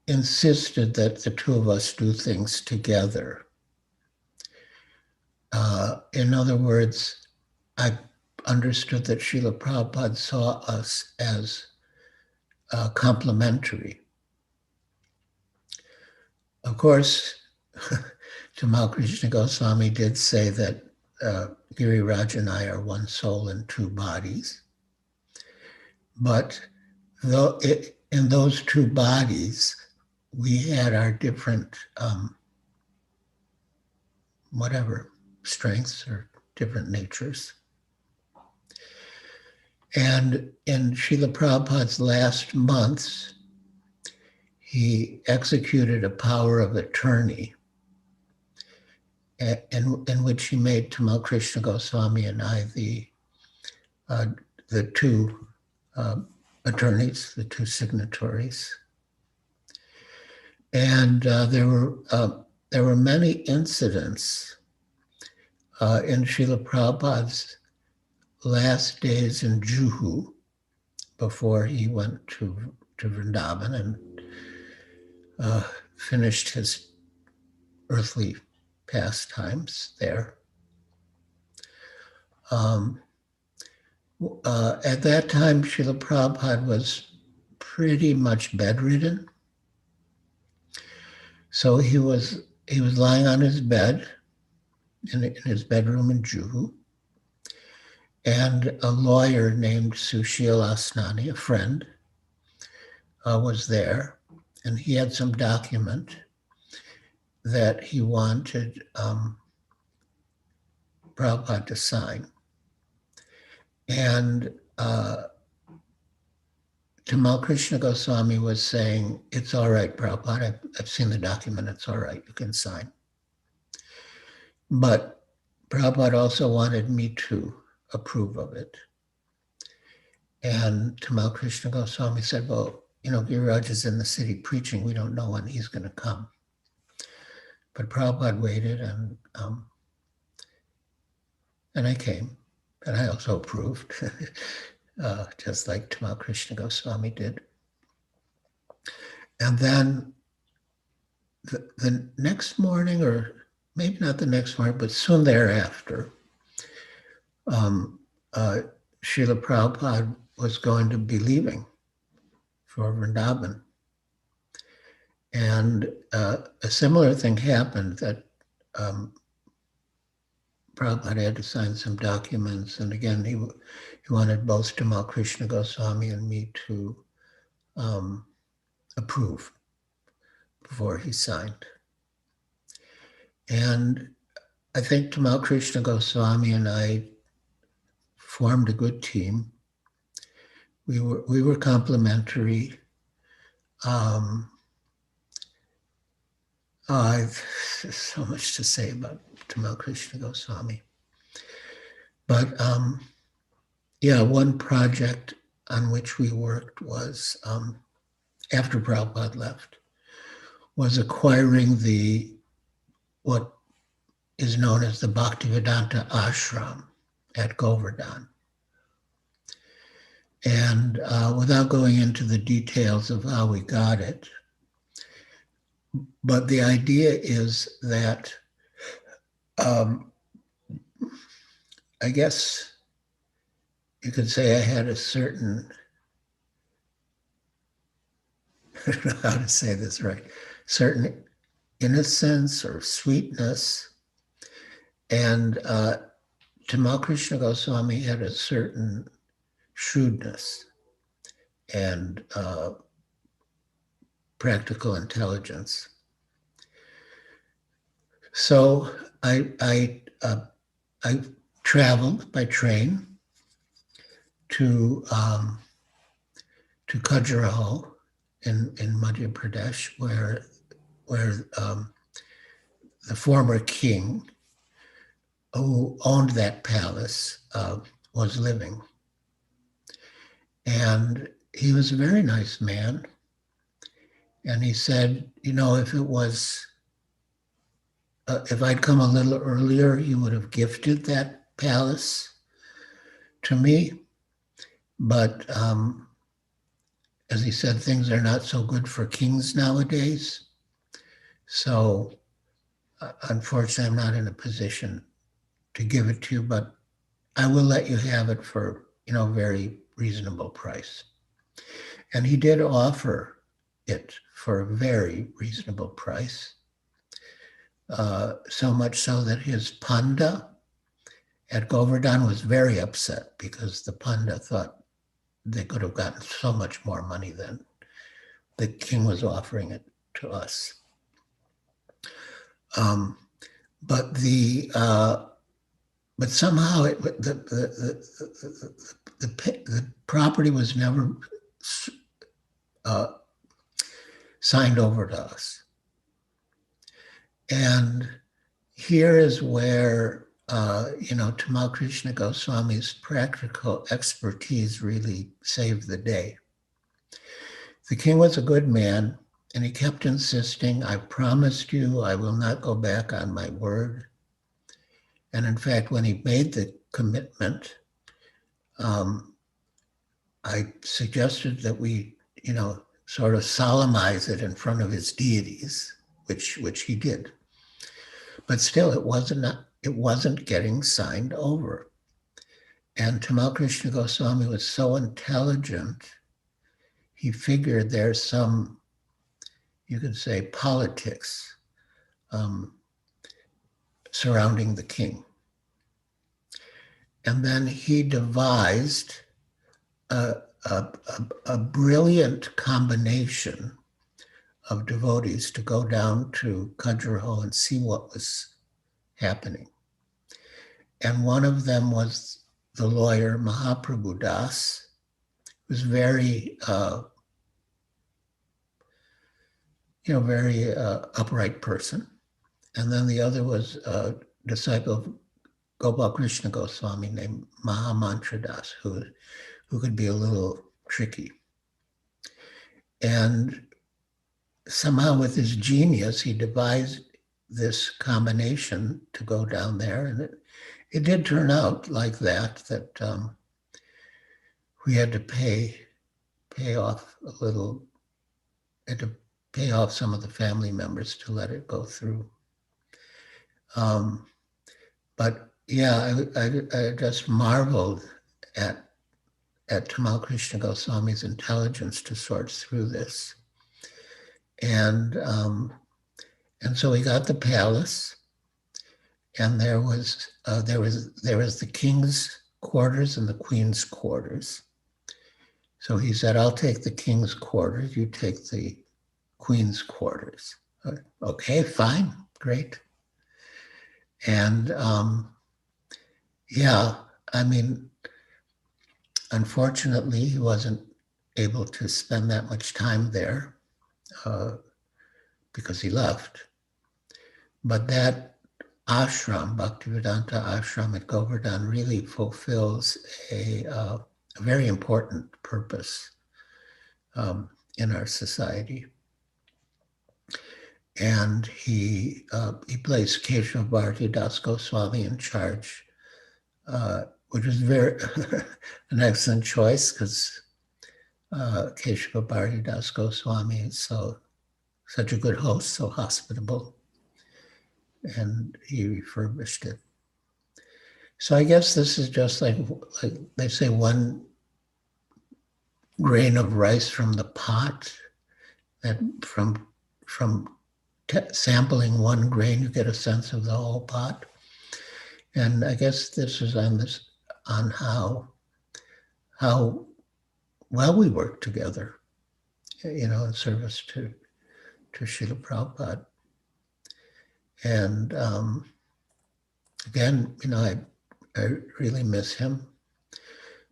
insisted that the 2 of us do things together. In other words, I understood that Srila Prabhupada saw us as complementary. Of course, Tamal Krishna Goswami did say that Giriraj and I are 1 soul in 2 bodies. But in those 2 bodies, we had our different, whatever, strengths or different natures. And in Srila Prabhupada's last months, he executed a power of attorney in which he made Tamal Krishna Goswami and I the two attorneys, the two signatories. And there were many incidents in Srila Prabhupada's last days in Juhu before he went to Vrindavan and finished his earthly pastimes there. At that time, Srila Prabhupada was pretty much bedridden. So he was lying on his bed in his bedroom in Juhu. And a lawyer named Sushil Asnani, a friend, was there. And he had some document that he wanted Prabhupada to sign. And Tamal Krishna Goswami was saying, "It's all right, Prabhupada, I've seen the document, it's all right, you can sign." But Prabhupada also wanted me to approve of it. And Tamal Krishna Goswami said, "Well, Giriraj is in the city preaching, we don't know when he's going to come." But Prabhupada waited, and I came, and I also approved, just like Tamal Krishna Goswami did. And then the next morning, or maybe not the next morning, but soon thereafter, Srila Prabhupada was going to be leaving for Vrindavan. And a similar thing happened, that Prabhupada had to sign some documents. And again, he wanted both Tamal Krishna Goswami and me to approve before he signed. And I think Tamal Krishna Goswami and I formed a good team. We were complementary. I've so much to say about Tamal Krishna Goswami. But one project on which we worked was, after Prabhupada left, was acquiring what is known as the Bhaktivedanta Ashram at Govardhan. And without going into the details of how we got it, but the idea is that I guess you could say I had a certain, I don't know how to say this right, certain innocence or sweetness. And Tamal Krishna Goswami had a certain shrewdness and practical intelligence. So I traveled by train to Khajuraho in Madhya Pradesh, where the former king who owned that palace was living. And he was a very nice man. And he said, if I'd come a little earlier, you would have gifted that palace to me. But as he said, things are not so good for kings nowadays. So unfortunately, I'm not in a position to give it to you, but I will let you have it for, a very reasonable price. And he did offer it for a very reasonable price. So much so that his panda at Govardhan was very upset, because the panda thought they could have gotten so much more money than the king was offering it to us. But somehow the property was never signed over to us. And here is where, Tamal Krishna Goswami's practical expertise really saved the day. The king was a good man, and he kept insisting, I promised you I will not go back on my word. And in fact, when he made the commitment, I suggested that we, sort of solemnize it in front of his deities, which he did. But still, it wasn't getting signed over. And Tamal Krishna Goswami was so intelligent, he figured there's some, you could say, politics surrounding the king. And then he devised a brilliant combination of devotees to go down to Khajuraho and see what was happening. And one of them was the lawyer Mahaprabhu Das, who was very, very upright person. And then the other was a disciple of Gopal Krishna Goswami named Mahamantra Das, who could be a little tricky. And somehow with his genius, he devised this combination to go down there. And it did turn out like that we had to pay off a little, had to pay off some of the family members to let it go through. But yeah, I just marveled at Tamal Krishna Goswami's intelligence to sort through this. And so we got the palace, and there was the king's quarters and the queen's quarters. So he said, I'll take the king's quarters, you take the queen's quarters. Okay, fine, great. And unfortunately, he wasn't able to spend that much time there because he left. But that ashram, Bhaktivedanta ashram at Govardhan, really fulfills a very important purpose in our society. And he placed Keshav Bharati Das Goswami in charge, which was very an excellent choice because Keshav Bharati Das Goswami is such a good host, so hospitable, and he refurbished it. So I guess this is just like they say, one grain of rice from the pot. That from sampling one grain, you get a sense of the whole pot. And I guess this is on how well we work together, in service to Srila Prabhupada. And again, I really miss him,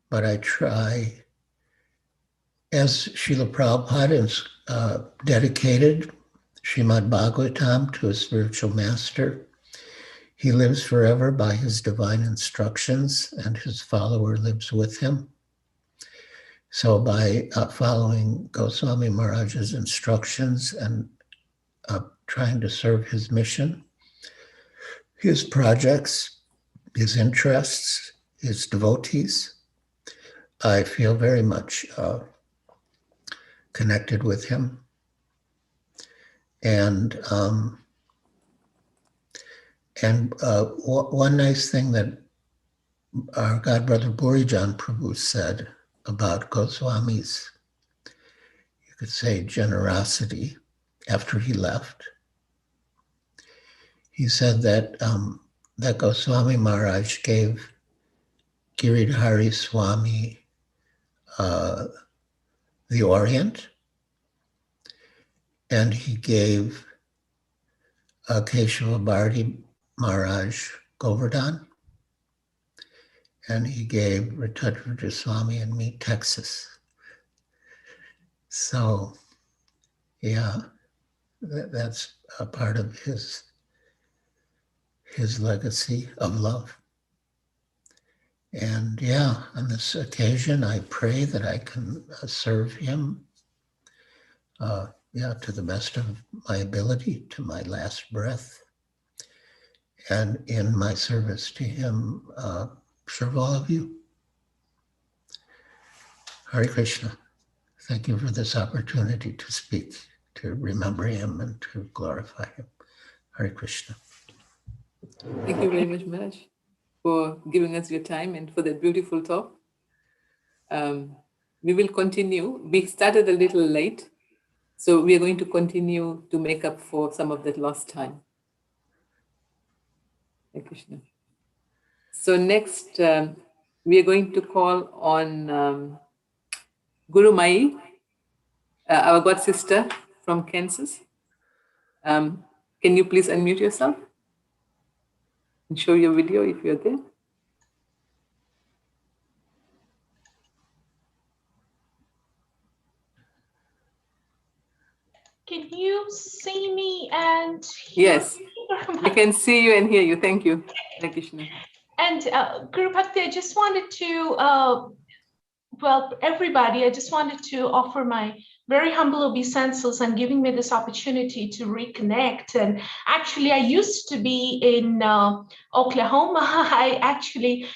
but I try, as Srila Prabhupada is dedicated Srimad Bhagavatam to a spiritual master. He lives forever by his divine instructions, and his follower lives with him. So by following Goswami Maharaj's instructions and trying to serve his mission, his projects, his interests, his devotees, I feel very much connected with him. And one nice thing that our God Brother Burijan Prabhu said about Goswami's, you could say, generosity after he left. He said that that Goswami Maharaj gave Giridhari Swami the Orient, and he gave Keshava Bharati Maharaj Govardhan, and he gave Ratadra Goswami and me Texas. So, yeah, that's a part of his legacy of love. And yeah, on this occasion, I pray that I can serve him, to the best of my ability, to my last breath. And in my service to him, serve all of you. Hare Krishna. Thank you for this opportunity to speak, to remember him and to glorify him. Hare Krishna. Thank you very much, Maharaj, for giving us your time and for that beautiful talk. We will continue. We started a little late, so we are going to continue to make up for some of that lost time. Hare Krishna. So next, we are going to call on Guru Mai, our God sister from Kansas. Can you please unmute yourself and show your video if you're there? Can you see me and hear Yes, me? I can see you and hear you. Thank you. Hare Krishna. And Guru Bhakti, I just wanted to, well, everybody, I just wanted to offer my very humble obeisances and giving me this opportunity to reconnect. And actually, I used to be in Oklahoma.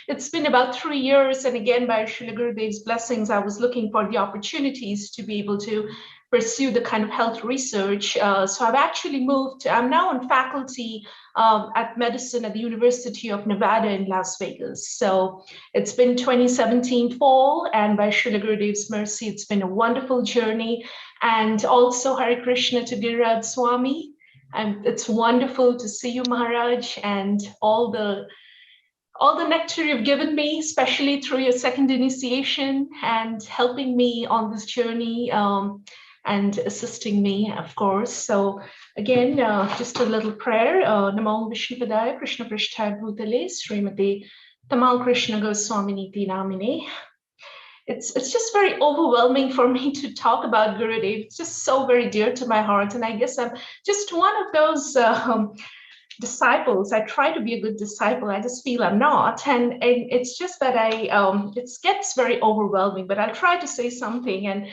It's been about 3 years. And again, by Srila Gurudev's blessings, I was looking for the opportunities to be able to pursue the kind of health research. So I've actually moved. I'm now on faculty at medicine at the University of Nevada in Las Vegas. So it's been 2017 fall, and by Srila Gurudev's mercy, it's been a wonderful journey. And also Hare Krishna to Giriraj Swami. And it's wonderful to see you, Maharaj, and all the nectar you've given me, especially through your second initiation and helping me on this journey and assisting me, of course. So again, just a little prayer. Namo Vishnupadaya Krishna Prishthaya Bhutale Srimati Tamal Krishna Goswami Niti Namine. It's just very overwhelming for me to talk about Gurudev. It's just so very dear to my heart. And I guess I'm just one of those disciples. I try to be a good disciple. I just feel I'm not. And it's just that it gets very overwhelming, but I'll try to say something. And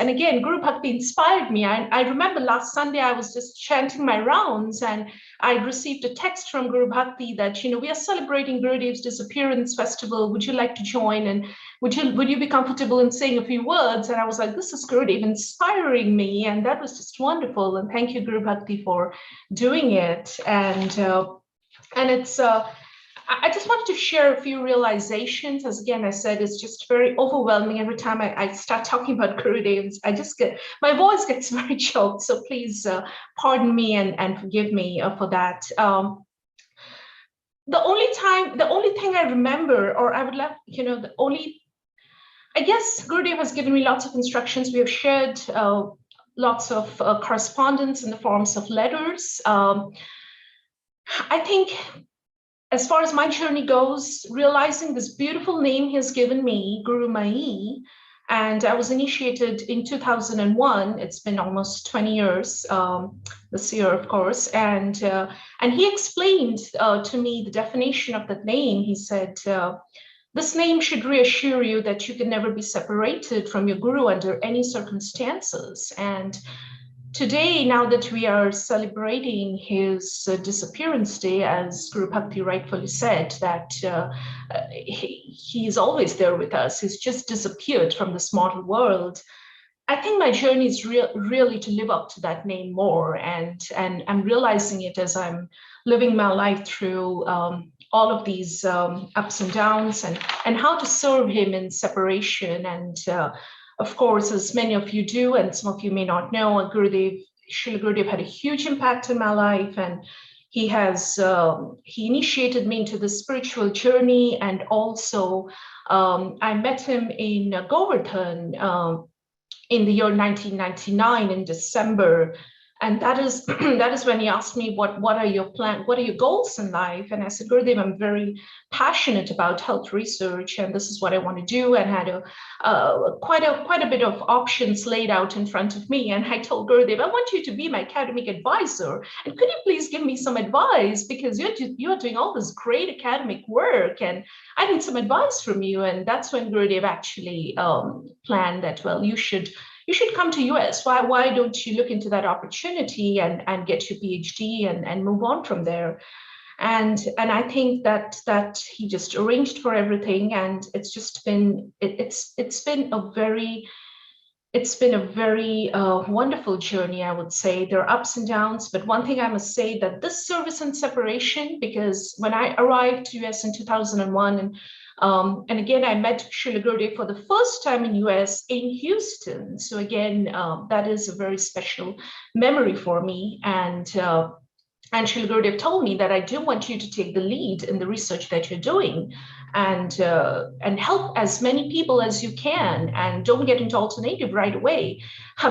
again, Guru Bhakti inspired me. I remember last Sunday, I was just chanting my rounds and I received a text from Guru Bhakti that, we are celebrating Gurudev's Disappearance Festival. Would you like to join? And would you be comfortable in saying a few words? And I was like, this is Gurudev inspiring me. And that was just wonderful. And thank you, Guru Bhakti, for doing it. And it's, I just wanted to share a few realizations. As again, I said, it's just very overwhelming. Every time I start talking about Gurudev, my voice gets very choked. So please pardon me and forgive me for that. The only thing I remember, or I would love, I guess Gurudev has given me lots of instructions. We have shared lots of correspondence in the forms of letters. I think as far as my journey goes, realizing this beautiful name he has given me, Guru Mai, and I was initiated in 2001. It's been almost 20 years this year, of course. And he explained to me the definition of that name. He said, this name should reassure you that you can never be separated from your Guru under any circumstances. And today, now that we are celebrating his disappearance day, as Guru Bhakti rightfully said, that he is always there with us. He's just disappeared from this mortal world. I think my journey is really to live up to that name more, and I'm realizing it as I'm living my life through all of these ups and downs, and how to serve him in separation. And of course, as many of you do, and some of you may not know, Srila Gurudev had a huge impact in my life, and he initiated me into the spiritual journey. And also, I met him in Govardhan in the year 1999 in December. And that is that is when he asked me, what are your plans, what are your goals in life? And I said, Gurudev, I'm very passionate about health research, and this is what I want to do, and had quite a bit of options laid out in front of me. And I told Gurudev, I want you to be my academic advisor, and could you please give me some advice, because you're doing all this great academic work, and I need some advice from you. And that's when Gurudev actually planned that, well, you should come to US. Why don't you look into that opportunity and get your PhD and move on from there? And I think that he just arranged for everything, and it's just been it's been a very wonderful journey, I would say. There are ups and downs, but one thing I must say, that this service and separation, because when I arrived to US in 2001, and again, I met Srila Gurudev for the first time in US in Houston. So again, that is a very special memory for me. And Srila Gurudev told me that I do want you to take the lead in the research that you're doing, and help as many people as you can, and don't get into alternative right away.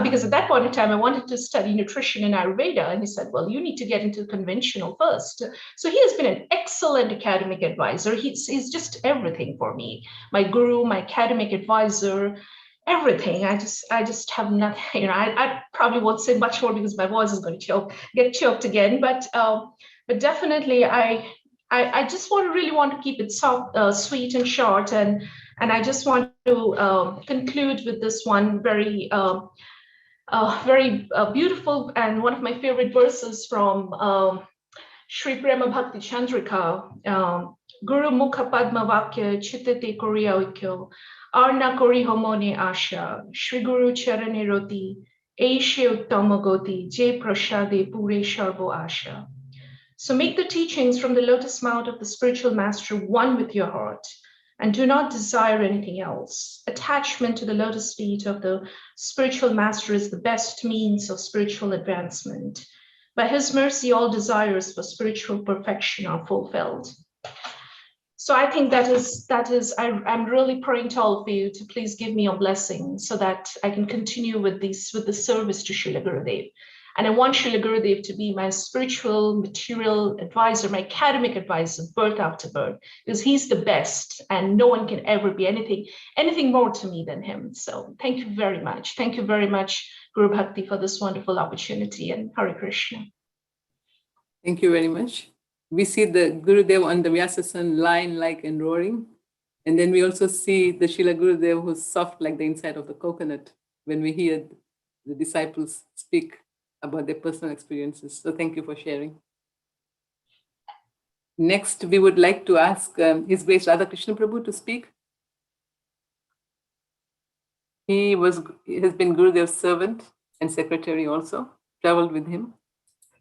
Because at that point in time, I wanted to study nutrition and Ayurveda. And he said, well, you need to get into conventional first. So he has been an excellent academic advisor. He's just everything for me. My guru, my academic advisor, everything. I just have nothing, I probably won't say much more because my voice is going to get choked again, but definitely I just really want to keep it soft, sweet and short, and I just want to conclude with this one very beautiful and one of my favorite verses from Sri Prema Bhakti Chandrika. Guru Mukha Padma Vakya Chittate Koriya Oikeo Arna Kori Homone Asha Shri Guru Charane Roti Aishe Uttama Goti Je Prashade Pure Sharvo Asha. So make the teachings from the lotus mouth of the spiritual master one with your heart, and do not desire anything else. Attachment to the lotus feet of the spiritual master is the best means of spiritual advancement. By his mercy, all desires for spiritual perfection are fulfilled. So I think I'm really praying to all of you to please give me your blessing so that I can continue with the service to Srila Gurudev. And I want Srila Gurudev to be my spiritual, material advisor, my academic advisor, birth after birth, because he's the best and no one can ever be anything more to me than him. So thank you very much. Thank you very much, Guru Bhakti, for this wonderful opportunity, and Hare Krishna. Thank you very much. We see the Gurudev on the Vyasasan lion-like and roaring. And then we also see the Srila Gurudev who's soft like the inside of the coconut when we hear the disciples speak about their personal experiences. So thank you for sharing. Next, we would like to ask His Grace Radhakrishna Prabhu to speak. He has been Gurudev's servant and secretary also, traveled with him.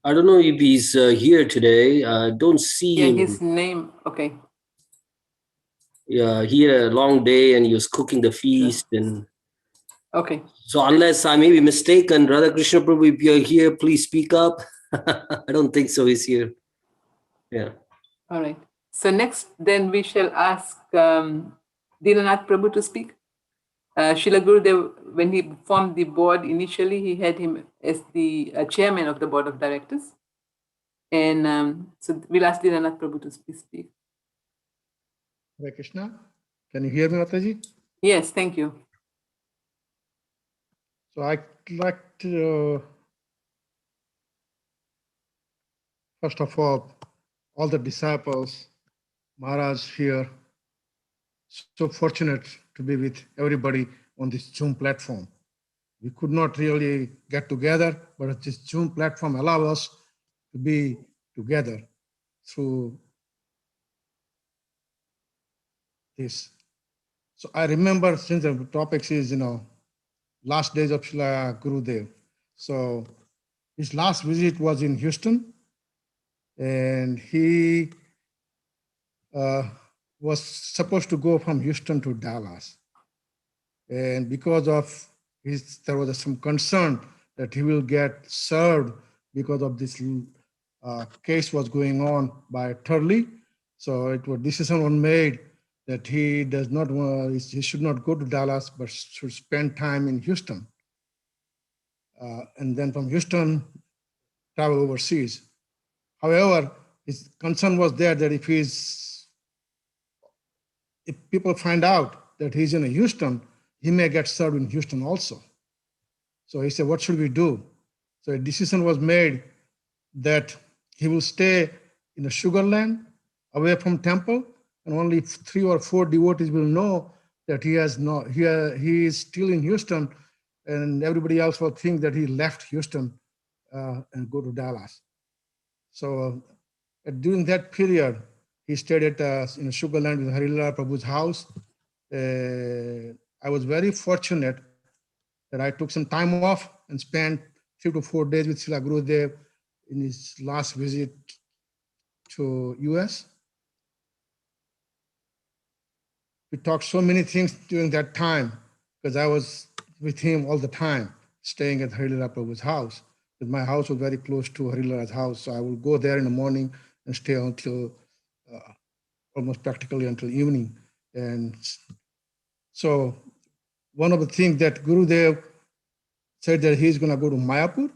I don't know if he's here today. Don't see him. His name, okay. Yeah, he had a long day and he was cooking the feast. And okay. So unless I may be mistaken, Radhakrishna Prabhu, if you're here, please speak up. I don't think so, he's here. Yeah. All right. So next, then we shall ask Dinanath Prabhu to speak. Srila Gurudev, when he formed the board initially, he had him as the chairman of the board of directors. And so we'll ask Dinanath Prabhu to speak. Hare Krishna. Can you hear me, Mataji? Yes, thank you. So I'd like to, first of all the disciples, Maharaj here, so fortunate to be with everybody on this Zoom platform. We could not really get together, but this Zoom platform allows us to be together through this. So I remember, since the topic is, last days of Srila Gurudev. So his last visit was in Houston, and he was supposed to go from Houston to Dallas. And because of there was some concern that he will get served because of this case was going on by Turley. So decision was made that he should not go to Dallas, but should spend time in Houston. and then from Houston, travel overseas. However, his concern was there that if people find out that he's in Houston, he may get served in Houston also. So he said, what should we do? So a decision was made that he will stay in the Sugar Land, away from temple, and only 3 or 4 devotees will know that he is still in Houston, and everybody else will think that he left Houston and go to Dallas. So during that period, he stayed in Sugar Land with Harilala Prabhu's house. I was very fortunate that I took some time off and spent 3 to 4 days with Srila Gurudev in his last visit to US. We talked so many things during that time because I was with him all the time, staying at Harilala Prabhu's house. But my house was very close to Harilala's house, so I would go there in the morning and stay until almost practically until evening. And so one of the things that Gurudev said that he's going to go to Mayapur.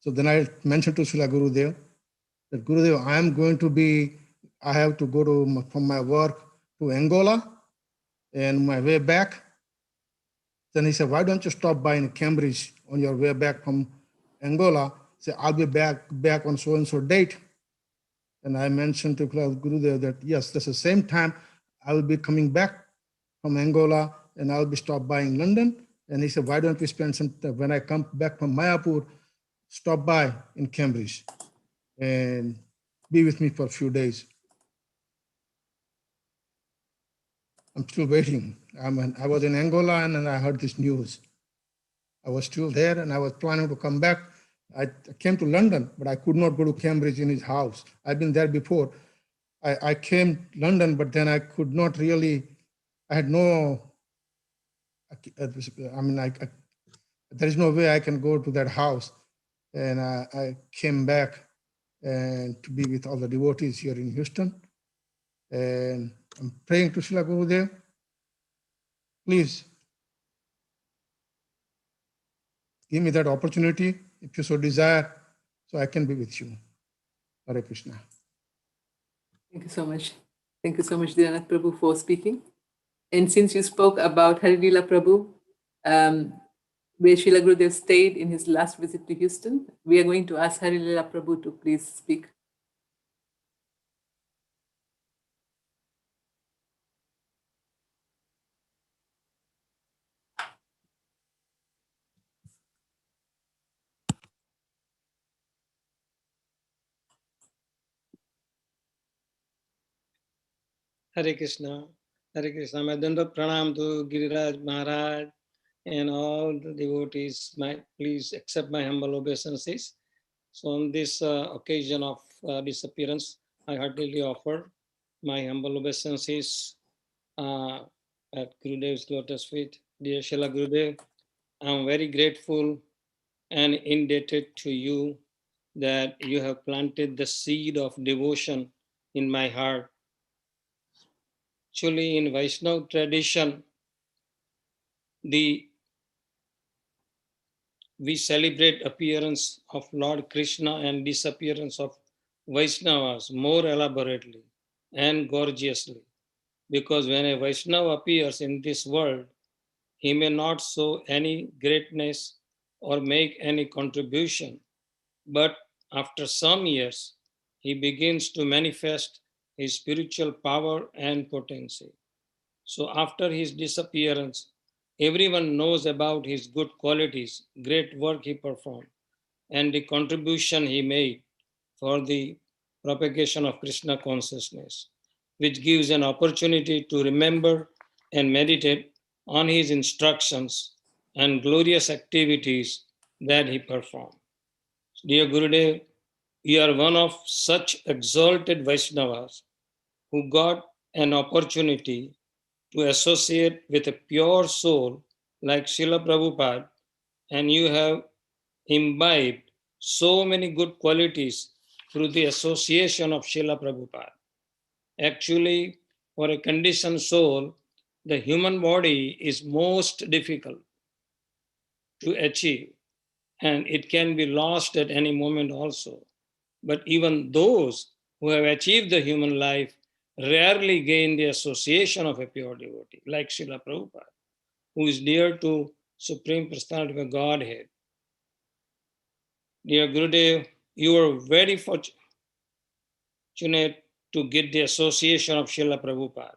So then I mentioned to Srila Gurudev that Gurudev, I have to go from my work to Angola and my way back. Then he said, why don't you stop by in Cambridge on your way back from Angola? Say, I'll be back on so-and-so date. And I mentioned to Gurudev that, yes, that's the same time I will be coming back from Angola and I'll be stopped by in London. And he said, why don't we spend some time, when I come back from Mayapur, stop by in Cambridge and be with me for a few days. I'm still waiting. I was in Angola and then I heard this news. I was still there and I was planning to come back. I came to London, but I could not go to Cambridge in his house. I've been there before. I came to London, but then I could not really, I had no, there is no way I can go to that house. And I came back and to be with all the devotees here in Houston. And I'm praying to Srila Gurudev, please give me that opportunity, if you so desire, so I can be with you. Hare Krishna. Thank you so much. Thank you so much, Dhyanath Prabhu, for speaking. And since you spoke about Harilala Prabhu, where Srila Gurudev stayed in his last visit to Houston, we are going to ask Harilala Prabhu to please speak. Hare Krishna. Hare Krishna. My Danda Pranam to Giriraj Maharaj and all the devotees. Please accept my humble obeisances. So on this occasion of disappearance, I heartily offer my humble obeisances at Gurudev's lotus feet. Dear Srila Gurudev, I'm very grateful and indebted to you that you have planted the seed of devotion in my heart. Actually, in Vaishnava tradition, we celebrate appearance of Lord Krishna and disappearance of Vaishnavas more elaborately and gorgeously. Because when a Vaishnava appears in this world, he may not show any greatness or make any contribution, but after some years, he begins to manifest his spiritual power and potency. So after his disappearance, everyone knows about his good qualities, great work he performed, and the contribution he made for the propagation of Krishna consciousness, which gives an opportunity to remember and meditate on his instructions and glorious activities that he performed. Dear Gurudev, you are one of such exalted Vaishnavas who got an opportunity to associate with a pure soul like Srila Prabhupada, and you have imbibed so many good qualities through the association of Srila Prabhupada. Actually, for a conditioned soul, the human body is most difficult. to achieve, and it can be lost at any moment also. But even those who have achieved the human life rarely gain the association of a pure devotee, like Srila Prabhupada, who is dear to Supreme Personality of Godhead. Dear Gurudev, you are very fortunate to get the association of Srila Prabhupada.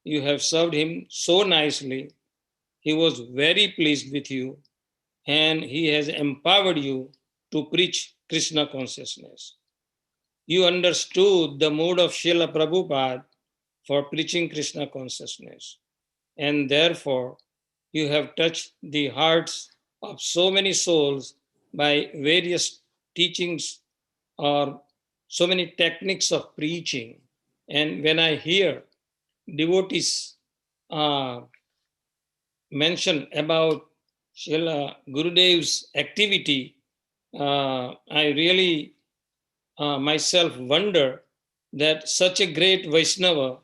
You have served him so nicely. He was very pleased with you, and he has empowered you to preach Krishna consciousness. You understood the mood of Srila Prabhupada for preaching Krishna consciousness, and therefore you have touched the hearts of so many souls by various teachings or so many techniques of preaching. And when I hear devotees mention about Srila Gurudev's activity, I really myself wonder that such a great Vaishnava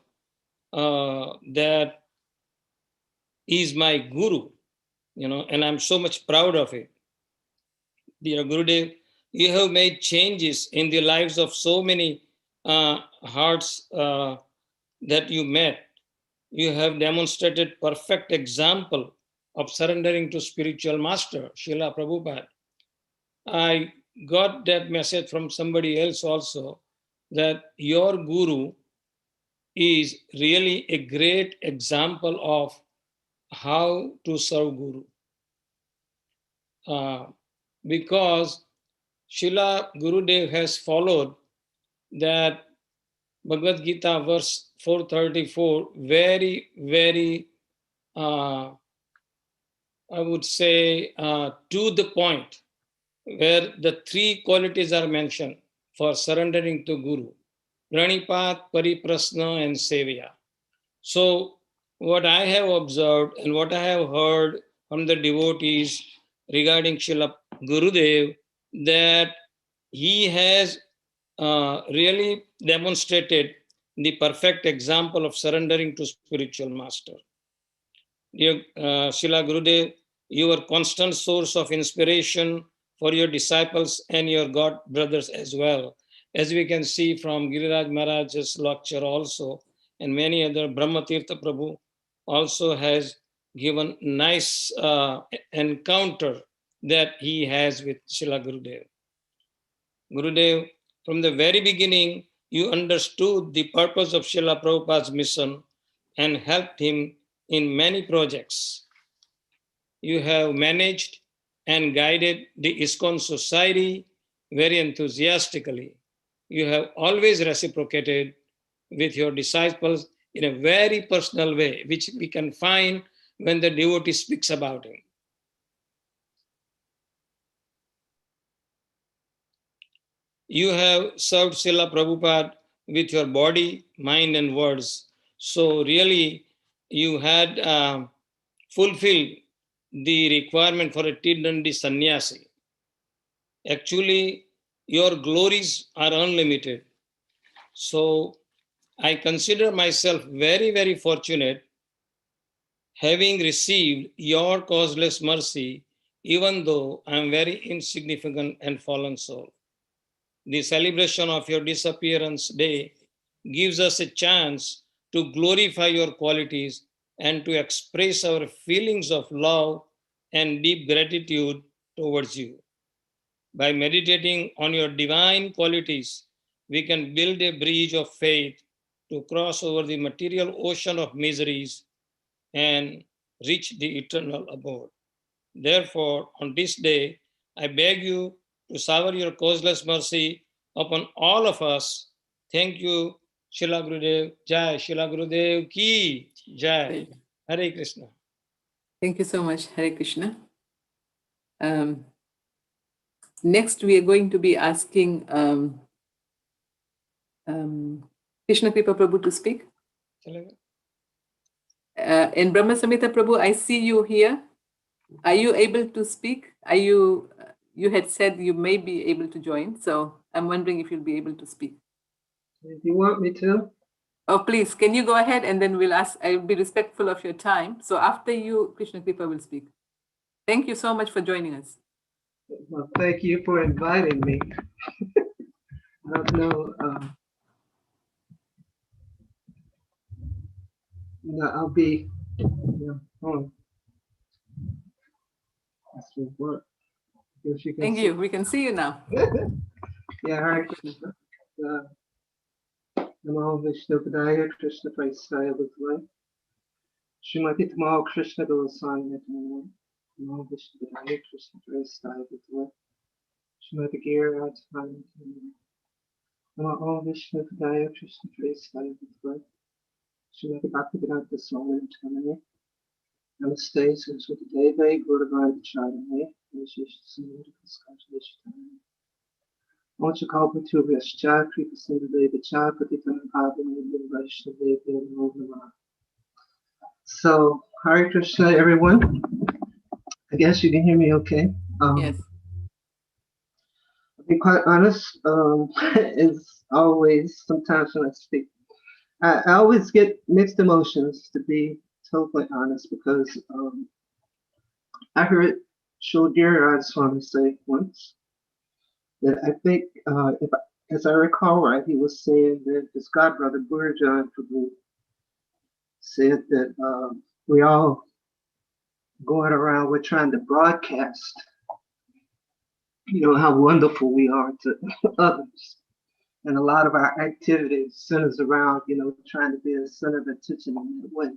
that is my guru, and I'm so much proud of it. Dear Gurudev, you have made changes in the lives of so many hearts that you met. You have demonstrated perfect example of surrendering to spiritual master, Srila Prabhupada. I got that message from somebody else also, that your guru is really a great example of how to serve Guru. Because Srila Gurudev has followed that Bhagavad Gita verse 434 very, very, I would say, to the point, where the three qualities are mentioned for surrendering to Guru: Pranipat, Pariprasna, and Sevya. So what I have observed and what I have heard from the devotees regarding Srila Gurudev, that he has really demonstrated the perfect example of surrendering to spiritual master. Dear Srila Gurudev, you are constant source of inspiration for your disciples and your God brothers as well. As we can see from Giriraj Maharaj's lecture also, and many other, Brahma Tirtha Prabhu also has given nice encounter that he has with Srila Gurudev. Gurudev, from the very beginning, you understood the purpose of Srila Prabhupada's mission and helped him in many projects. You have managed and guided the ISKCON society very enthusiastically. You have always reciprocated with your disciples in a very personal way, which we can find when the devotee speaks about him. You have served Srila Prabhupada with your body, mind, and words. So really, you had fulfilled the requirement for a Tidandi sannyasi. Actually, your glories are unlimited. So I consider myself very, very fortunate having received your causeless mercy, even though I am very insignificant and fallen soul. The celebration of your disappearance day gives us a chance to glorify your qualities and to express our feelings of love and deep gratitude towards you. By meditating on your divine qualities, we can build a bridge of faith to cross over the material ocean of miseries and reach the eternal abode. Therefore, on this day, I beg you to shower your causeless mercy upon all of us. Thank you, Srila Gurudev. Jai Srila Gurudev ki Jai. Hare Krishna. Thank you so much, Hare Krishna. Next, we are going to be asking Krishna Kripa Prabhu to speak. In Brahma Samhita Prabhu, I see you here. Are you able to speak? Are you? You had said you may be able to join, so I'm wondering if you'll be able to speak. Do you want me to? Oh, please, can you go ahead and then we'll ask. I'll be respectful of your time. So after you, Krishna Kripa will speak. Thank you so much for joining us. Well, thank you for inviting me. I don't know. I'll be. This will work. If you can Thank see. you. We can see you now. Yeah, Hare Krishna. Namo Vishnu Padaya Krishna Prasthaya Bhutale. Srimati Tamal Krishna Goswami Namo. Namo Vishnu Padaya Krishna Prasthaya Bhutale. Srimati Gira Atmani. Namo Vishnu Padaya Krishna Prasthaya Bhutale. Srimati Bhaktivedanta Swami Namo. Namaste, Saraswati Deve, Gurudeva Chardane, Vishish Sundarikas Kajvishtan. Mochakalpatubhyascha, Kripa Sundadeva, Patitan Bhavani, Vaishnavadeva, Namo Namah. So, Hare Krishna, everyone. I guess you can hear me okay. Yes. To be quite honest, as always, sometimes when I speak, I always get mixed emotions, to be totally honest, because I heard Srila Swami say once that I think, as I recall right, he was saying that his godbrother Gurudeva said that we all going around, we're trying to broadcast, how wonderful we are to others. And a lot of our activities centers around, trying to be a center of attention in that way.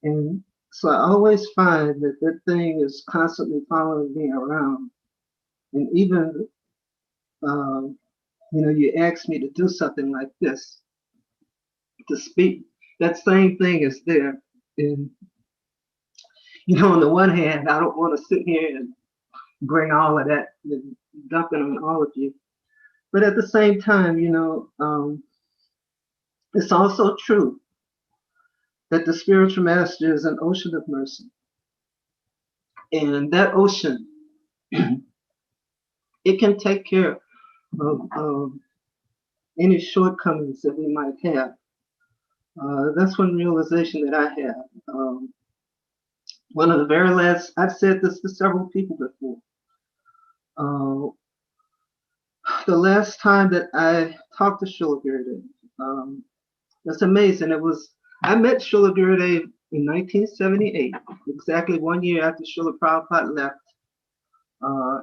And so I always find that that thing is constantly following me around. And even, you ask me to do something like this, to speak, that same thing is there. And, on the one hand, I don't want to sit here and bring all of that and dump it on all of you. But at the same time, it's also true that the spiritual master is an ocean of mercy. And that ocean, it can take care of any shortcomings that we might have. That's one realization that I have. One of the very last, I've said this to several people before. The last time that I talked to Srila Gurudeva, that's amazing. I met Srila Gurudeva in 1978, exactly 1 year after Srila Prabhupada left,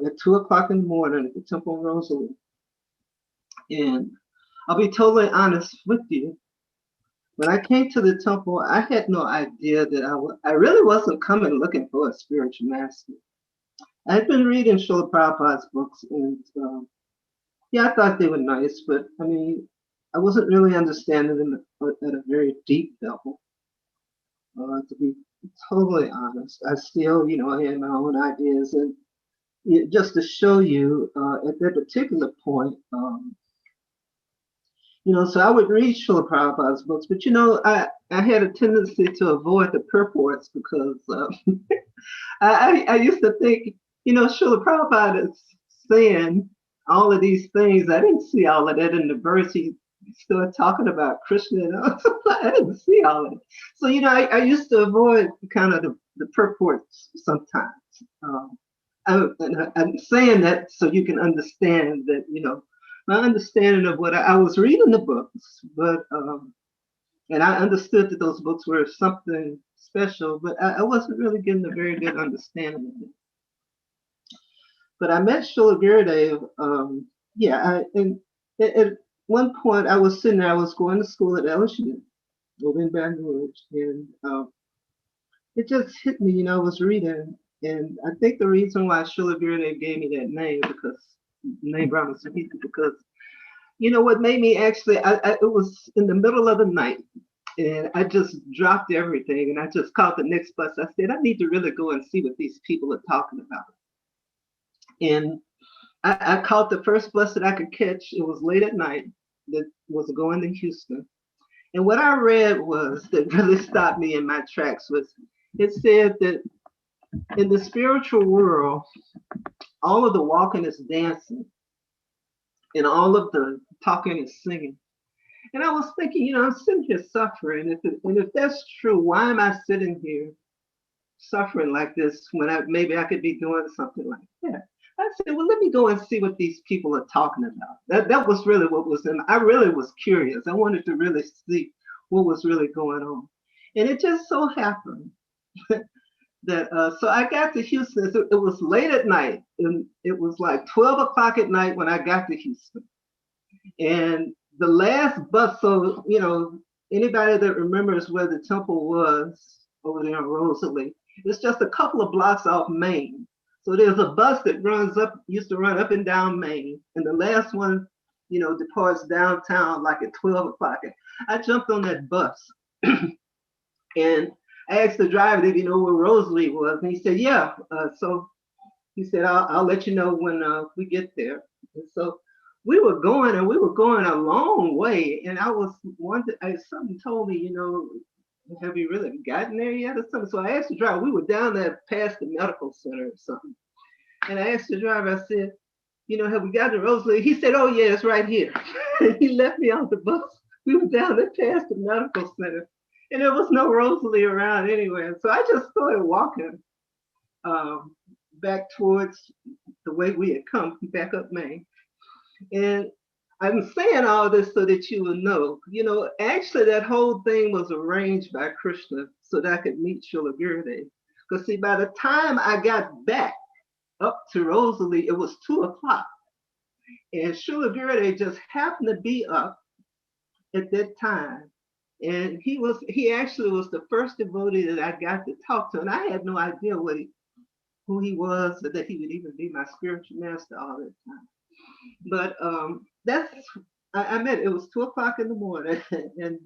at 2 o'clock in the morning at the Temple of Rosalie. And I'll be totally honest with you. When I came to the temple, I had no idea that I really wasn't coming looking for a spiritual master. I had been reading Srila Prabhupada's books, and I thought they were nice, but I wasn't really understanding them at a very deep level. To be totally honest, I still, I had my own ideas, and just to show you, at that particular point, so I would read Srila Prabhupada's books, but I had a tendency to avoid the purports because I used to think, Srila Prabhupada is saying all of these things. I didn't see all of that in the verse. He started talking about Krishna and all. I didn't see all of it. So, I used to avoid kind of the purports sometimes. I'm saying that so you can understand that, my understanding of what I was reading the books, but and I understood that those books were something special, but I wasn't really getting a very good understanding of it. But I met Srila Gurudeva, and at one point I was sitting there, I was going to school at LSU, over in Baton Rouge, and it just hit me, I was reading, and I think the reason why Srila Gurudeva gave me that name, Brahma Samhita, because what made me actually, it was in the middle of the night, and I just dropped everything, and I just caught the next bus. I said, I need to really go and see what these people are talking about. And I caught the first bus that I could catch. It was late at night, that was going to Houston. And what I read that really stopped me in my tracks was, it said that in the spiritual world, all of the walking is dancing, and all of the talking is singing. And I was thinking, I'm sitting here suffering. And if that's true, why am I sitting here suffering like this when maybe I could be doing something like that. I said, well, let me go and see what these people are talking about. That was really what was in. I really was curious. I wanted to really see what was really going on. And it just so happened that, so I got to Houston. It was late at night, and it was like 12 o'clock at night when I got to Houston. And the last bus, so, you know, anybody that remembers where the temple was over there in Rosalie, it's just a couple of blocks off Main. So there's a bus that used to run up and down Main, and the last one, you know, departs downtown like at 12 o'clock. And I jumped on that bus and I asked the driver if he know where Rosalie was, and he said, yeah. So he said, I'll let you know when we get there. And so we were going a long way, and I was wondering, something told me, you know, have you really gotten there yet or something? So I asked the driver, we were down there past the medical center or something. And I asked the driver, I said, you know, have we gotten to Rosalie? He said, oh yeah, it's right here. He left me on the bus. We were down there past the medical center, and there was no Rosalie around anywhere. So I just started walking back towards the way we had come, back up Main. And I'm saying all this so that you will know, you know, actually that whole thing was arranged by Krishna so that I could meet Srila Gurudeva. Because see, by the time I got back up to Rosalie, it was 2 o'clock. And Srila Gurudeva just happened to be up at that time. And he actually was the first devotee that I got to talk to. And I had no idea who he was, or that he would even be my spiritual master all that time. But I met, it was 2 o'clock in the morning, and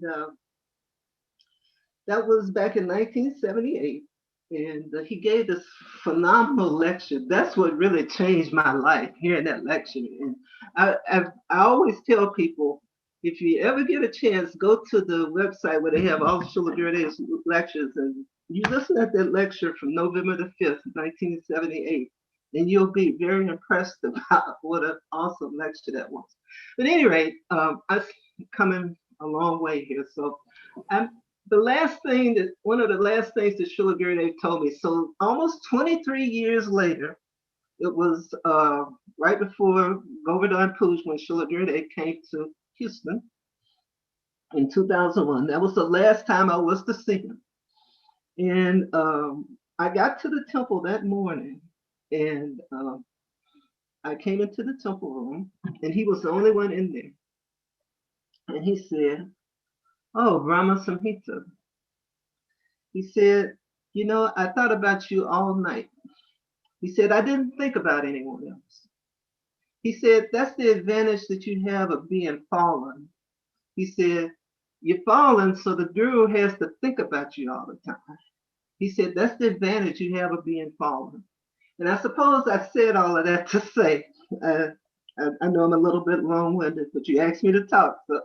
that was back in 1978. And he gave this phenomenal lecture. That's what really changed my life, hearing that lecture. And I always tell people, if you ever get a chance, go to the website where they have all of Srila Gurudeva's lectures, and you listen at that lecture from November the 5th, 1978. And you'll be very impressed about what an awesome lecture that was. But at any rate, I'm coming a long way here. So one of the last things that Srila Gurudeva told me, so almost 23 years later, it was right before Govardhan Puja when Srila Gurudeva came to Houston in 2001. That was the last time I was to see him. And I got to the temple that morning, and I came into the temple room, and he was the only one in there. And he said, oh, Brahma Samhita. He said, you know, I thought about you all night. He said, I didn't think about anyone else. He said, that's the advantage that you have of being fallen. He said, you're fallen, so the guru has to think about you all the time. He said, that's the advantage you have of being fallen. And I suppose I said all of that to say, I know I'm a little bit long-winded, but you asked me to talk, so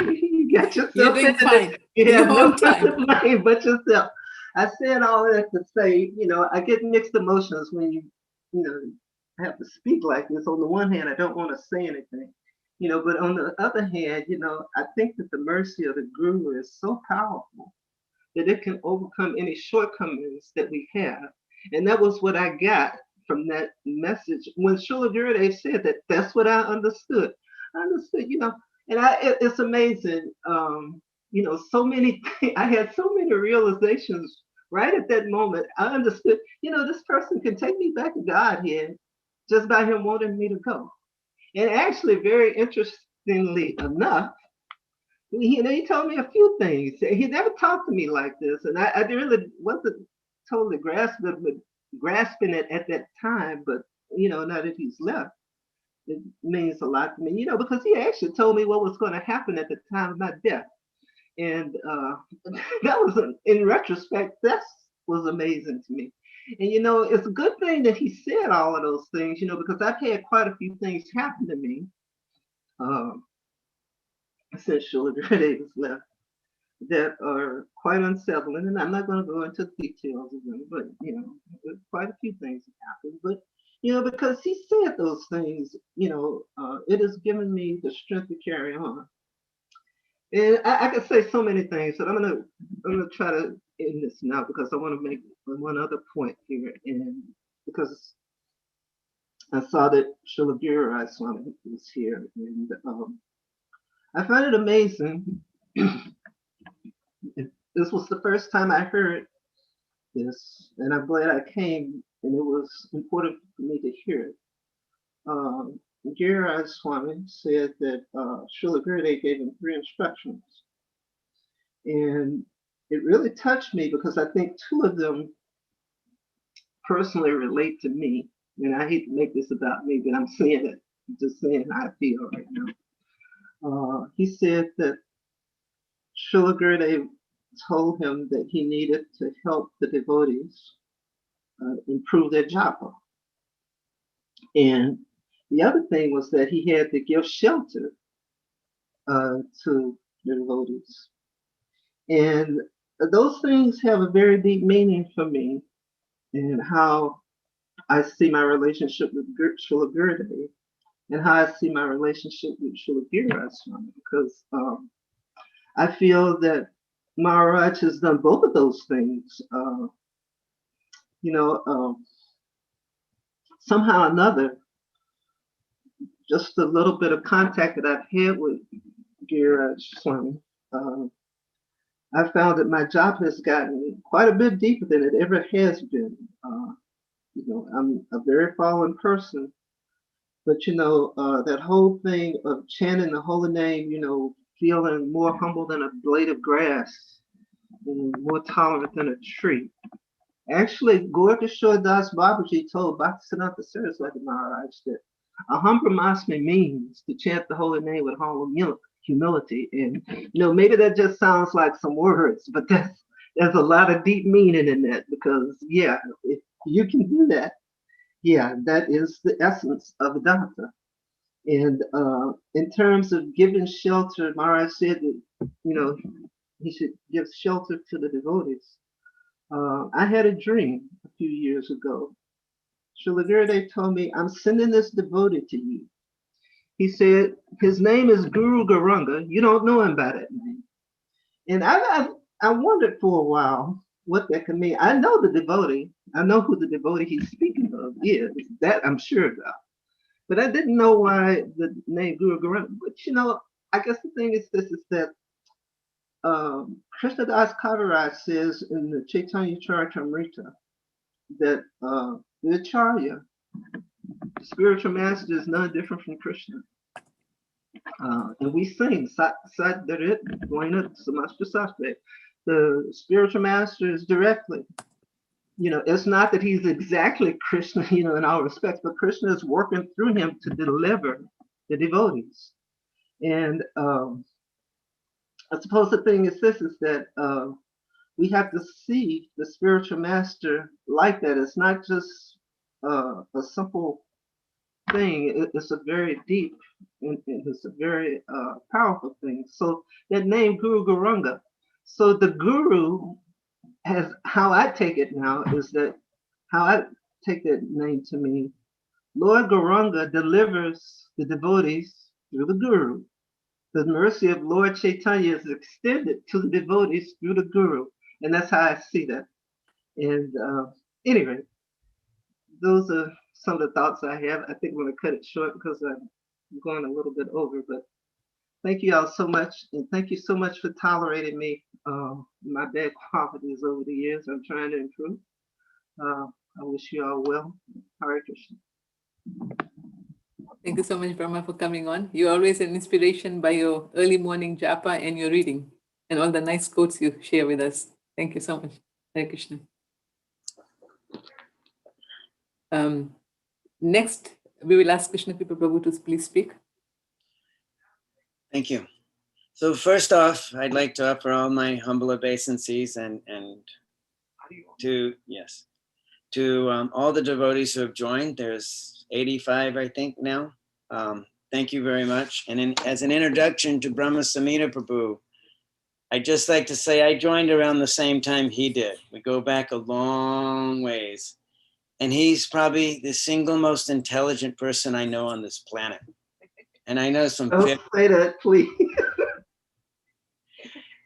you got yourself. You're doing fine. You have no one time. to blame but yourself. I said all of that to say, you know, I get mixed emotions when you know, have to speak like this. On the one hand, I don't want to say anything, you know, but on the other hand, you know, I think that the mercy of the Guru is so powerful that it can overcome any shortcomings that we have. And that was what I got from that message. When Srila Gurudeva said that, that's what I understood. I understood, you know, and it's amazing, you know, so many, I had so many realizations right at that moment. I understood, you know, this person can take me back to Godhead just by him wanting me to go. And actually, very interestingly enough, he told me a few things. He never talked to me like this, and I really wasn't totally grasping it at that time. But you know, now that he's left, it means a lot to me. You know, because he actually told me what was going to happen at the time of my death, and that was, in retrospect, that was amazing to me. And you know, it's a good thing that he said all of those things. You know, because I've had quite a few things happen to me. Since Srila Gurudeva was left, that are quite unsettling, and I'm not going to go into the details of them, but you know, quite a few things have happened. But you know, because he said those things, you know, it has given me the strength to carry on. And I could say so many things, but I'm gonna try to end this now because I want to make one other point here, and because I saw that Srila Gurudeva was here, and I find it amazing. This was the first time I heard this, and I'm glad I came, and it was important for me to hear it. Gurudeva Swami said that Srila Gurudeva gave him 3 instructions, and it really touched me because I think 2 of them personally relate to me. And I hate to make this about me, but I'm saying it, just saying how I feel right now. He said that Srila Gurudeva told him that he needed to help the devotees improve their japa. And the other thing was that he had to give shelter to the devotees. And those things have a very deep meaning for me and how I see my relationship with Srila Gurudeva and how I see my relationship with Srila Gurudeva Swami, because I feel that Maharaj has done both of those things. Somehow or another, just a little bit of contact that I've had with Gurudeva Swami, I found that my job has gotten quite a bit deeper than it ever has been. I'm a very fallen person, but that whole thing of chanting the holy name, feeling more humble than a blade of grass and more tolerant than a tree. Actually, Gorkishore Das Babaji told Bhaktisiddhanta Saraswati Maharaj that Aham Brahmasmi means to chant the holy name with humility. And maybe that just sounds like some words, but there's a lot of deep meaning in that, because if you can do that, that is the essence of Vedanta. And in terms of giving shelter, Maharaj said that he should give shelter to the devotees. I had a dream a few years ago. Srila Gurudeva told me, I'm sending this devotee to you. He said, his name is Guru Garanga. You don't know him by that name. And I wondered for a while what that could mean. I know the devotee. I know who the devotee he's speaking of is. That I'm sure about. But I didn't know why the name Guru Garanga. But I guess the thing is this, is that Krishna Das Kaviraj says in the Chaitanya Charitamrita that the Acharya, the spiritual master, is none different from Krishna. And we sing Sat Darit Goina Samastra Sastre. The spiritual master is directly, it's not that he's exactly Krishna, in all respects, but Krishna is working through him to deliver the devotees. And I suppose the thing is this, is that we have to see the spiritual master like that. It's not just a simple thing. It's a very deep, and it's a very powerful thing. So that name Guru Garanga. So the Guru has, how I take it now is that, how I take that name to mean, Lord Garanga delivers the devotees through the Guru. The mercy of Lord Chaitanya is extended to the devotees through the Guru. And that's how I see that. And anyway, those are some of the thoughts I have. I think I'm going to cut it short because I'm going a little bit over. But thank you all so much. And thank you so much for tolerating me. My bad qualities over the years. I'm trying to improve. I wish you all well. Hare Krishna. Thank you so much, Brahma, for coming on. You're always an inspiration by your early morning japa and your reading and all the nice quotes you share with us. Thank you so much. Hare Krishna. Next, we will ask Krishna Kripa Prabhu to please speak. Thank you. So first off, I'd like to offer all my humble obeisances and to all the devotees who have joined. There's 85, I think, now. Thank you very much. And as an introduction to Brahma Samhita Prabhu, I'd just like to say I joined around the same time he did. We go back a long ways. And he's probably the single most intelligent person I know on this planet. And I know some. Don't say that, please.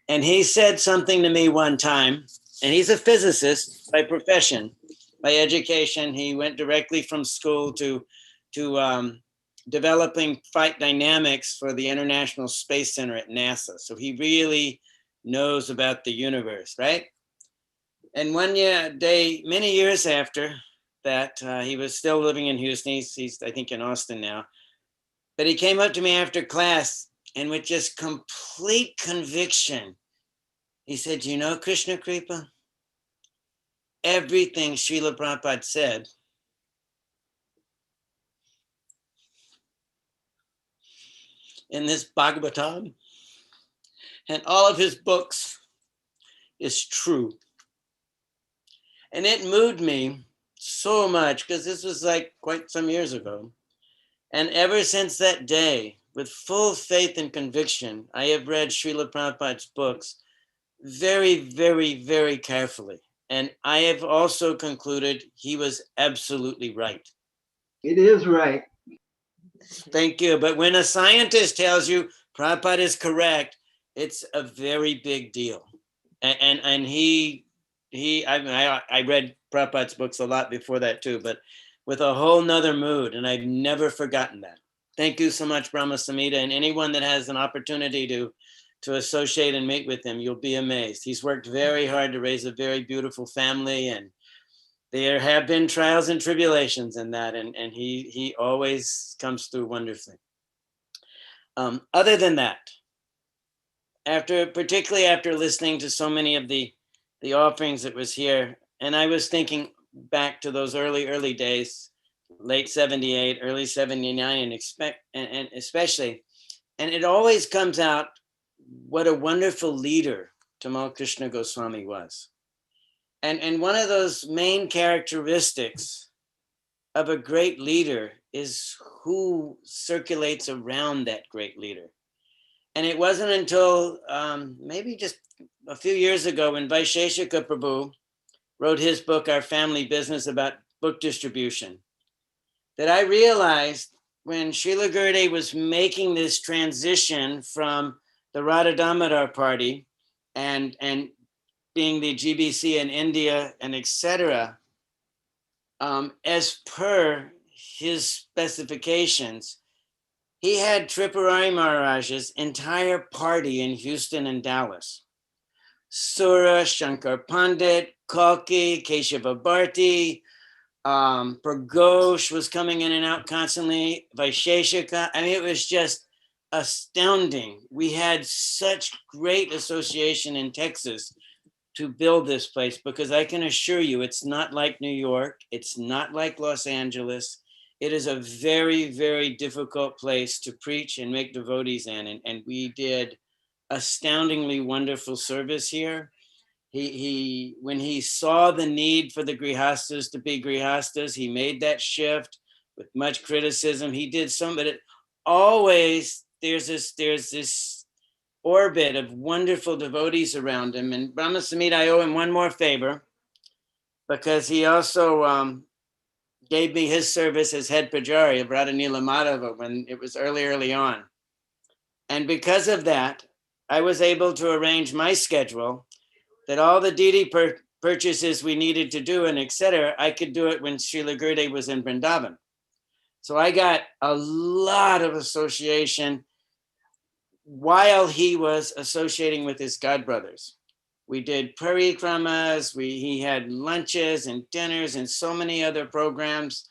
And he said something to me one time, and he's a physicist by profession, by education. He went directly from school to developing flight dynamics for the International Space Center at NASA. So he really knows about the universe, right? And one day, many years after that, he was still living in Houston. He's I think in Austin now. But he came up to me after class and with just complete conviction, he said, you know, Krishna Kripa, everything Srila Prabhupada said in this Bhagavatam and all of his books is true. And it moved me so much because this was like quite some years ago. And ever since that day, with full faith and conviction, I have read Srila Prabhupada's books very, very, very carefully. And I have also concluded he was absolutely right. It is right. Thank you. But when a scientist tells you Prabhupada is correct, it's a very big deal. And I read Prabhupada's books a lot before that too, but with a whole nother mood, and I've never forgotten that. Thank you so much, Brahma Samhita, and anyone that has an opportunity to associate and meet with him, you'll be amazed. He's worked very hard to raise a very beautiful family, and there have been trials and tribulations in that, and he always comes through wonderfully. Other than that, particularly after listening to so many of the offerings that was here, and I was thinking back to those early days, late 78, early 79, and especially, and it always comes out what a wonderful leader Tamal Krishna Goswami was. And one of those main characteristics of a great leader is who circulates around that great leader. And it wasn't until maybe just a few years ago when Vaisheshika Prabhu wrote his book, Our Family Business, about book distribution, that I realized when Srila Gurudeva was making this transition from the Radha Damodar party and being the GBC in India and etc., as per his specifications, he had Tripurari Maharaj's entire party in Houston and Dallas. Sura, Shankar Pandit, Kalki, Keshava Bharti, Pragosh was coming in and out constantly, Vaisheshika. I mean, it was just astounding. We had such great association in Texas to build this place, because I can assure you, it's not like New York. It's not like Los Angeles. It is a very, very difficult place to preach and make devotees in. And we did astoundingly wonderful service here. He when he saw the need for the grihastas to be grihastas, he made that shift with much criticism. He did some, but it always, there's this orbit of wonderful devotees around him. And Brahma Samhita, I owe him one more favor, because he also gave me his service as head pujari of Radha Nila Madhava when it was early on. And because of that, I was able to arrange my schedule that all the deity purchases we needed to do and etc., I could do it when Srila Gurudeva was in Vrindavan. So I got a lot of association while he was associating with his godbrothers. We did parikramas, he had lunches and dinners and so many other programs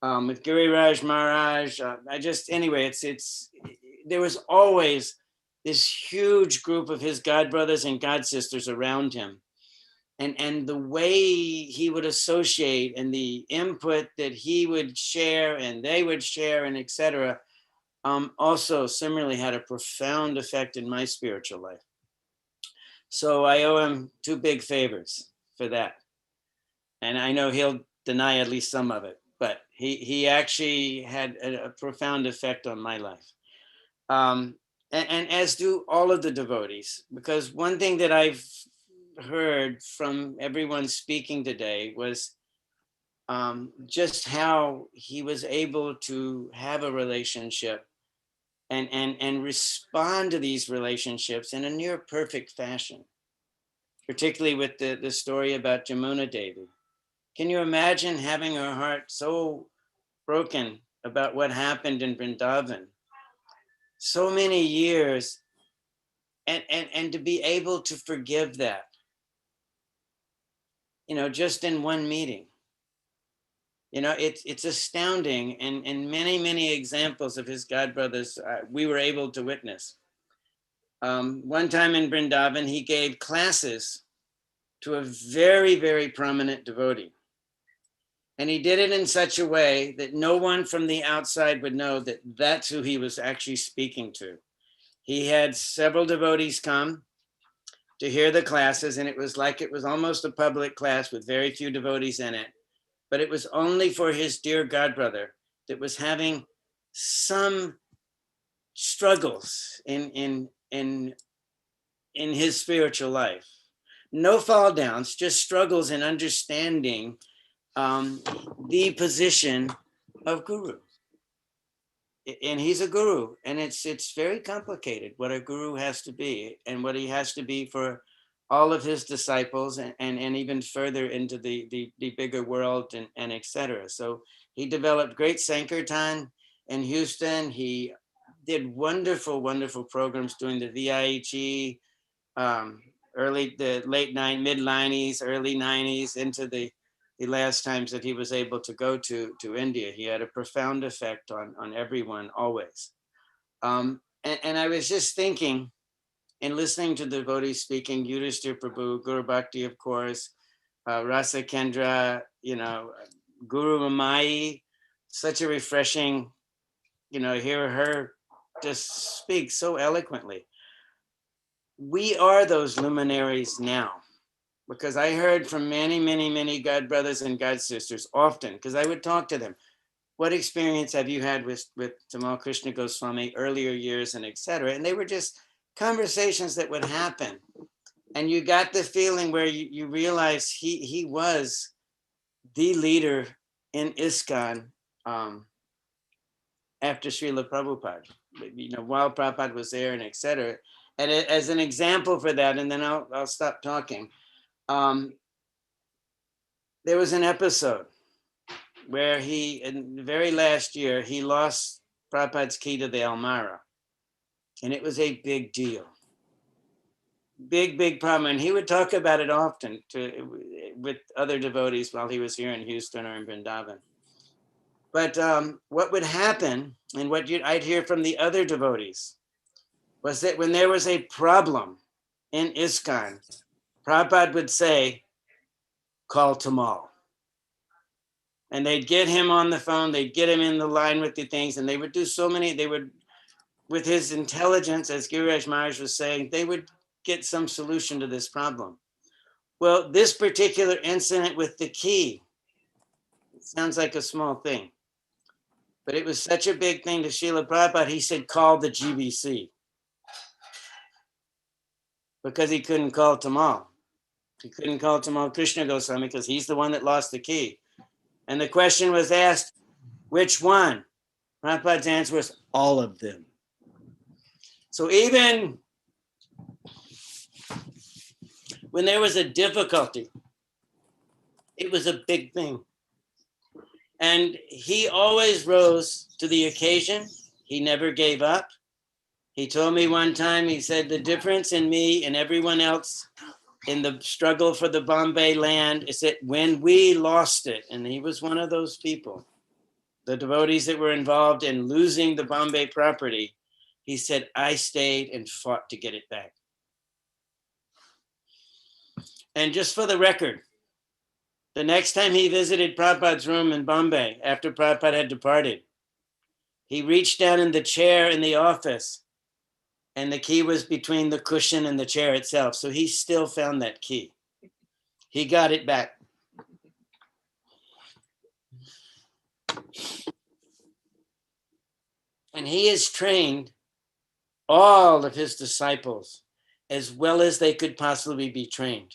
with Giriraj Maharaj. There was always this huge group of his godbrothers and godsisters around him. And the way he would associate and the input that he would share and they would share and etc., also similarly had a profound effect in my spiritual life. So I owe him two big favors for that. And I know he'll deny at least some of it, but he actually had a profound effect on my life. And as do all of the devotees, because one thing that I've heard from everyone speaking today was just how he was able to have a relationship and respond to these relationships in a near perfect fashion, particularly with the story about Jamuna Devi. Can you imagine having her heart so broken about what happened in Vrindavan so many years, and to be able to forgive that, just in one meeting? It's astounding, and many examples of his godbrothers we were able to witness. One time in Vrindavan, he gave classes to a very prominent devotee. And he did it in such a way that no one from the outside would know that that's who he was actually speaking to. He had several devotees come to hear the classes, and it was almost a public class with very few devotees in it. But it was only for his dear godbrother that was having some struggles in his spiritual life. No fall downs, just struggles in understanding the position of guru. And he's a guru, and it's very complicated what a guru has to be and what he has to be for all of his disciples, and even further into the bigger world, and etc. So he developed great Sankirtan in Houston. He did wonderful programs during the VIHE, mid 90s, early 90s, into the last times that he was able to go to India. He had a profound effect on everyone always. And I was just thinking, in listening to the devotees speaking, Yudhishthira Prabhu, Guru Bhakti, of course, Rasa Kendra, Guru Mamayi, such a refreshing, hear her just speak so eloquently. We are those luminaries now, because I heard from many God brothers and God sisters often, because I would talk to them. What experience have you had with Tamal Krishna Goswami earlier years, and etc.? And they were just conversations that would happen. And you got the feeling where you realize he was the leader in ISKCON after Srila Prabhupada, while Prabhupada was there, and etc. And as an example for that, and then I'll stop talking. There was an episode where in the very last year, he lost Prabhupada's key to the Almara. And it was a big deal. Big problem. And he would talk about it often with other devotees while he was here in Houston or in Vrindavan. But what would happen, and what I'd hear from the other devotees, was that when there was a problem in ISKCON, Prabhupada would say, call Tamal. And they'd get him on the phone, they'd get him in the line with the things, and they would do with his intelligence, as Girish Maharaj was saying, they would get some solution to this problem. Well, this particular incident with the key, it sounds like a small thing, but it was such a big thing to Srila Prabhupada, he said, call the GBC. Because he couldn't call Tamal. He couldn't call Tamal Krishna Goswami because he's the one that lost the key. And the question was asked, which one? Prabhupada's answer was, all of them. So even when there was a difficulty, it was a big thing. And he always rose to the occasion. He never gave up. He told me one time, he said, the difference in me and everyone else in the struggle for the Bombay land is that when we lost it, and he was one of those people, the devotees that were involved in losing the Bombay property, he said, I stayed and fought to get it back. And just for the record, the next time he visited Prabhupada's room in Bombay, after Prabhupada had departed, he reached down in the chair in the office, and the key was between the cushion and the chair itself. So he still found that key. He got it back. And he has trained all of his disciples as well as they could possibly be trained.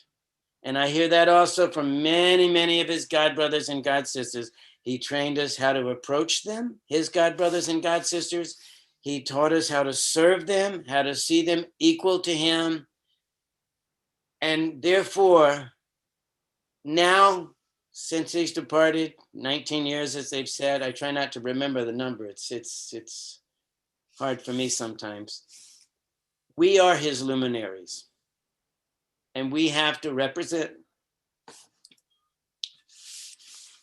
And I hear that also from many of his God brothers and God sisters. He trained us how to approach them, his God brothers and God sisters. He taught us how to serve them, how to see them equal to him. And therefore, now, since he's departed, 19 years, as they've said, I try not to remember the number. It's hard for me sometimes. We are his luminaries, and we have to represent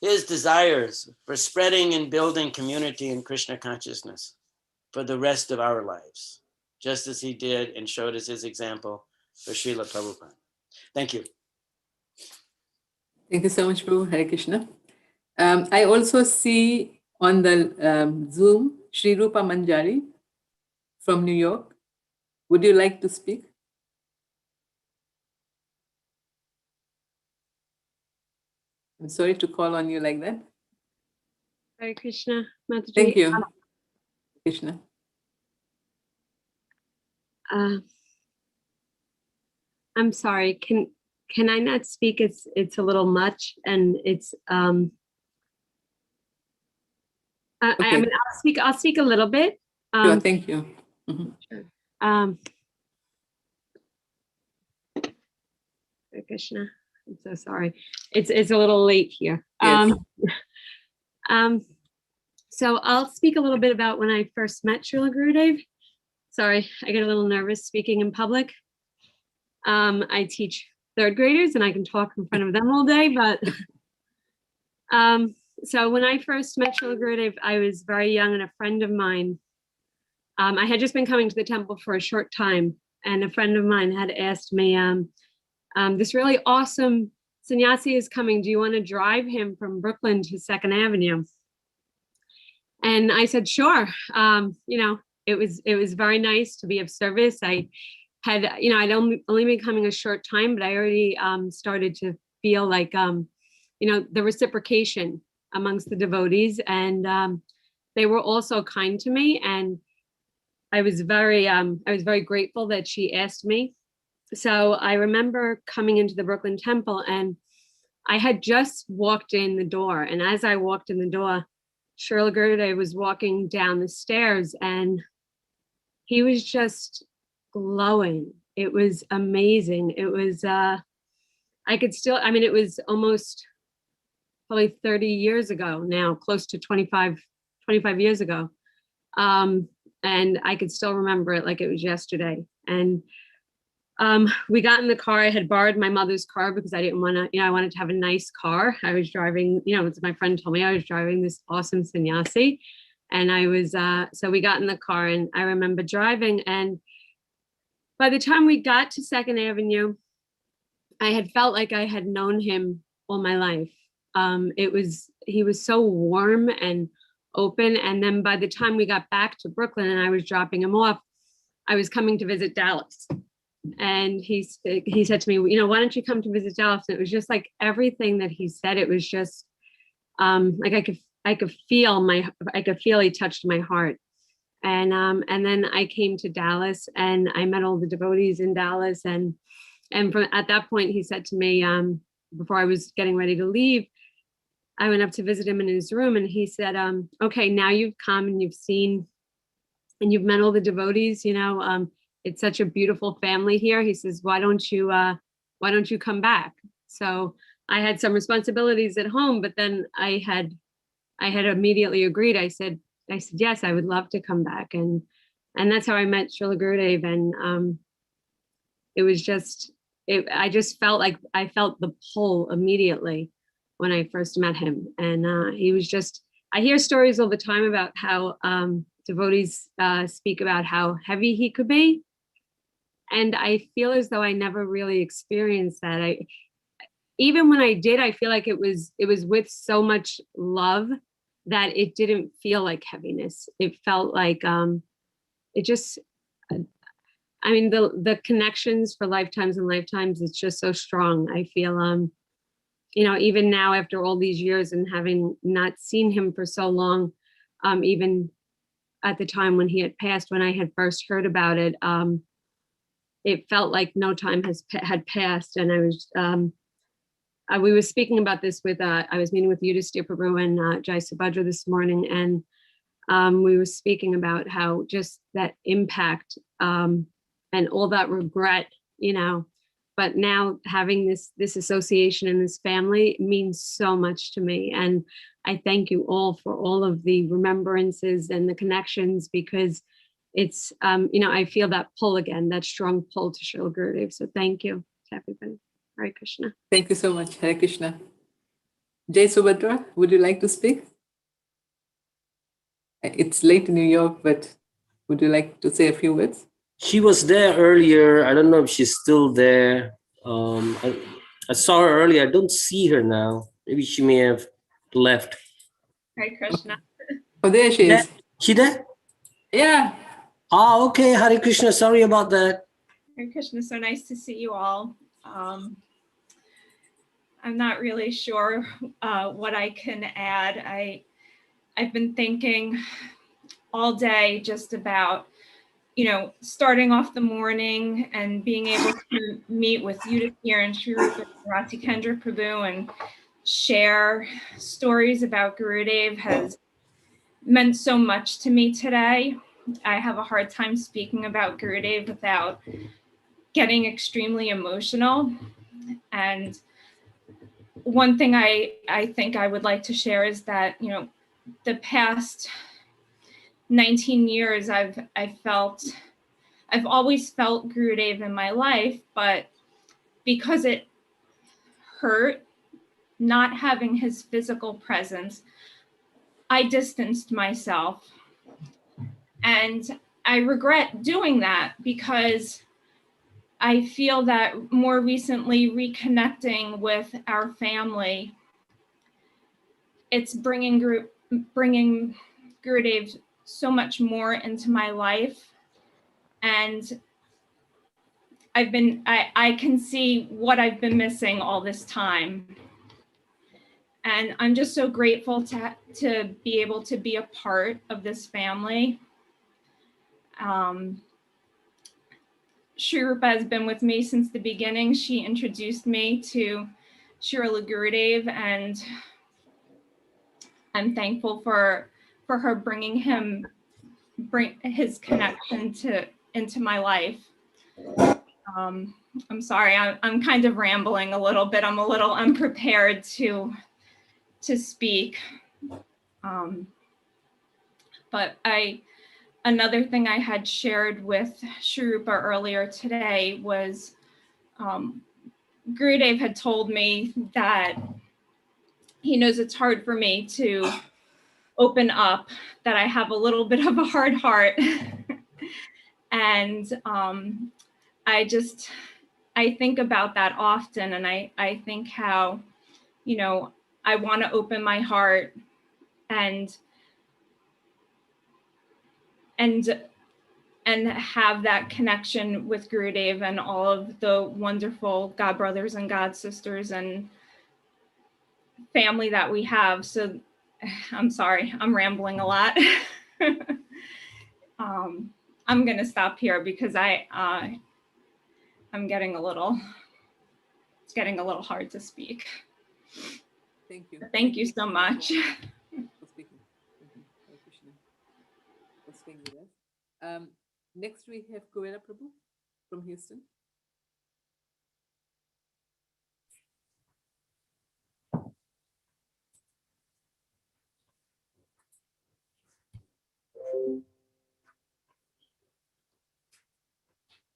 his desires for spreading and building community in Krishna consciousness for the rest of our lives, just as he did and showed us his example for Srila Prabhupada. Thank you. Thank you so much, Prabhu. Hare Krishna. I also see on the Zoom, Sri Rupa Manjari from New York. Would you like to speak? I'm sorry to call on you like that. Hare Krishna, Mataji. Thank you, Krishna. I'm sorry. Can I not speak? It's a little much, and it's Okay. I mean, I'll speak a little bit. Sure, thank you. Sure. Hare Krishna. I'm so sorry. It's a little late here. Yes. So I'll speak a little bit about when I first met Srila Gurudev. Sorry, I get a little nervous speaking in public. I teach third graders and I can talk in front of them all day, but so when I first met Srila Gurudev, I was very young, and a friend of mine, I had just been coming to the temple for a short time, and a friend of mine had asked me, this really awesome sannyasi is coming. Do you want to drive him from Brooklyn to 2nd Avenue? And I said, sure. You know, it was very nice to be of service. I had, you know, I'd only been coming a short time, but I already started to feel like, you know, the reciprocation amongst the devotees, and they were also kind to me. And I was very grateful that she asked me. So I remember coming into the Brooklyn Temple, and I had just walked in the door. And as I walked in the door, Srila Gurudev was walking down the stairs, and he was just glowing. It was amazing. It was, I could still, I mean, it was almost probably 30 years ago now, close to 25 years ago. And I could still remember it like it was yesterday. And we got in the car. I had borrowed my mother's car because I didn't want to, you know, I wanted to have a nice car. I was driving, you know, as my friend told me, I was driving this awesome sannyasi. And I was, so we got in the car, and I remember driving. And by the time we got to 2nd Avenue, I had felt like I had known him all my life. He was so warm and open. And then by the time we got back to Brooklyn and I was dropping him off, I was coming to visit Dallas. And he said to me, you know, why don't you come to visit Dallas? And it was just like everything that he said. It was just like I could feel he touched my heart. And then I came to Dallas, and I met all the devotees in Dallas. And at that point, he said to me, before I was getting ready to leave, I went up to visit him in his room, and he said, okay, now you've come and you've seen and you've met all the devotees, you know, it's such a beautiful family here. He says, why don't you come back? So I had some responsibilities at home, but then I had immediately agreed. I said, yes, I would love to come back. And that's how I met Srila Gurudev. And it was just, I just felt like I felt the pull immediately when I first met him. And he was just, I hear stories all the time about how devotees speak about how heavy he could be. And I feel as though I never really experienced that. Even when I did, I feel like it was with so much love that it didn't feel like heaviness. It felt like it just, I mean, the connections for lifetimes and lifetimes, it's just so strong. I feel, you know, even now after all these years and having not seen him for so long, even at the time when he had passed, when I had first heard about it, it felt like no time had passed. And I was, we were speaking about this with, I was meeting with Yudhisthira Prabhu and Jai Subhadra this morning, and we were speaking about how just that impact and all that regret, you know, but now having this association and this family means so much to me. And I thank you all for all of the remembrances and the connections, because it's, you know, I feel that pull again, that strong pull to Srila Gurudev. So thank you to everybody. Hare Krishna. Thank you so much. Hare Krishna. Jai Subhadra, would you like to speak? It's late in New York, but would you like to say a few words? She was there earlier. I don't know if she's still there. I saw her earlier. I don't see her now. Maybe she may have left. Hare Krishna. Oh, there she is. She there? Yeah. Oh, okay. Hare Krishna. Sorry about that. Hare Krishna. So nice to see you all. I'm not really sure what I can add. I've been thinking all day just about, you know, starting off the morning and being able to meet with you here and Sri Rupa Rati Kendra Prabhu and share stories about Gurudev has meant so much to me today. I have a hard time speaking about Gurudev without getting extremely emotional. And one thing I think I would like to share is that, you know, the past 19 years I've always felt Gurudev in my life, but because it hurt not having his physical presence, I distanced myself. And I regret doing that, because I feel that more recently reconnecting with our family, it's bringing Gurudev so much more into my life. And I can see what I've been missing all this time. And I'm just so grateful to be able to be a part of this family. Sri Rupa has been with me since the beginning. She introduced me to Srila Gurudev, and I'm thankful for her bring his connection into my life. I'm sorry, I'm kind of rambling a little bit. I'm a little unprepared to speak. But another thing I had shared with Sri Rupa earlier today was Gurudev had told me that he knows it's hard for me to open up, that I have a little bit of a hard heart. And I think about that often, and I think how, you know, I want to open my heart and have that connection with Gurudev and all of the wonderful God brothers and God sisters and family that we have. So I'm sorry, I'm rambling a lot. I'm going to stop here because I'm getting it's getting a little hard to speak. Thank you. Thank you so much. For speaking. Hare Krishna. For staying with us. Next we have Gurudeva Prabhu from Houston.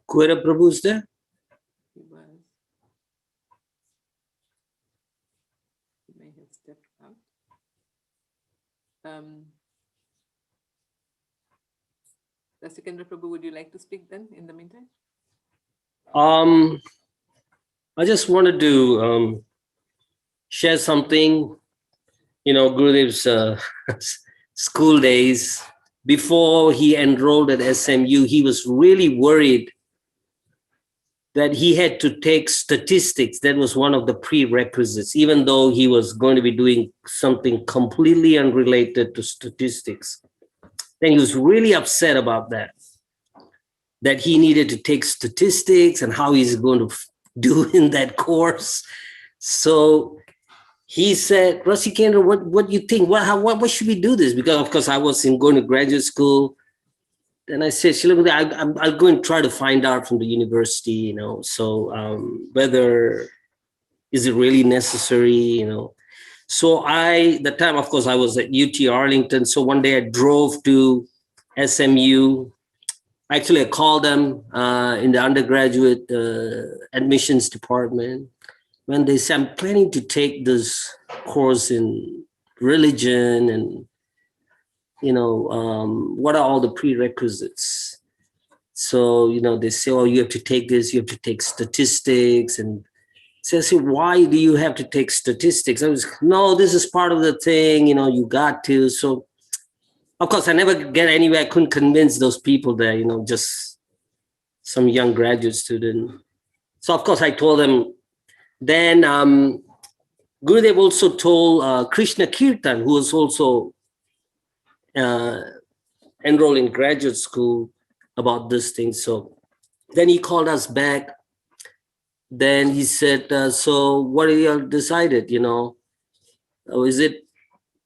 Gurudeva Prabhu is there? He may have stepped out. Sikandra Prabhu, would you like to speak then in the meantime? I just wanted to share something. You know, Gurudev's school days, before he enrolled at SMU, he was really worried that he had to take statistics. That was one of the prerequisites, even though he was going to be doing something completely unrelated to statistics. Then he was really upset about that he needed to take statistics and how he's going to do in that course. So he said, Rasikendra, what do you think? What should we do this? Because of course I was going to graduate school. Then I said, Srila, I'll go and try to find out from the university, so whether is it really necessary, So the time, of course, I was at UT Arlington. So one day I drove to SMU. Actually, I called them in the undergraduate admissions department. When they said, I'm planning to take this course in religion and, what are all the prerequisites? So, they say, oh, you have to take this, you have to take statistics. And so I said, why do you have to take statistics? No, this is part of the thing, you got to. So, of course, I never get anywhere. I couldn't convince those people there, just some young graduate student. So, of course, I told them. Then Gurudeva also told Krishna Kirtan, who was also enrolled in graduate school, about this thing. So then he called us back. Then he said, so what have you decided, is it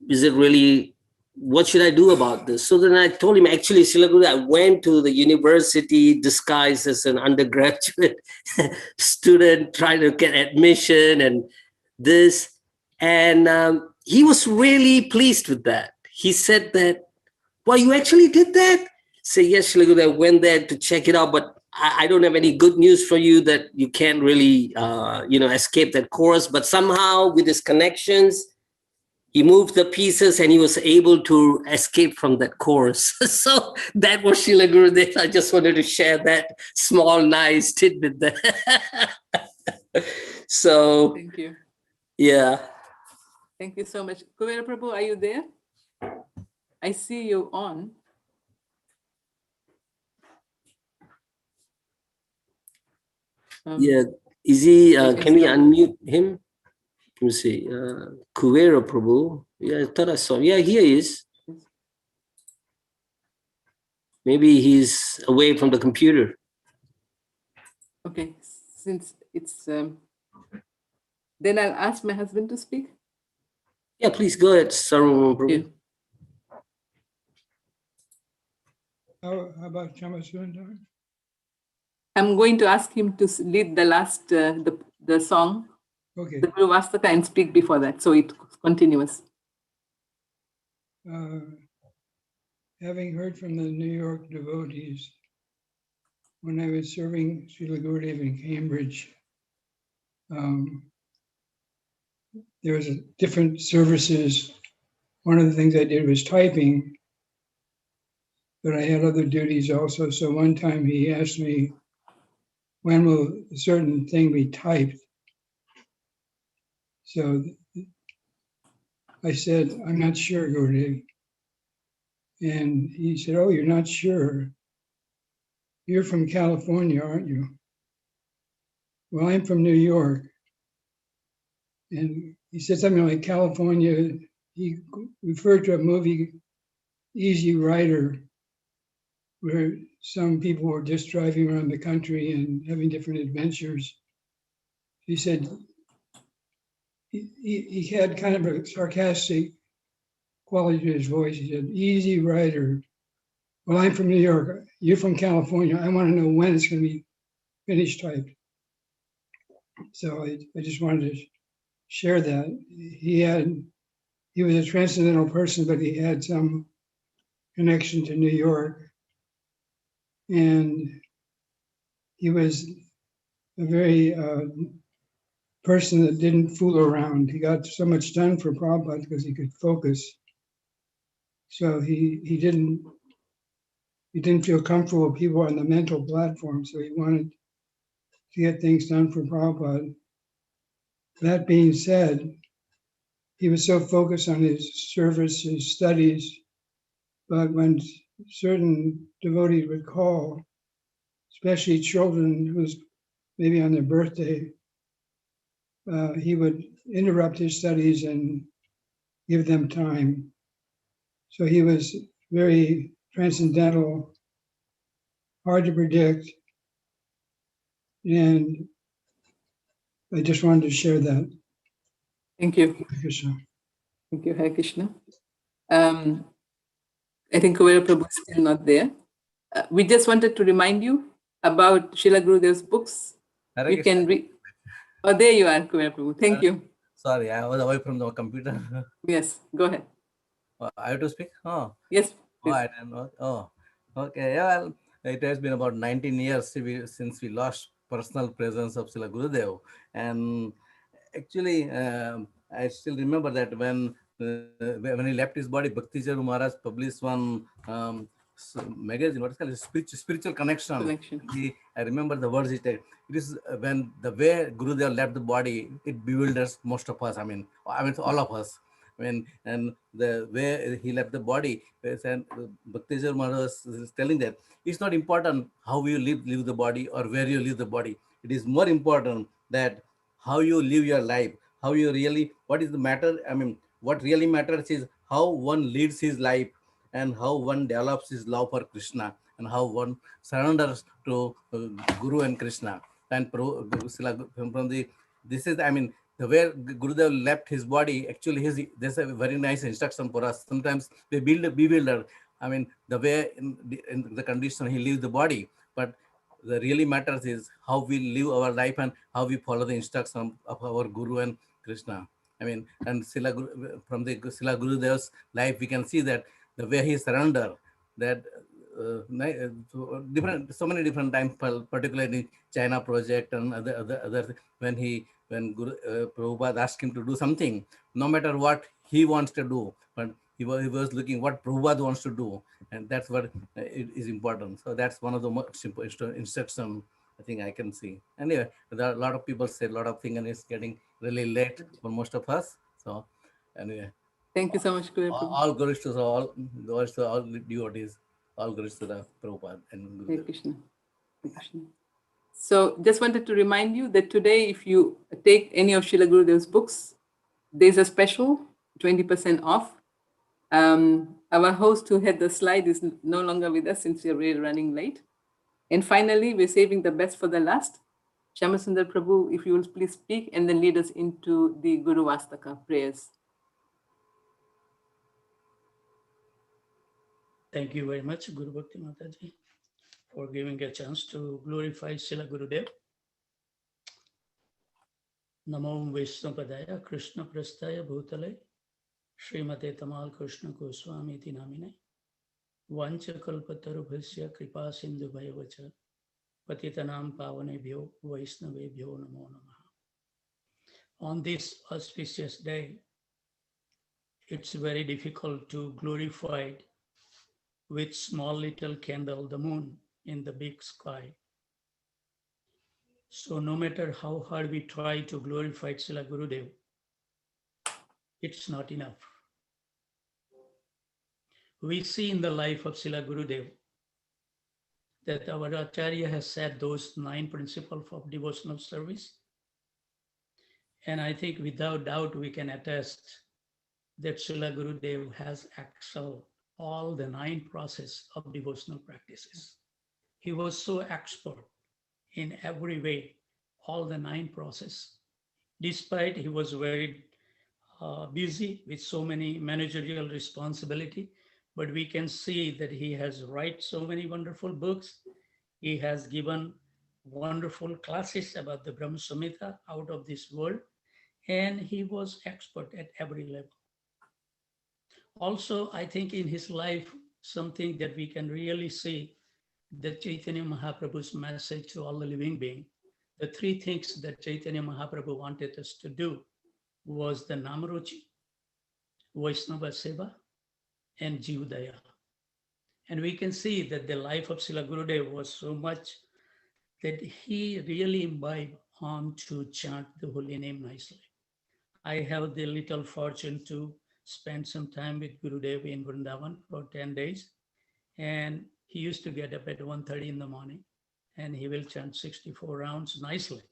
really, what should I do about this? So then I told him, actually, Srila Guru, I went to the university disguised as an undergraduate student, trying to get admission and this. And he was really pleased with that. He said that, well, you actually did that? Say, yes, Srila Guru, I went there to check it out, but I don't have any good news for you that you can't really, escape that course. But somehow with his connections, he moved the pieces and he was able to escape from that course. So that was Srila Gurudev. I just wanted to share that small, nice tidbit there. So, thank you. Yeah. Thank you so much. Kuvera Prabhu, are you there? I see you on. Yeah. Is he, Let me can we see. unmute him? Let me see. Kuvera Prabhu. Yeah, I thought I saw. Yeah, here he is. Maybe he's away from the computer. Okay, since it's, then I'll ask my husband to speak. Yeah, please go ahead, Sarvabhauma Prabhu. How about Chamasundar? I'm going to ask him to lead the last, the song. Okay. The Guru Vastaka and speak before that, so it continues. Having heard from the New York devotees, when I was serving Srila Gurudeva in Cambridge, there was different services. One of the things I did was typing, but I had other duties also. So one time he asked me, when will a certain thing be typed? So I said, I'm not sure, Gurudeva. And he said, oh, you're not sure? You're from California, aren't you? Well, I'm from New York. And he said something like California. He referred to a movie, Easy Rider, where some people were just driving around the country and having different adventures. He said he had kind of a sarcastic quality to his voice. He said, Easy Rider. Well, I'm from New York. You're from California. I want to know when it's going to be finished typed. So I just wanted to share that. He was a transcendental person, but he had some connection to New York. And he was a very person that didn't fool around. He got so much done for Prabhupada because he could focus. So he didn't feel comfortable with people on the mental platform. So he wanted to get things done for Prabhupada. That being said, he was so focused on his service, his studies, but when certain devotees would call, especially children who's maybe on their birthday, he would interrupt his studies and give them time. So he was very transcendental, hard to predict, and I just wanted to share that. Thank you. Krishna. Thank you, Hare Krishna. I think Kuvera Prabhu is still not there. We just wanted to remind you about Srila Gurudev's books. Hare You Krishna. can read. Oh, there you are, Kuvera Prabhu. Thank you. Sorry, I was away from the computer. Yes, go ahead. I have to speak? Oh, Yes, oh, please. I didn't know. Oh, okay. Yeah, well, it has been about 19 years since we lost personal presence of Srila Gurudev. And actually, I still remember that when he left his body, Bhakti Charu Maharaj published one magazine, what is called spiritual connection. I remember the words he said. It is when the way Gurudev left the body, it bewilders most of us. I mean all of us. And the way he left the body, and Bhakti Charu Maharaj is telling that it's not important how you leave the body or where you leave the body. It is more important that how you live your life, how you really, what is the matter? I mean, what really matters is how one leads his life and how one develops his love for Krishna and how one surrenders to Guru and Krishna. And from the, this is, I mean, the way Gurudev left his body, actually there's a very nice instruction for us. Sometimes we bewilder. I mean, the way in the condition he leaves the body, but the really matters is how we live our life and how we follow the instruction of our Guru and Krishna. I mean, and from the Srila Gurudev's life, we can see that the way he surrendered, that so many different times, particularly China project and other when Prabhupada asked him to do something, no matter what he wants to do, but he was looking what Prabhupada wants to do, and that's what is important. So that's one of the most important instruction I think I can see. Anyway, there are a lot of people say a lot of things, and it's getting really late for most of us. So anyway, thank you so much, Kuvera Prabhu. all glories to all devotees, all glories to the Prabhupada and Hare Gurudev. Krishna. Hare Krishna. So just wanted to remind you that today, if you take any of Srila Gurudev's books, there's a special 20% off. Our host who had the slide is no longer with us since we're really running late. And finally, we're saving the best for the last. Shyamasundar Prabhu, if you will please speak and then lead us into the Guru Vastaka prayers. Thank you very much, Guru Bhakti Mataji, for giving a chance to glorify Srila Gurudev. Namo Vaishnapadaya Krishna Prasthaya Bhutale Srimate Tamal Krishna Goswami iti namine Vancha Kalpatarubhasya Kripa Sindhu Bhayavacha Patitanam Pavanebhyo Vaishnavebhyo Namo Namaha. On this auspicious day, it's very difficult to glorify with small little candle the moon in the big sky. So no matter how hard we try to glorify Srila Gurudev, it's not enough. We see in the life of Srila Gurudev that our Acharya has said those 9 principles of devotional service. And I think without doubt we can attest that Srila Gurudev has excelled all the 9 processes of devotional practices. He was so expert in every way, all the 9 processes. Despite he was very busy with so many managerial responsibility, but we can see that he has written so many wonderful books. He has given wonderful classes about the Brahma Samhita out of this world, and he was expert at every level. Also, I think in his life, something that we can really see, that Chaitanya Mahaprabhu's message to all the living beings, the 3 things that Chaitanya Mahaprabhu wanted us to do was the Namaruchi, Vaishnava Seva, and Jivdaya. And we can see that the life of Srila Gurudev was so much that he really imbibed on to chant the holy name nicely. I have the little fortune to spend some time with Gurudev in Vrindavan for 10 days. And he used to get up at 1:30 in the morning and he will chant 64 rounds nicely,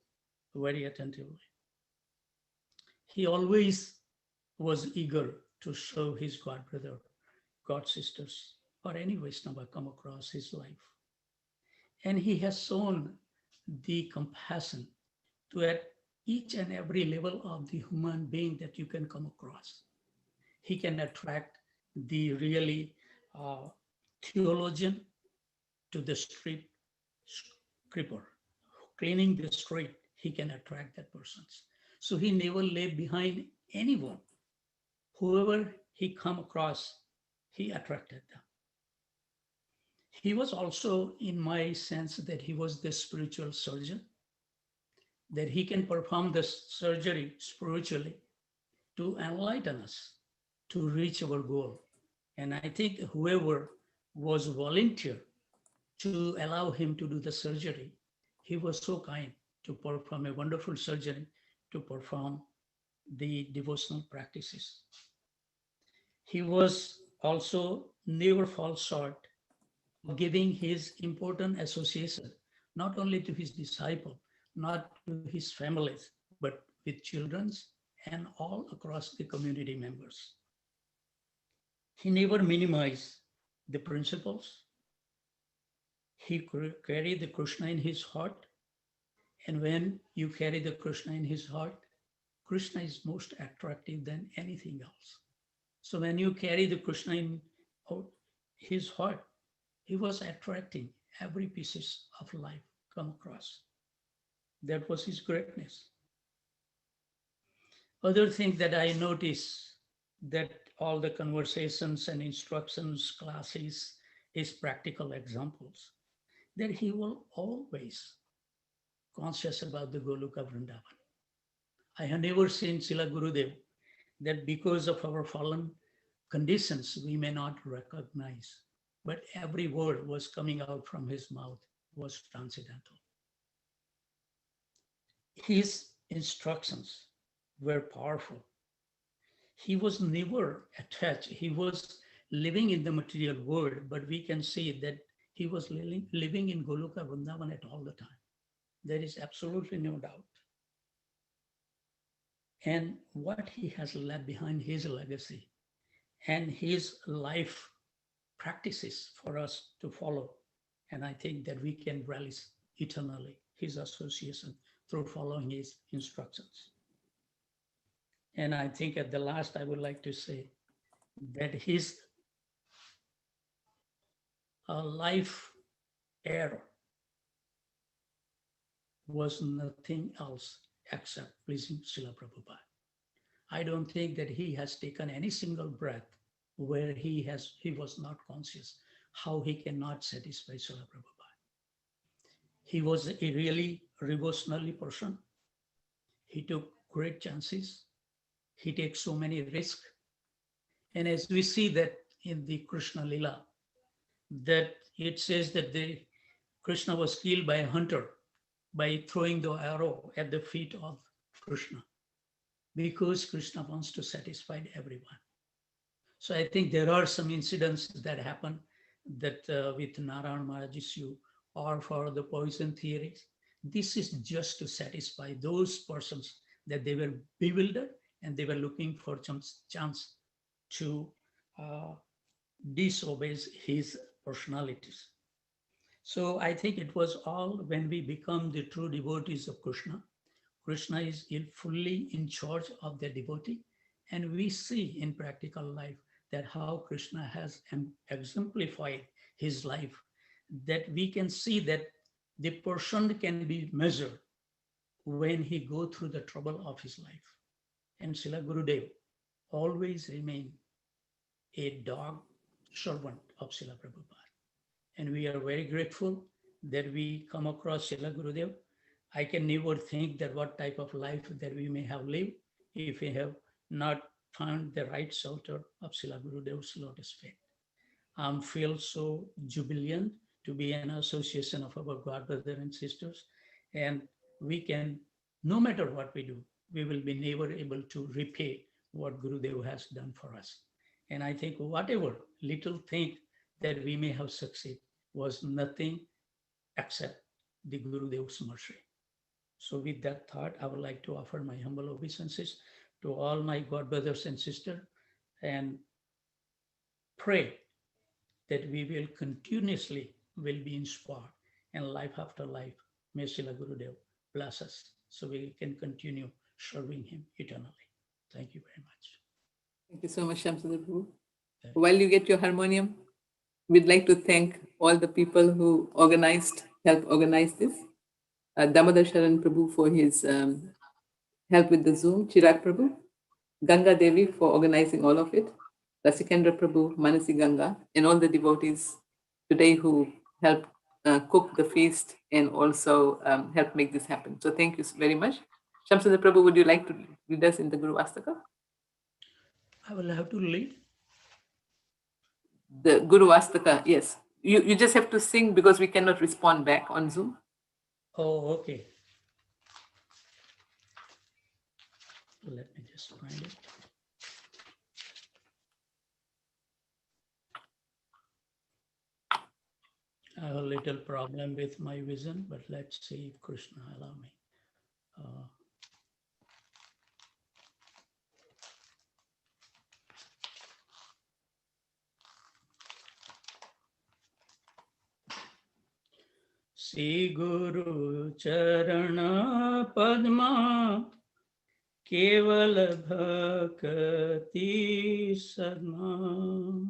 very attentively. He always was eager to show his god brother, god sisters, or any Vaishnava come across his life. And he has shown the compassion to each and every level of the human being that you can come across. He can attract the really theologian to the street creeper, cleaning the street, he can attract that person. So he never left behind anyone. Whoever he come across, he attracted them. He was also, in my sense, that he was the spiritual surgeon, that he can perform the surgery spiritually to enlighten us, to reach our goal. And I think whoever was volunteer to allow him to do the surgery, he was so kind to perform a wonderful surgery, to perform the devotional practices. He was also never fall short of giving his important association, not only to his disciple, not to his families, but with children and all across the community members. He never minimized the principles. He carried the Krishna in his heart. And when you carry the Krishna in his heart, Krishna is most attractive than anything else. So when you carry the Krishna in his heart, he was attracting every pieces of life come across. That was his greatness. Other thing that I notice, that all the conversations and instructions, classes, his practical examples, that he will always conscious about the Goloka Vrindavan. I have never seen Srila Gurudeva that because of our fallen conditions, we may not recognize, but every word was coming out from his mouth was transcendental. His instructions were powerful. He was never attached. He was living in the material world, but we can see that he was living in Goloka Vrindavan at all the time. There is absolutely no doubt. And what he has left behind, his legacy and his life practices for us to follow. And I think that we can relish eternally his association through following his instructions. And I think at the last, I would like to say that his life error was nothing else except pleasing Srila Prabhupada. I don't think that he has taken any single breath where he was not conscious how he cannot satisfy Srila Prabhupada. He was a really revolutionary person. He took great chances. He takes so many risks. And as we see that in the Krishna Lila, that it says that Krishna was killed by a hunter by throwing the arrow at the feet of Krishna, because Krishna wants to satisfy everyone. So I think there are some incidents that happen that with Narayan Maharaj issue or for the poison theories. This is just to satisfy those persons that they were bewildered and they were looking for some chance to disobey his personalities. So I think it was all when we become the true devotees of Krishna. Krishna is fully in charge of the devotee. And we see in practical life that how Krishna has exemplified his life, that we can see that the person can be measured when he go through the trouble of his life. And Srila Gurudeva always remained a dog servant of Srila Prabhupada. And we are very grateful that we come across Srila Gurudeva. I can never think that what type of life that we may have lived if we have not found the right shelter of Srila Gurudeva's lotus feet. I feel so jubilant to be an association of our God brothers and sisters. And we can, no matter what we do, we will be never able to repay what Gurudeva has done for us. And I think whatever little thing that we may have succeeded was nothing except the Gurudeva's mercy. So with that thought, I would like to offer my humble obeisances to all my God brothers and sisters and pray that we will continuously be inspired and life after life. May Srila Gurudeva bless us. so we can continue serving him eternally. Thank you very much. Thank you so much, Shamsundar Prabhu. While you get your harmonium, we'd like to thank all the people who helped organize this. Damodar Sharan Prabhu for his help with the Zoom, Chirag Prabhu, Ganga Devi for organizing all of it, Rasikendra Prabhu, Manasi Ganga, and all the devotees today who helped cook the feast and also help make this happen. So thank you very much. Shamsundar Prabhu, would you like to lead us in the Guru Astaka? I will have to lead. The Guru Astaka, yes. You just have to sing because we cannot respond back on Zoom. Oh, okay. Let me just find it. I have a little problem with my vision, but let's see if Krishna allow me. Sri Guru Charana Padma Keval Bhakti Sadma.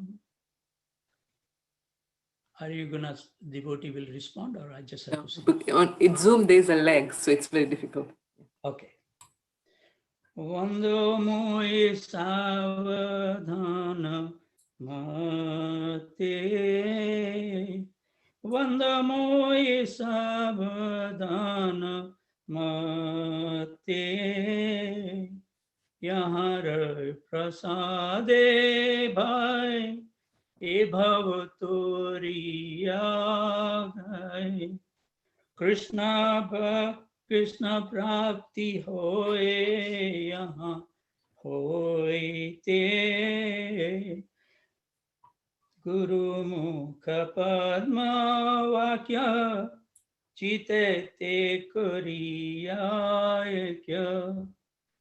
Are you gonna, devotee will respond, or I just have to say? In Zoom, there's a lag, so it's very difficult. Okay. Vando moi savadhana mate. Vando moi savadhana mate. Yahan rai prasade bhai. E bhav toriya gai. Krishna prapti hoye yahan hoye te. Guru mukha padma vakya chite te kariya kya.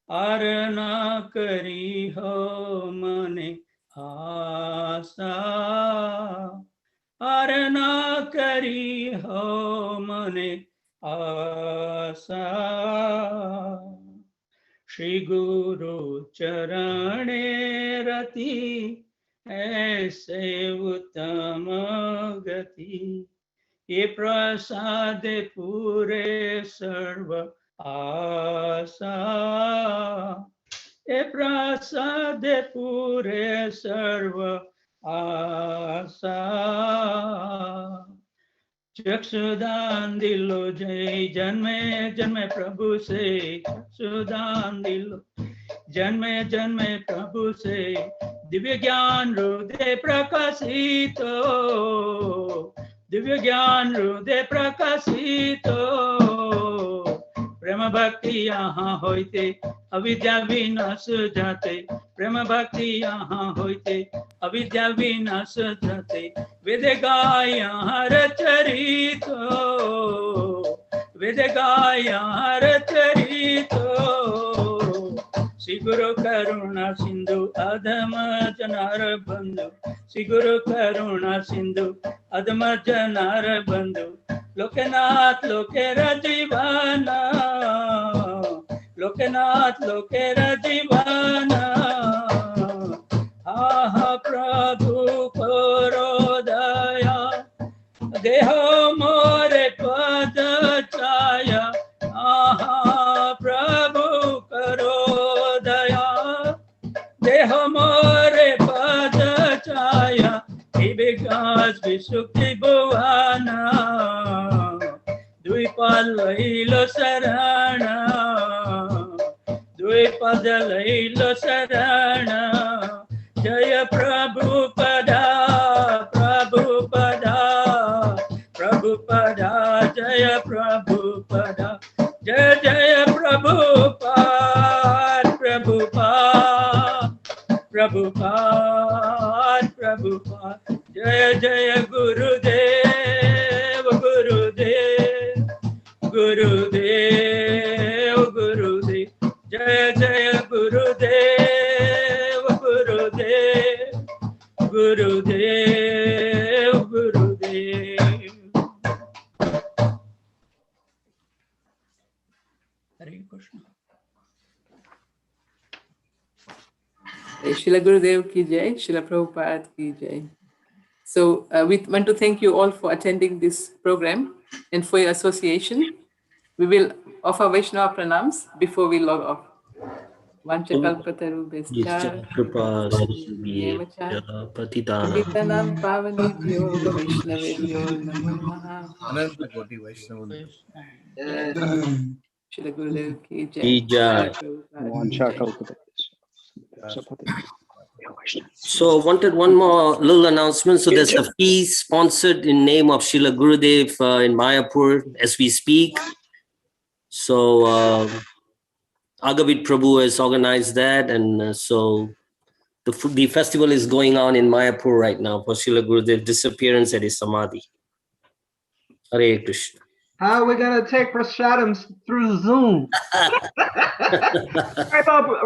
Arna kari ho mane asa. Arna kari ho mane asa. Shri Guru Charane Rati aise uttam gati. Ye prasade pure sarva asa. Ye prasade pure sarva asa. Chaksudan dilo jai janme janme Prabhu se. Chaksudan dilo janme janme Prabhu se. Divya gyan hruday prakasito. Divya gyan hruday prakasito. Prema bhakti yahan hoite. Avidya vinas jate. Prema bhakti yahan hoite. Avidya vinas jate. Vedagaya haracharito. Vedagaya haracharito. Sri Guru Karuna Sindhu Adama Janara Bandhu. Sri Guru Karuna Sindhu Adama Janara Bandhu. Lokanath Lokera Jivana. Lokanath Lokera Jivana. Aha Prabhu Korodaya. Deho more pada chaya. Aha Prabhu Korodaya. Deho more pada chaya. He begas Vishukti Bhuvana. Dvipad Lailo Sarana. Dvipad Lailo Sarana. Jaya Prabhupada, Prabhupada, Prabhupada, Jaya Prabhupada, Jaya Jaya Prabhupada, Prabhupada, Prabhupada, Prabhupada, Jaya Jaya Gurudev, Gurudev, Gurudev, Gurudev, Jaya Jaya Gurudev, Gurudev, Gurudev, Gurudev. Hare Krishna. Srila Gurudev ki jai, Srila Prabhupada ki jai. So we want to thank you all for attending this program and for your association. We will offer Vaishnava pranams before we log off. Vanchakalpatarubhascha Kripa Nemacha Patitana. Patitanam Pavanebhyo Vaishnavebhyo Namo Namaha. Ananta Koti Vaishnava. Srila Gurudev ki jai. Jai. Srila Prabhupada ki jai. So wanted one more little announcement. So there's a feast sponsored in name of Srila Gurudev in Mayapur as we speak. So Agavit Prabhu has organized that, and so the festival is going on in Mayapur right now for Srila Gurudev disappearance at his Samadhi. Hare Krishna. How are we gonna take prasadams through Zoom?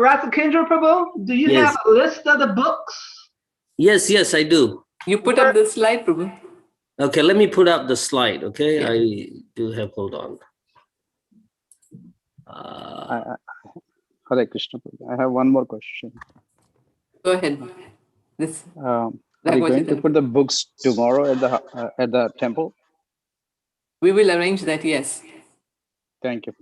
Rasakindra Prabhu, do you Yes. have a list of the books? Yes, I do. You put up the slide, Prabhu. Okay, let me put up the slide. Okay, yeah. I do have. Hold on. Hare Krishna. I have one more question. Go ahead. This. Are you going to put the books tomorrow at the temple? We will arrange that. Yes. Thank you.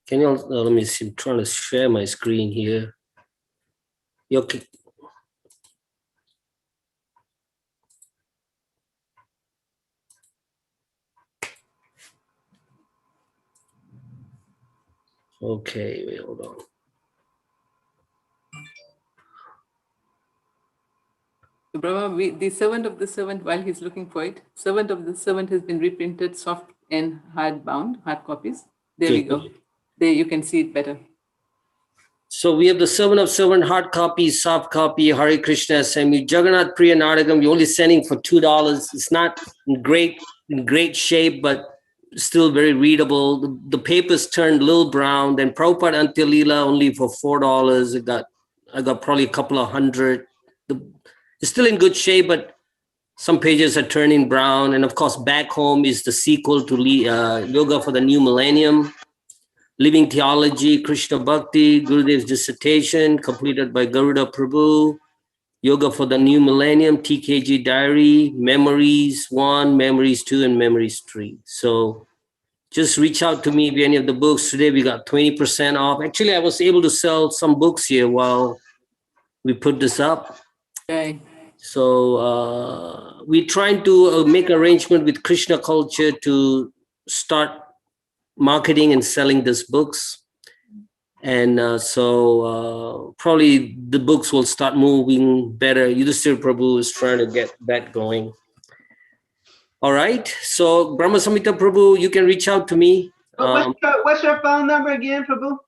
Can you let me see? I'm trying to share my screen here. Okay. Okay, wait, hold on. So Brahma, the servant of the servant, while he's looking for it, servant of the servant has been reprinted soft and hard copies. There we go. There you can see it better. So we have the servant of servant, hard copy, soft copy, Hare Krishna SMU, Jagannath Priya Nadagam. We're only selling for $2. It's not in great shape, but still very readable. The paper's turned a little brown. Then Prabhupada Antilila only for $4. I got probably a couple of hundred. It's still in good shape, but some pages are turning brown. And of course, Back Home is the sequel to Yoga for the New Millennium. Living Theology, Krishna Bhakti, Gurudev's dissertation, completed by Garuda Prabhu. Yoga for the New Millennium, TKG Diary, Memories 1, Memories 2, and Memories 3. So just reach out to me if any of the books. Today we got 20% off. Actually, I was able to sell some books here while we put this up. Okay. So we're trying to make arrangement with Krishna Culture to start marketing and selling these books. And so probably the books will start moving better. Yudhishthira Prabhu is trying to get that going. All right. So Brahma Samhita Prabhu, you can reach out to me. What's your phone number again, Prabhu?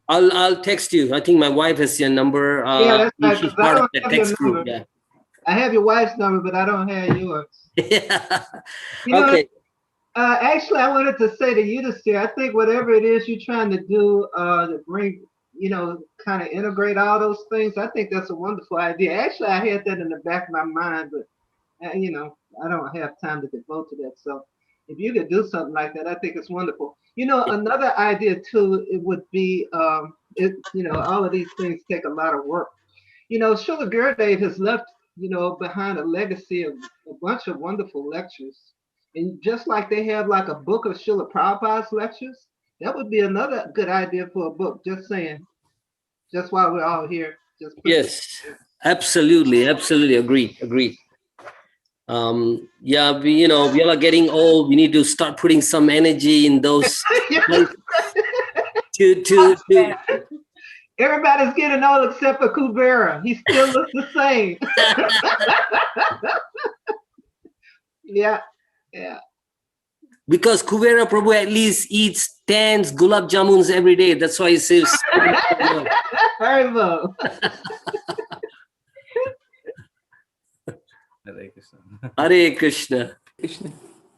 I'll text you. I think my wife has your number. Yeah, that's right. She's 'Cause I part of don't the have your text group. number. Yeah. I have your wife's number, but I don't have yours. You know, Okay. Actually, I wanted to say to you this year, I think whatever it is you're trying to do to bring, kind of integrate all those things, I think that's a wonderful idea. Actually, I had that in the back of my mind, but, I don't have time to devote to that. So if you could do something like that, I think it's wonderful. Another idea too, it would be, all of these things take a lot of work. Srila Gurudev has left, behind a legacy of a bunch of wonderful lectures. And just like they have like a book of Srila Prabhupada's lectures, that would be another good idea for a book. Just saying, just while we're all here. Yes, absolutely. Agreed. Yeah, we all are getting old. We need to start putting some energy in those to Everybody's getting old except for Kubera. He still looks the same. Yeah. Because Kuvera Prabhu at least eats 10 gulab jamuns every day. That's why he says. Very well. Hare Krishna. Hare Krishna. Krishna.